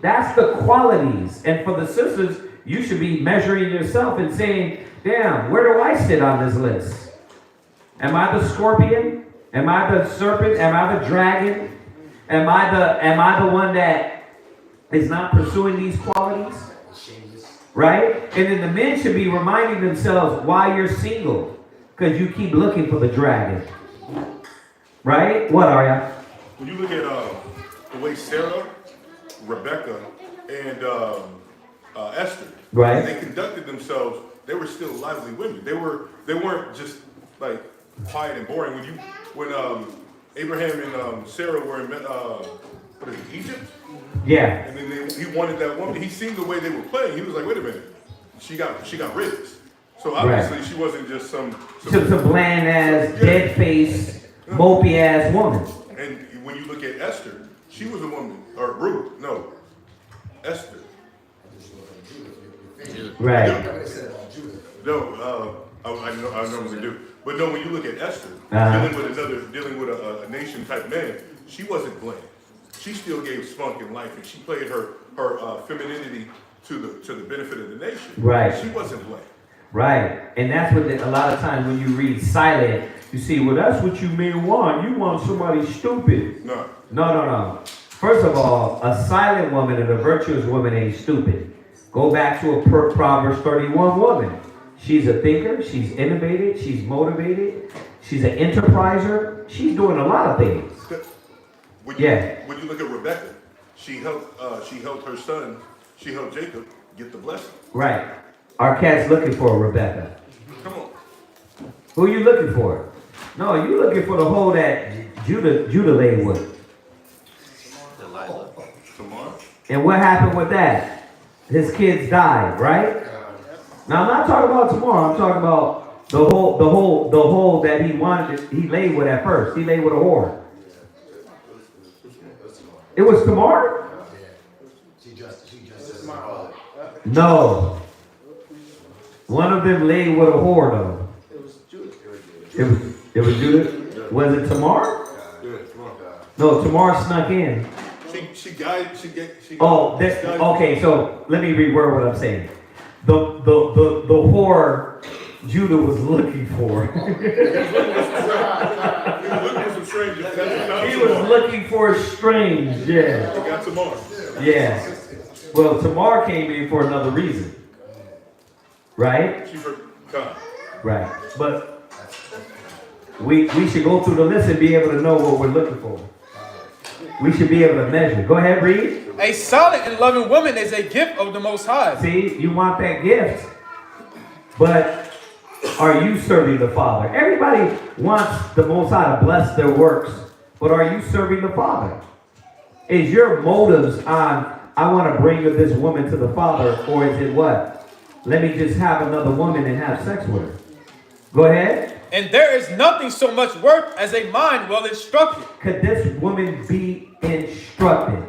That's the qualities. And for the sisters, you should be measuring yourself and saying, damn, where do I sit on this list? Am I the scorpion? Am I the serpent? Am I the dragon? Am I the one that is not pursuing these qualities? Right? And then the men should be reminding themselves why you're single. Because you keep looking for the dragon. Right? What are ya? When you look at the way Sarah, Rebecca, and Esther, right, they conducted themselves, they were still lively women. They weren't just like quiet and boring. When Abraham and Sarah were in what is it, Egypt? Yeah. And then he wanted that woman. He seen the way they were playing. He was like, wait a minute, she got ribs. So obviously she wasn't just some bland ass, dead face, mopey ass woman. And when you look at Esther, she was a woman, or Ruth, no, Esther. Right. No, I normally do. But no, when you look at Esther, dealing with a nation type man, she wasn't bland. She still gave spunk in life, and she played her femininity to the benefit of the nation. Right. She wasn't bland. Right. And that's what a lot of times when you read silent, you see, well, that's what you men want. You want somebody stupid. No. First of all, a silent woman and a virtuous woman ain't stupid. Go back to a Proverbs 31 woman. She's a thinker. She's innovative. She's motivated. She's an enterpriser. She's doing a lot of things. When you look at Rebecca, she helped her son, she helped Jacob get the blessing. Right. Our cat's looking for a Rebecca. Come on. Who are you looking for? No, you looking for the hoe that Judah lay with. Delilah. Tamar. And what happened with that? His kids died, right? Now I'm not talking about tomorrow. I'm talking about the whole that he laid with at first. He laid with a whore. It was Tamar? No. One of them laid with a whore though. It was Judah. Was it Tamar? No, Tamar snuck in. Okay, so let me reword what I'm saying. The whore Judah was looking for. He was looking for strange, yeah. He got Tamar. Yeah. Well, Tamar came in for another reason. Right? She for God. Right. But we should go through the list and be able to know what we're looking for. We should be able to measure. Go ahead, read. A solid and loving woman is a gift of the Most High. See, you want that gift, but are you serving the Father? Everybody wants the Most High to bless their works, but are you serving the Father? Is your motives on, I want to bring this woman to the Father, or is it what? Let me just have another woman and have sex with her. Go ahead. And there is nothing so much worth as a mind well instructed. Could this woman be instructed?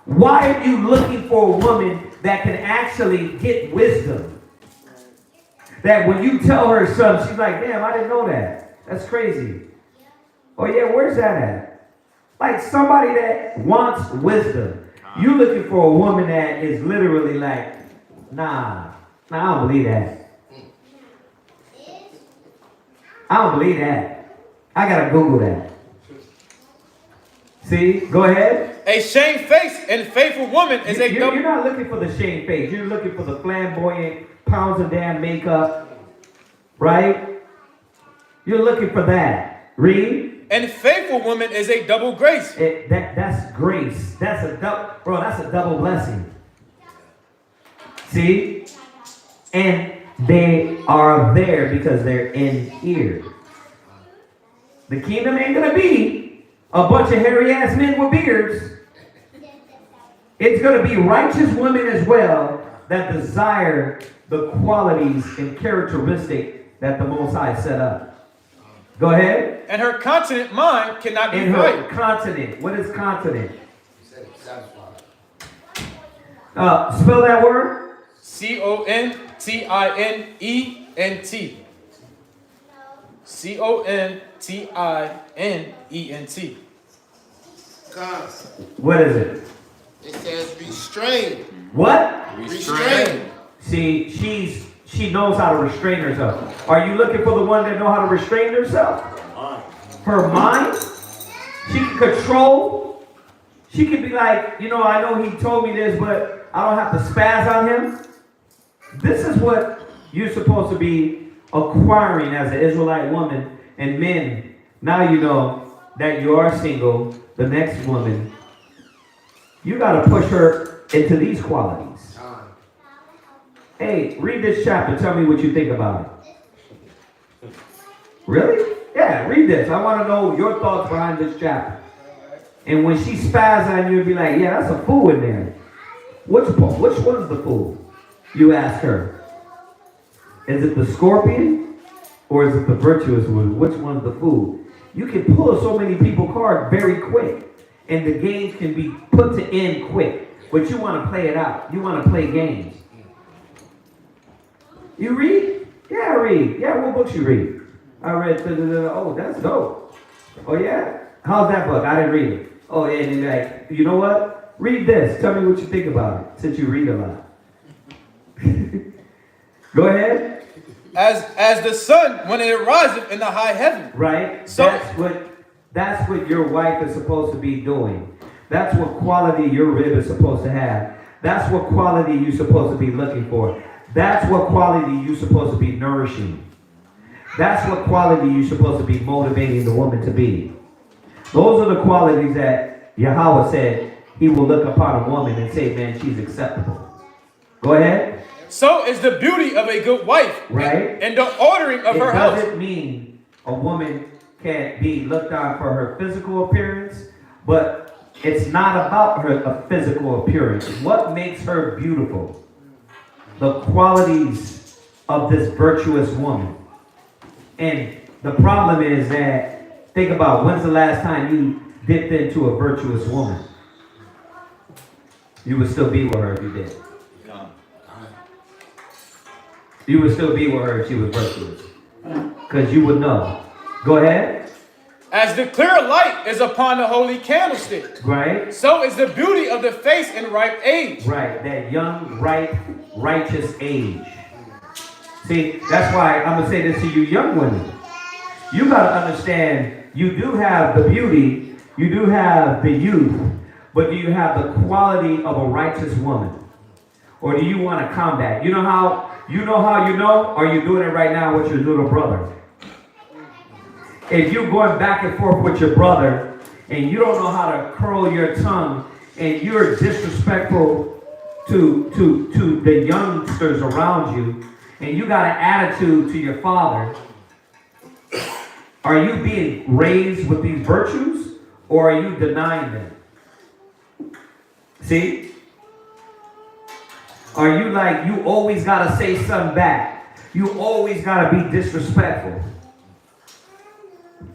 Why are you looking for a woman that can actually get wisdom? That when you tell her something, she's like, damn, I didn't know that. That's crazy. Oh yeah, where's that at? Like somebody that wants wisdom. You looking for a woman that is literally like, nah, I don't believe that. I don't believe that. I gotta Google that. See, go ahead. A shamefaced and faithful woman is a You're not looking for the shamefaced. You're looking for the flamboyant, pounds of damn makeup, right? You're looking for that. Read. And faithful woman is a double grace. That's grace. That's a double blessing. See? And they are there because they're in here. The kingdom ain't gonna be a bunch of hairy ass men with beards. It's gonna be righteous women as well that desire the qualities and characteristic that the Most High set up. Go ahead. And her continent mind cannot be In her divided. continent. What is continent? Spell that word. CONTINENT. CONTINENT. God. What is it? It says restrain. What? Restrain. See, she knows how to restrain herself. Are you looking for the one that know how to restrain herself? Her mind? She can control. She can be like, you know, I know he told me this, but I don't have to spaz on him. This is what you're supposed to be acquiring as an Israelite woman. And men, now you know that you are single, the next woman, you got to push her into these qualities. Hey, read this chapter. Tell me what you think about it. Really? Yeah, read this. I want to know your thoughts behind this chapter. And when she spaz on you, be like, yeah, that's a fool in there. Which one's the fool? You ask her. Is it the scorpion or is it the virtuous one? Which one's the fool? You can pull so many people card very quick. And the games can be put to end quick. But you want to play it out. You want to play games. You read? Yeah, I read. Yeah, what books you read? I read, oh, that's dope. Oh, yeah? How's that book? I didn't read it. Oh, yeah, and then like, you know what? Read this. Tell me what you think about it, since you read a lot. Go ahead. As the sun when it riseth in the high heaven. Right? So that's what your wife is supposed to be doing. That's what quality your rib is supposed to have. That's what quality you're supposed to be looking for. That's what quality you're supposed to be nourishing. That's what quality you're supposed to be motivating the woman to be. Those are the qualities that Yahweh said he will look upon a woman and say, man, she's acceptable. Go ahead. So is the beauty of a good wife. Right. And the ordering of her house. It doesn't mean a woman can't be looked on for her physical appearance, but it's not about her physical appearance. What makes her beautiful? The qualities of this virtuous woman. And the problem is that, think about when's the last time you dipped into a virtuous woman? You would still be with her if you did. You would still be with her if she was virtuous. Because you would know. Go ahead. As the clear light is upon the holy candlestick. Right. So is the beauty of the face in ripe age. Right. That young, ripe, righteous age. See, that's why I'm going to say this to you young women. You got to understand, you do have the beauty, you do have the youth, but do you have the quality of a righteous woman? Or do you want to combat? You know how you know? Are you doing it right now with your little brother? If you're going back and forth with your brother and you don't know how to curl your tongue and you're disrespectful to the youngsters around you and you got an attitude to your father, are you being raised with these virtues or are you denying them? See? Are you like, you always got to say something back? You always got to be disrespectful.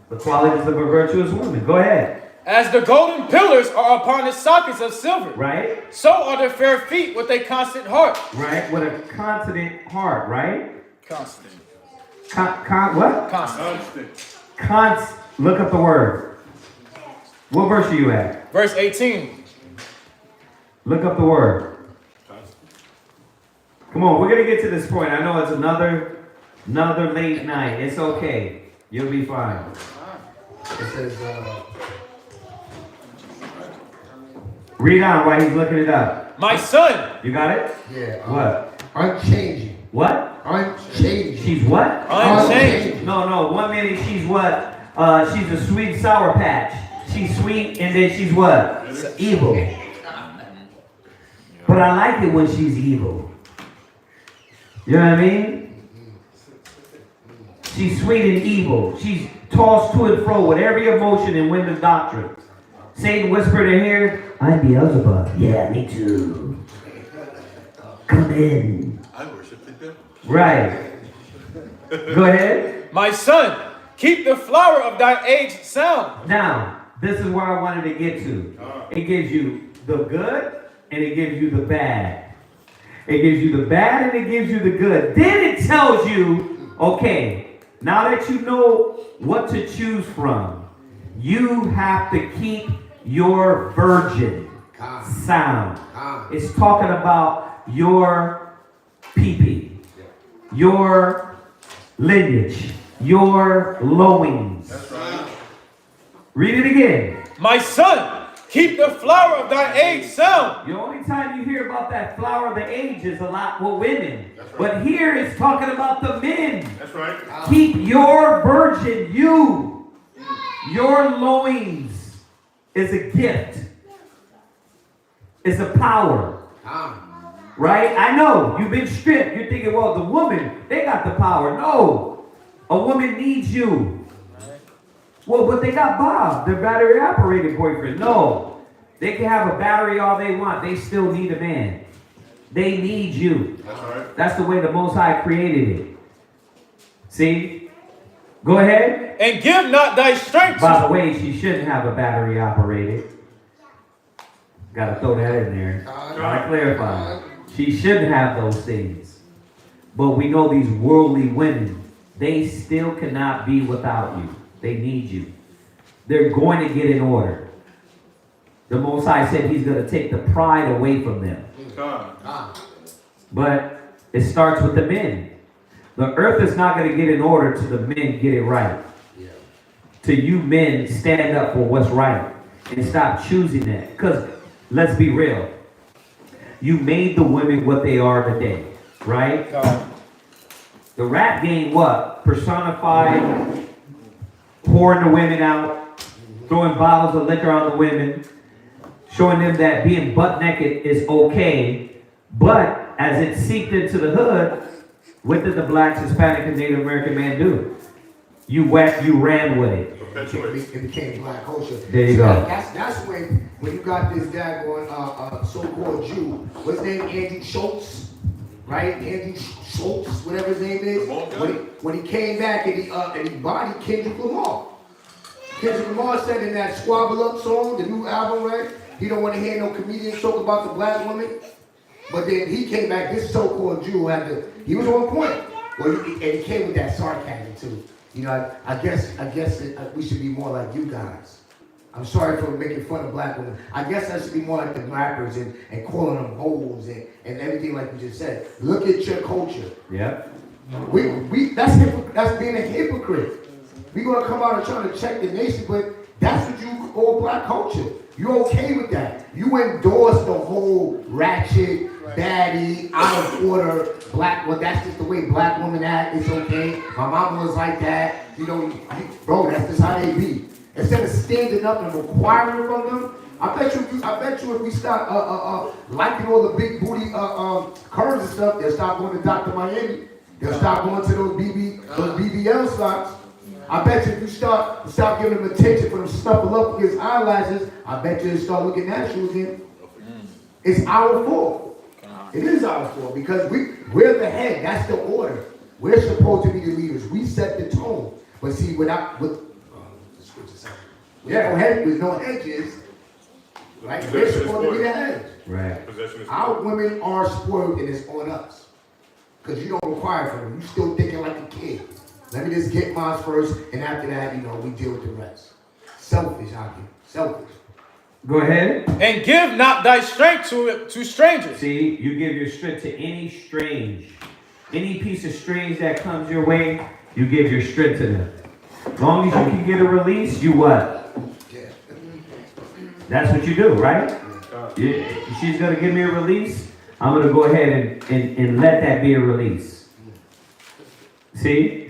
The qualities of a virtuous woman. Go ahead. As the golden pillars are upon the sockets of silver. Right. So are the fair feet with a constant heart. Right. With a constant heart. Right. Constant. What? Constant. Look up the word. What verse are you at? Verse 18. Look up the word. Come on, we're going to get to this point. I know it's another late night. It's okay. You'll be fine. It says, read on while he's looking it up. My son. You got it? yeah. What? Unchanging. What? Unchanging. She's what? Unchanging. No. 1 minute she's what? She's a sweet sour patch. She's sweet and then she's what? Evil. But I like it when she's evil. You know what I mean? She's sweet and evil. She's tossed to and fro with every emotion and women's doctrine. Satan whispered in her ear, I'm Beelzebub. Yeah, me too. Come in. I worship the devil. Right. Go ahead. My son, keep the flower of thy age sound. Now, this is where I wanted to get to. It gives you the good and it gives you the bad. It gives you the bad and it gives you the good. Then it tells you, okay, now that you know what to choose from, you have to keep your virgin sound. It's talking about your pee-pee, your lineage, your loins. That's right. Read it again. My son, keep the flower of thy age sound. The only time you hear about that flower of the age is a lot with women. That's right. But here it's talking about the men. That's right. Keep your virgin, you. Your loins is a gift. It's a power. Right? I know, you've been stripped. You're thinking, well, the woman, they got the power. No. A woman needs you. Well, but they got Bob, their battery operated boyfriend. No. They can have a battery all they want. They still need a man. They need you. That's right. That's the way the Most High created it. See? Go ahead. And give not thy strength. By the way, she shouldn't have a battery operated. Gotta throw that in there. Gotta clarify. She shouldn't have those things. But we know these worldly women, they still cannot be without you. They need you. They're going to get in order. The Most High said he's going to take the pride away from them. But it starts with the men. The earth is not going to get in order till the men get it right. Till you men stand up for what's right and stop choosing that. Because let's be real. You made the women what they are today, right? The rap game, what? Personified, pouring the women out, throwing bottles of liquor on the women, showing them that being butt naked is okay. But as it seeped into the hood, what did the blacks, Hispanic, and Native American man do? You ran with it. It became black culture. There you go. That's when you got this guy going, so-called Jew. What's his name? Andrew Schultz, right? Andrew Schultz, whatever his name is. When he came back and he bodied Kendrick Lamar. Kendrick Lamar said in that Squabble Up song, the new album, right? He don't want to hear no comedian talk about the black woman. But then he came back. This so-called Jew he was on point. Well, and he came with that sarcasm too. You know, I guess we should be more like you guys. I'm sorry for making fun of black women. I guess I should be more like the rappers and calling them hoes and everything like you just said. Look at your culture. Yeah. That's being a hypocrite. We're gonna come out and try to check the nation, but that's what you call black culture. You're okay with that. You endorse the whole ratchet, baddie, out of order, black, well, that's just the way black women act, it's okay. My mama was like that, you know, bro, that's just how they be. Instead of standing up and requiring from them, I bet you if we start liking all the big booty curves and stuff, they'll stop going to Dr. Miami. They'll stop going to those BBL stocks. I bet you if you stop giving them attention for them snuffle up against eyelashes, I bet you they'll start looking at you again. It's our fault. It is our fault because we're the head. That's the order. We're supposed to be the leaders. We set the tone. But see, with no hedges, right? We're supposed to be the heads. Right. Our women are spoiled and it's on us. Because you don't require from them. You still thinking like a kid. Let me just get mine first, and after that, we deal with the rest. Selfish out here. Selfish. Go ahead. And give not thy strength to strangers. See, you give your strength to any piece of strange that comes your way, you give your strength to them. As long as you can get a release, you what? That's what you do, right? She's going to give me a release, I'm going to go ahead and let that be a release. See?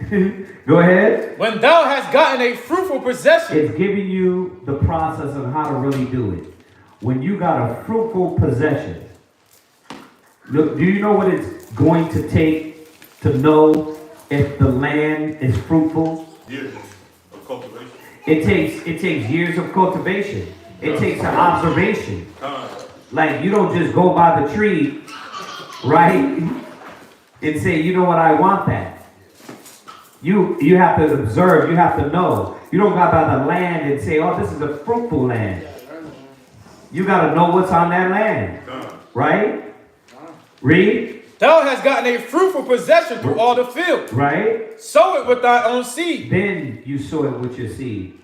Go ahead. When thou hast gotten a fruitful possession. It's giving you the process of how to really do it. When you got a fruitful possession, look, do you know what it's going to take to know if the land is fruitful? Years of cultivation. It takes years of cultivation. It takes an observation. Like you don't just go by the tree, right? And say, you know what, I want that. You have to observe, you have to know. You don't go by the land and say, oh, this is a fruitful land. You got to know what's on that land. Right? Read. Thou hast gotten a fruitful possession through all the field. Right? Sow it with thy own seed. Then you sow it with your seed.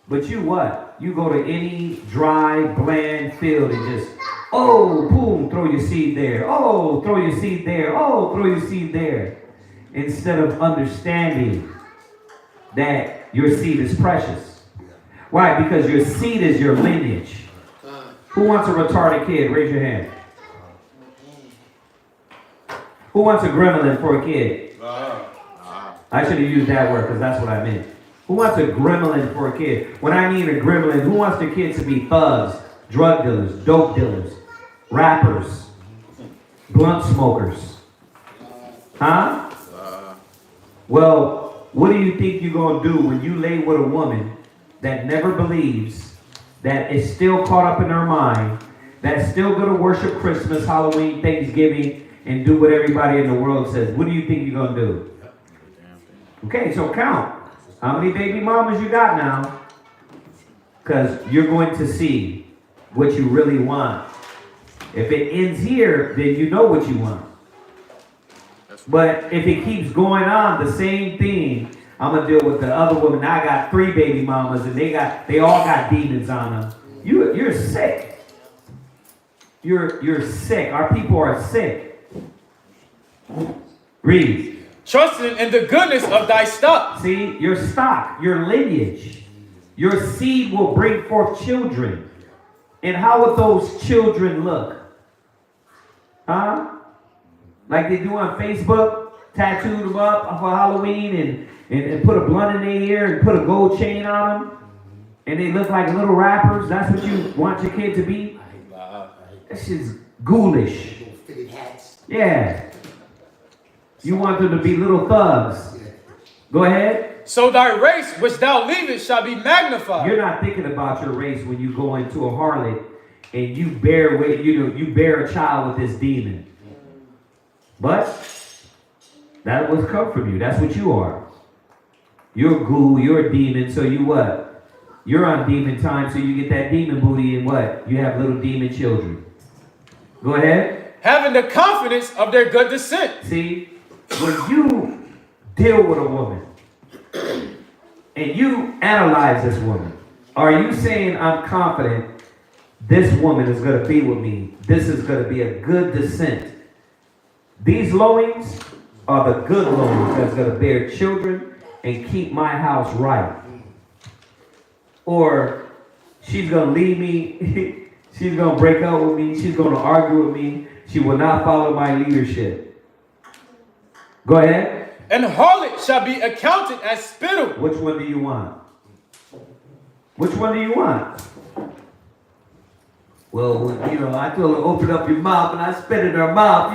But you what? You go to any dry, bland field and just, oh, boom, throw your seed there. Oh, throw your seed there. Oh, throw your seed there. Instead of understanding that your seed is precious. Why? Because your seed is your lineage. Who wants a retarded kid? Raise your hand. Who wants a gremlin for a kid? I should have used that word because that's what I meant. Who wants a gremlin for a kid? When I mean a gremlin, who wants their kids to be thugs, drug dealers, dope dealers, rappers, blunt smokers? Huh? Well, what do you think you're going to do when you lay with a woman that never believes, that is still caught up in her mind, that's still going to worship Christmas, Halloween, Thanksgiving, and do what everybody in the world says? What do you think you're going to do? Okay, so count. How many baby mamas you got now? Because you're going to see what you really want. If it ends here, then you know what you want. But if it keeps going on, the same thing, I'm going to deal with the other woman. I got 3 baby mamas, and they all got demons on them. You're sick. You're sick. Our people are sick. Read. Trusting in the goodness of thy stock. See, your stock, your lineage, your seed will bring forth children. And how would those children look? Huh? Like they do on Facebook, tattooed them up for Halloween and put a blunt in their ear and put a gold chain on them. And they look like little rappers. That's what you want your kid to be? That shit's ghoulish. Yeah. You want them to be little thugs. Go ahead. So thy race which thou leavest shall be magnified. You're not thinking about your race when you go into a harlot and you bear a child with this demon. But that was come from you. That's what you are. You're a ghoul, you're a demon, so you what? You're on demon time, so you get that demon booty and what? You have little demon children. Go ahead. Having the confidence of their good descent. See, when you deal with a woman and you analyze this woman, are you saying, I'm confident this woman is going to be with me? This is going to be a good descent. These loins are the good loins that's going to bear children and keep my house right. Or she's going to leave me. She's going to break up with me. She's going to argue with me. She will not follow my leadership. Go ahead. And harlot shall be accounted as spittle. Which one do you want? Which one do you want? Well, I told her open up your mouth and I spit in her mouth,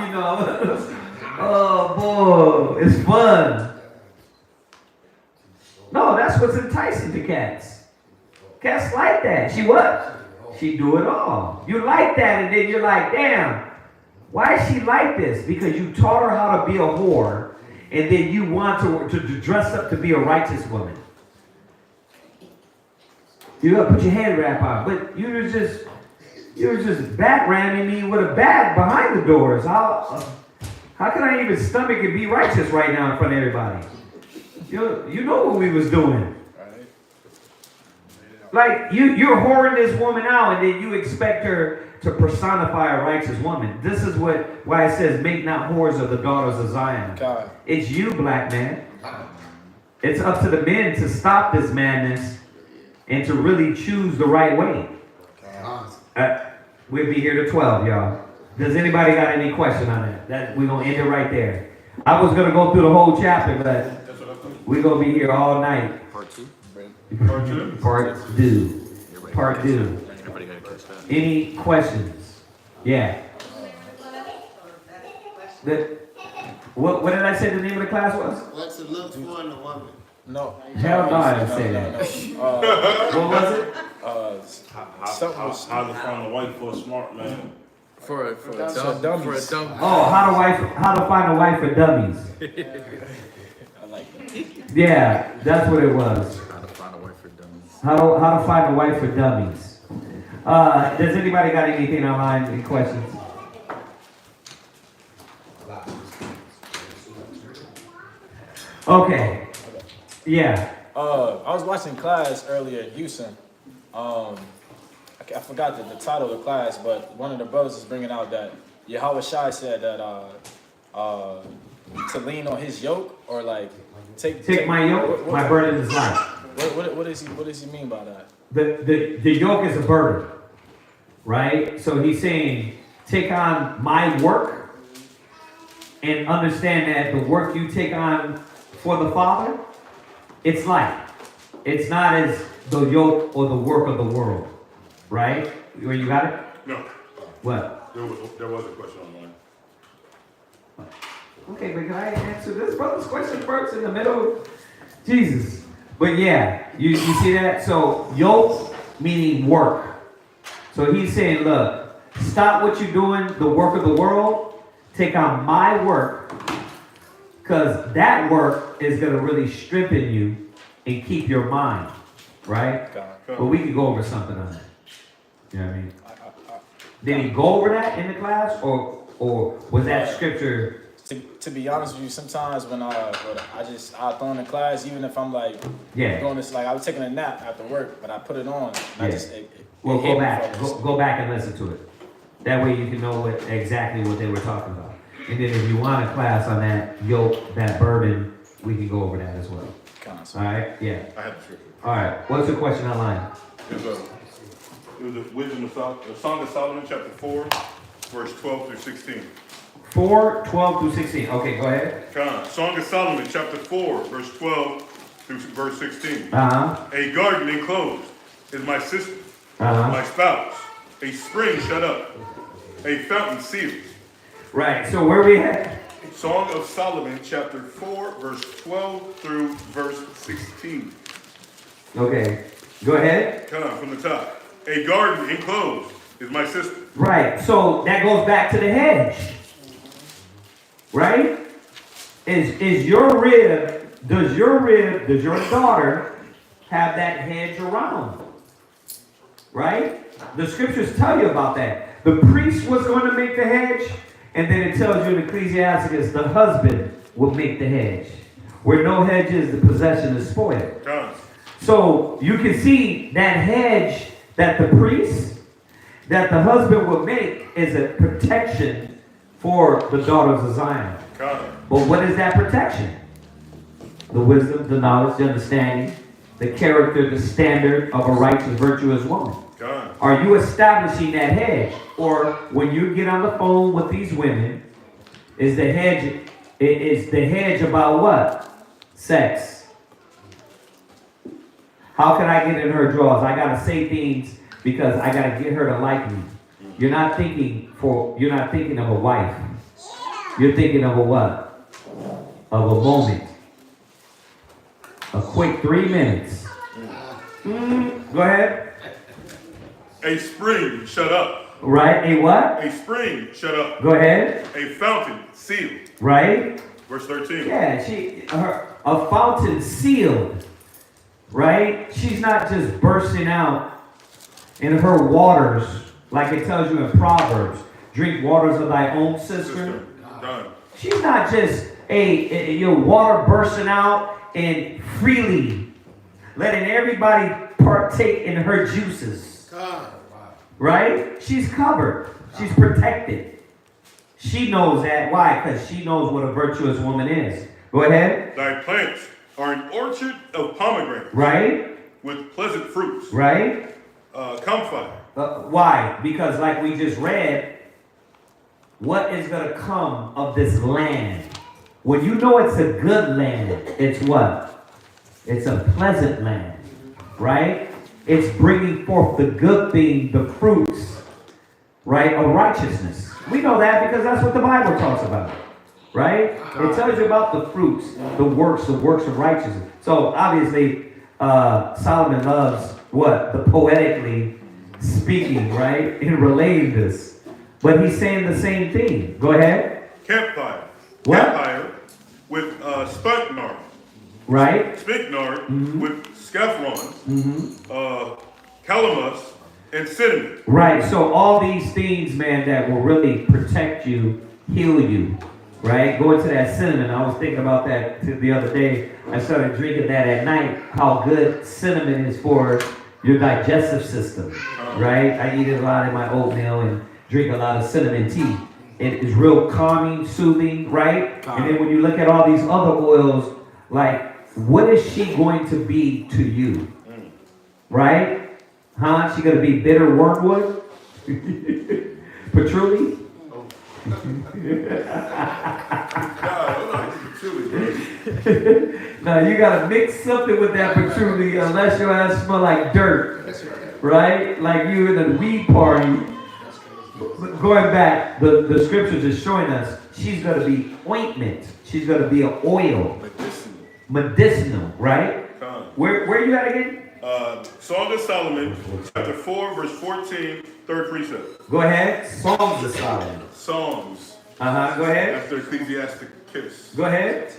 Oh, boy, it's fun. No, that's what's enticing to cats. Cats like that. She what? She do it all. You like that and then you're like, damn, why is she like this? Because you taught her how to be a whore and then you want to dress up to be a righteous woman. You gotta put your head wrap on, but you were just bat ramming me with a bat behind the doors. How can I even stomach and be righteous right now in front of everybody? You know what we was doing. Like you're whoring this woman out, and then you expect her to personify a righteous woman. This is why it says, "Make not whores of the daughters of Zion." God. It's you, black man. It's up to the men to stop this madness and to really choose the right way. We'll be here to 12, y'all. Does anybody got any question on that? We're going to end it right there. I was going to go through the whole chapter, but we're going to be here all night. Part 2? Part 2? Part 2. Part 2. Everybody got to catch that. Any questions? Yeah. What did I say the name of the class was? What to look for in a woman? No. Hell no, I didn't say that. What was it? How to find a wife for a smart man. For a dumb. Oh, how to find a wife for dummies. I like that. Yeah, that's what it was. How to find a wife for dummies. How to find a wife for dummies. Does anybody got anything online? Any questions? Okay. Yeah. I was watching class earlier in Houston. I forgot the title of the class, but one of the brothers was bringing out that Yahweh Shai said that to lean on his yoke or like take my yoke, my burden is light. What does he mean by that? The yoke is a burden, right? So he's saying take on my work and understand that the work you take on for the Father, it's light. It's not as the yoke or the work of the world, right? Where you got it? No. What? There was a question online. Okay, but can I answer this brother's question first in the middle? Jesus. But yeah, you see that? So yoke meaning work. So he's saying, look, stop what you're doing, the work of the world, take on my work, because that work is going to really strengthen you and keep your mind, right? But we could go over something on that. You know what I mean? Did he go over that in the class, or was that scripture? To be honest with you, sometimes when I throw in the class, even if I'm like doing this, like I was taking a nap after work, but I put it on. And Well, go back. Go back and listen to it. That way you can know exactly what they were talking about. And then if you want a class on that yoke, that burden, we can go over that as well. All right? Yeah. I had the scripture. All right. What's the question online? It was the wisdom of Solomon, the Song of Solomon, chapter 4, verse 12 through 16. 4, 12 through 16. Okay, go ahead. Song of Solomon, chapter 4, verse 12 through verse 16. Uh-huh. A garden enclosed is my sister, my spouse. A spring shut up, a fountain sealed. Right, so where we at? Song of Solomon, chapter 4, verse 12 through verse 16. Okay, go ahead. From the top. A garden enclosed is my sister. Right, so that goes back to the hedge. Right? Does your daughter have that hedge around? Right? The scriptures tell you about that. The priest was going to make the hedge, and then it tells you in Ecclesiasticus, the husband will make the hedge. Where no hedge is, the possession is spoiled. So you can see that hedge that the priest, that the husband will make is a protection for the daughters of Zion. But what is that protection? The wisdom, the knowledge, the understanding, the character, the standard of a righteous, virtuous woman. Are you establishing that hedge? Or when you get on the phone with these women, is the hedge about what? Sex. How can I get in her drawers? I gotta say things because I gotta get her to like me. You're not thinking of a wife. You're thinking of a what? Of a moment. A quick 3 minutes. Go ahead. A spring shut up. Right, a what? A spring shut up. Go ahead. A fountain sealed. Right? Verse 13. Yeah, a fountain sealed. Right? She's not just bursting out in her waters, like it tells you in Proverbs. Drink waters of thy own cistern. She's not just your water bursting out and freely letting everybody partake in her juices. Right? She's covered. She's protected. She knows that. Why? Because she knows what a virtuous woman is. Go ahead. Thy plants are an orchard of pomegranates. Right? With pleasant fruits. Right? Comfire. Why? Because like we just read, what is going to come of this land? When you know it's a good land, it's what? It's a pleasant land. Right? It's bringing forth the good thing, the fruits, right, of righteousness. We know that because that's what the Bible talks about, right? It tells you about the fruits, the works of righteousness. So obviously, Solomon loves what? The poetically speaking, right, in relaying this. But he's saying the same thing. Go ahead. Campfire. What? Campfire with spikenard. right? spikenard, Mm-hmm. with scaphron, Mm-hmm. calamus, and cinnamon. Right. So all these things, man, that will really protect you, heal you, right? Going to that cinnamon. I was thinking about that the other day. I started drinking that at night. How good cinnamon is for your digestive system, right? I eat it a lot in my oatmeal and drink a lot of cinnamon tea. It is real calming, soothing, right? And then when you look at all these other oils, like, what is she going to be to you? Right? Huh? She gonna be bitter wormwood? Patchouli? No, you gotta mix something with that patchouli unless your ass smell like dirt. Right? Like you in a weed party. Going back, the scriptures is showing us she's gonna be ointment. She's gonna be an oil. Medicinal, right? Where you at again? Song of Solomon, chapter 4, verse 14, third precept. Go ahead. Songs of Solomon. Songs. Go ahead. After Ecclesiastic kiss. Go ahead.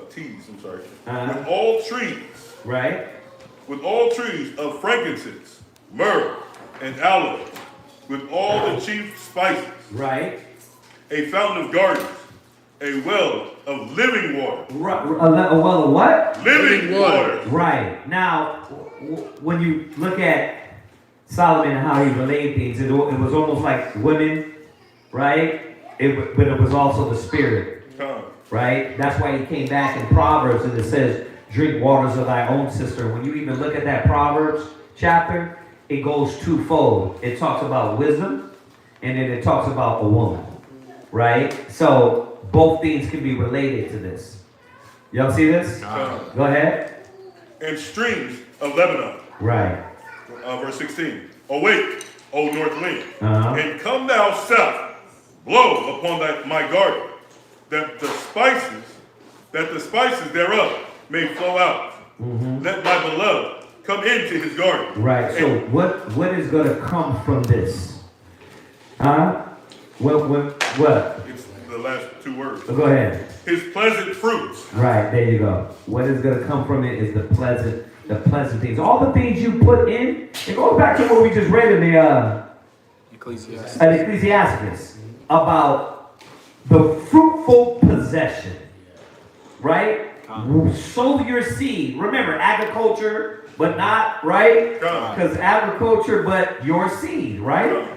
Teas, I'm sorry. Uh-huh. With all trees. Right. With all trees of frankincense, myrrh, and aloe. With all the chief spices. Right. A fountain of gardens. A well of living water. Right. A well of what? Living water. Right. Now, when you look at Solomon and how he relayed things, it was almost like women, right? But it was also the spirit, right? That's why he came back in Proverbs and it says, drink waters of thy own cistern. When you even look at that Proverbs chapter, it goes twofold. It talks about wisdom and then it talks about a woman, right? So both things can be related to this. Y'all see this? Go ahead. And streams of Lebanon. Right. Verse 16. Awake, O north wind, Uh-huh. and come thou south, blow upon my garden, that the spices thereof may flow out. Mm-hmm. Let my beloved come into his garden. Right. So what is going to come from this? Huh? What? It's the last two words. Go ahead. His pleasant fruits. Right, there you go. What is going to come from it is the pleasant things. All the things you put in, it goes back to what we just read in the Ecclesiastes about the fruitful possession. Right? Sow your seed. Remember, agriculture, but not, right? Because agriculture, but your seed, right?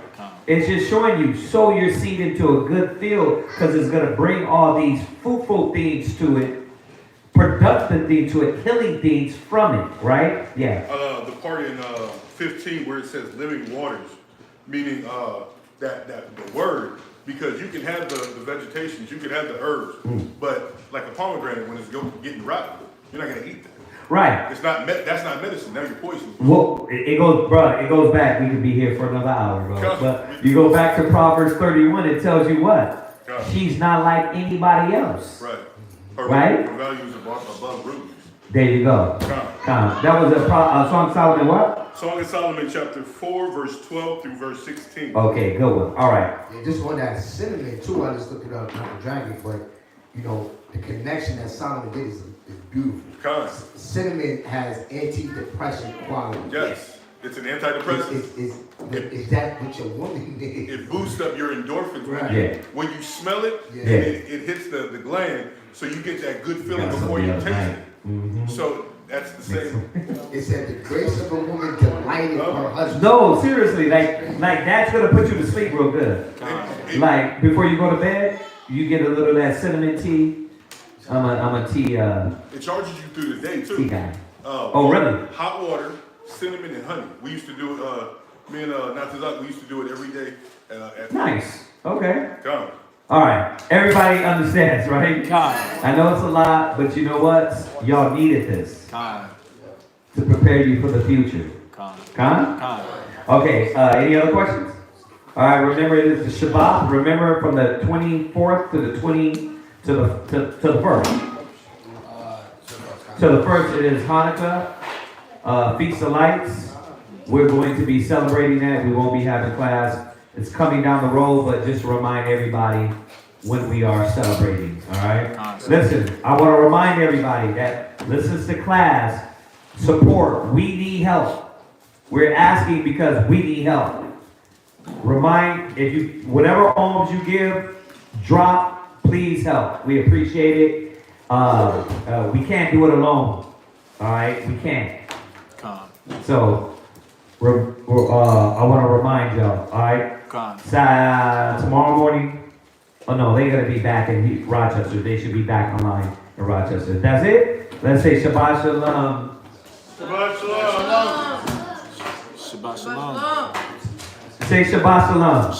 It's just showing you, sow your seed into a good field because it's going to bring all these fruitful things to it, productive things to it, healing things from it, right? Yeah. The part in 15 where it says living waters, meaning that the word, because you can have the vegetations, you can have the herbs, but like a pomegranate, when it's getting rotten, you're not going to eat that. Right. It's not. That's not medicine. Now you're poisoned. Well, it goes back. We could be here for another hour, bro. But you go back to Proverbs 31. It tells you what? She's not like anybody else. Right. Her value is above rubies. There you go. That was a Song of Solomon. What? Song of Solomon, chapter 4, verse 12 through verse 16. Okay, good one. All right. Yeah, just on that cinnamon too. I just looked it up, not to drag it, but you know the connection that Solomon did is beautiful. Cinnamon has antidepressant qualities. Yes, it's an antidepressant. Is that what your woman did? It boosts up your endorphins. Right. Yeah. When you smell it, Yeah. it hits the gland, so you get that good feeling before you taste it. Mm-hmm. So that's the same. It said the grace of a woman delighted her husband. No, seriously, like that's gonna put you to sleep real good. Like before you go to bed, you get a little of that cinnamon tea. I'm a tea. It charges you through the day too. Tea guy. Oh, really? Hot water, cinnamon, and honey. We used to do it. Me and Natazak, we used to do it every day. Nice. Okay. Come. All right. Everybody understands, right? I know it's a lot, but you know what? Y'all needed this to prepare you for the future. Okay. Any other questions? All right. Remember, it is the Shabbat. Remember, from the 24th to the 1st. So the first, it is Hanukkah, Feast of Lights. We're going to be celebrating that. We won't be having class. It's coming down the road, but just to remind everybody, when we are celebrating, all right? Listen, I want to remind everybody that listens to class, support, we need help. We're asking because we need help. Remind, if you, whatever alms you give, drop, please help. We appreciate it. We can't do it alone, all right? We can't. So, I want to remind y'all, all right? Tomorrow morning, oh no, they're going to be back in Rochester. They should be back online in Rochester. That's it? Let's say Shabbat Shalom. Shabbat Shalom. Shabbat Shalom. Say Shabbat Shalom.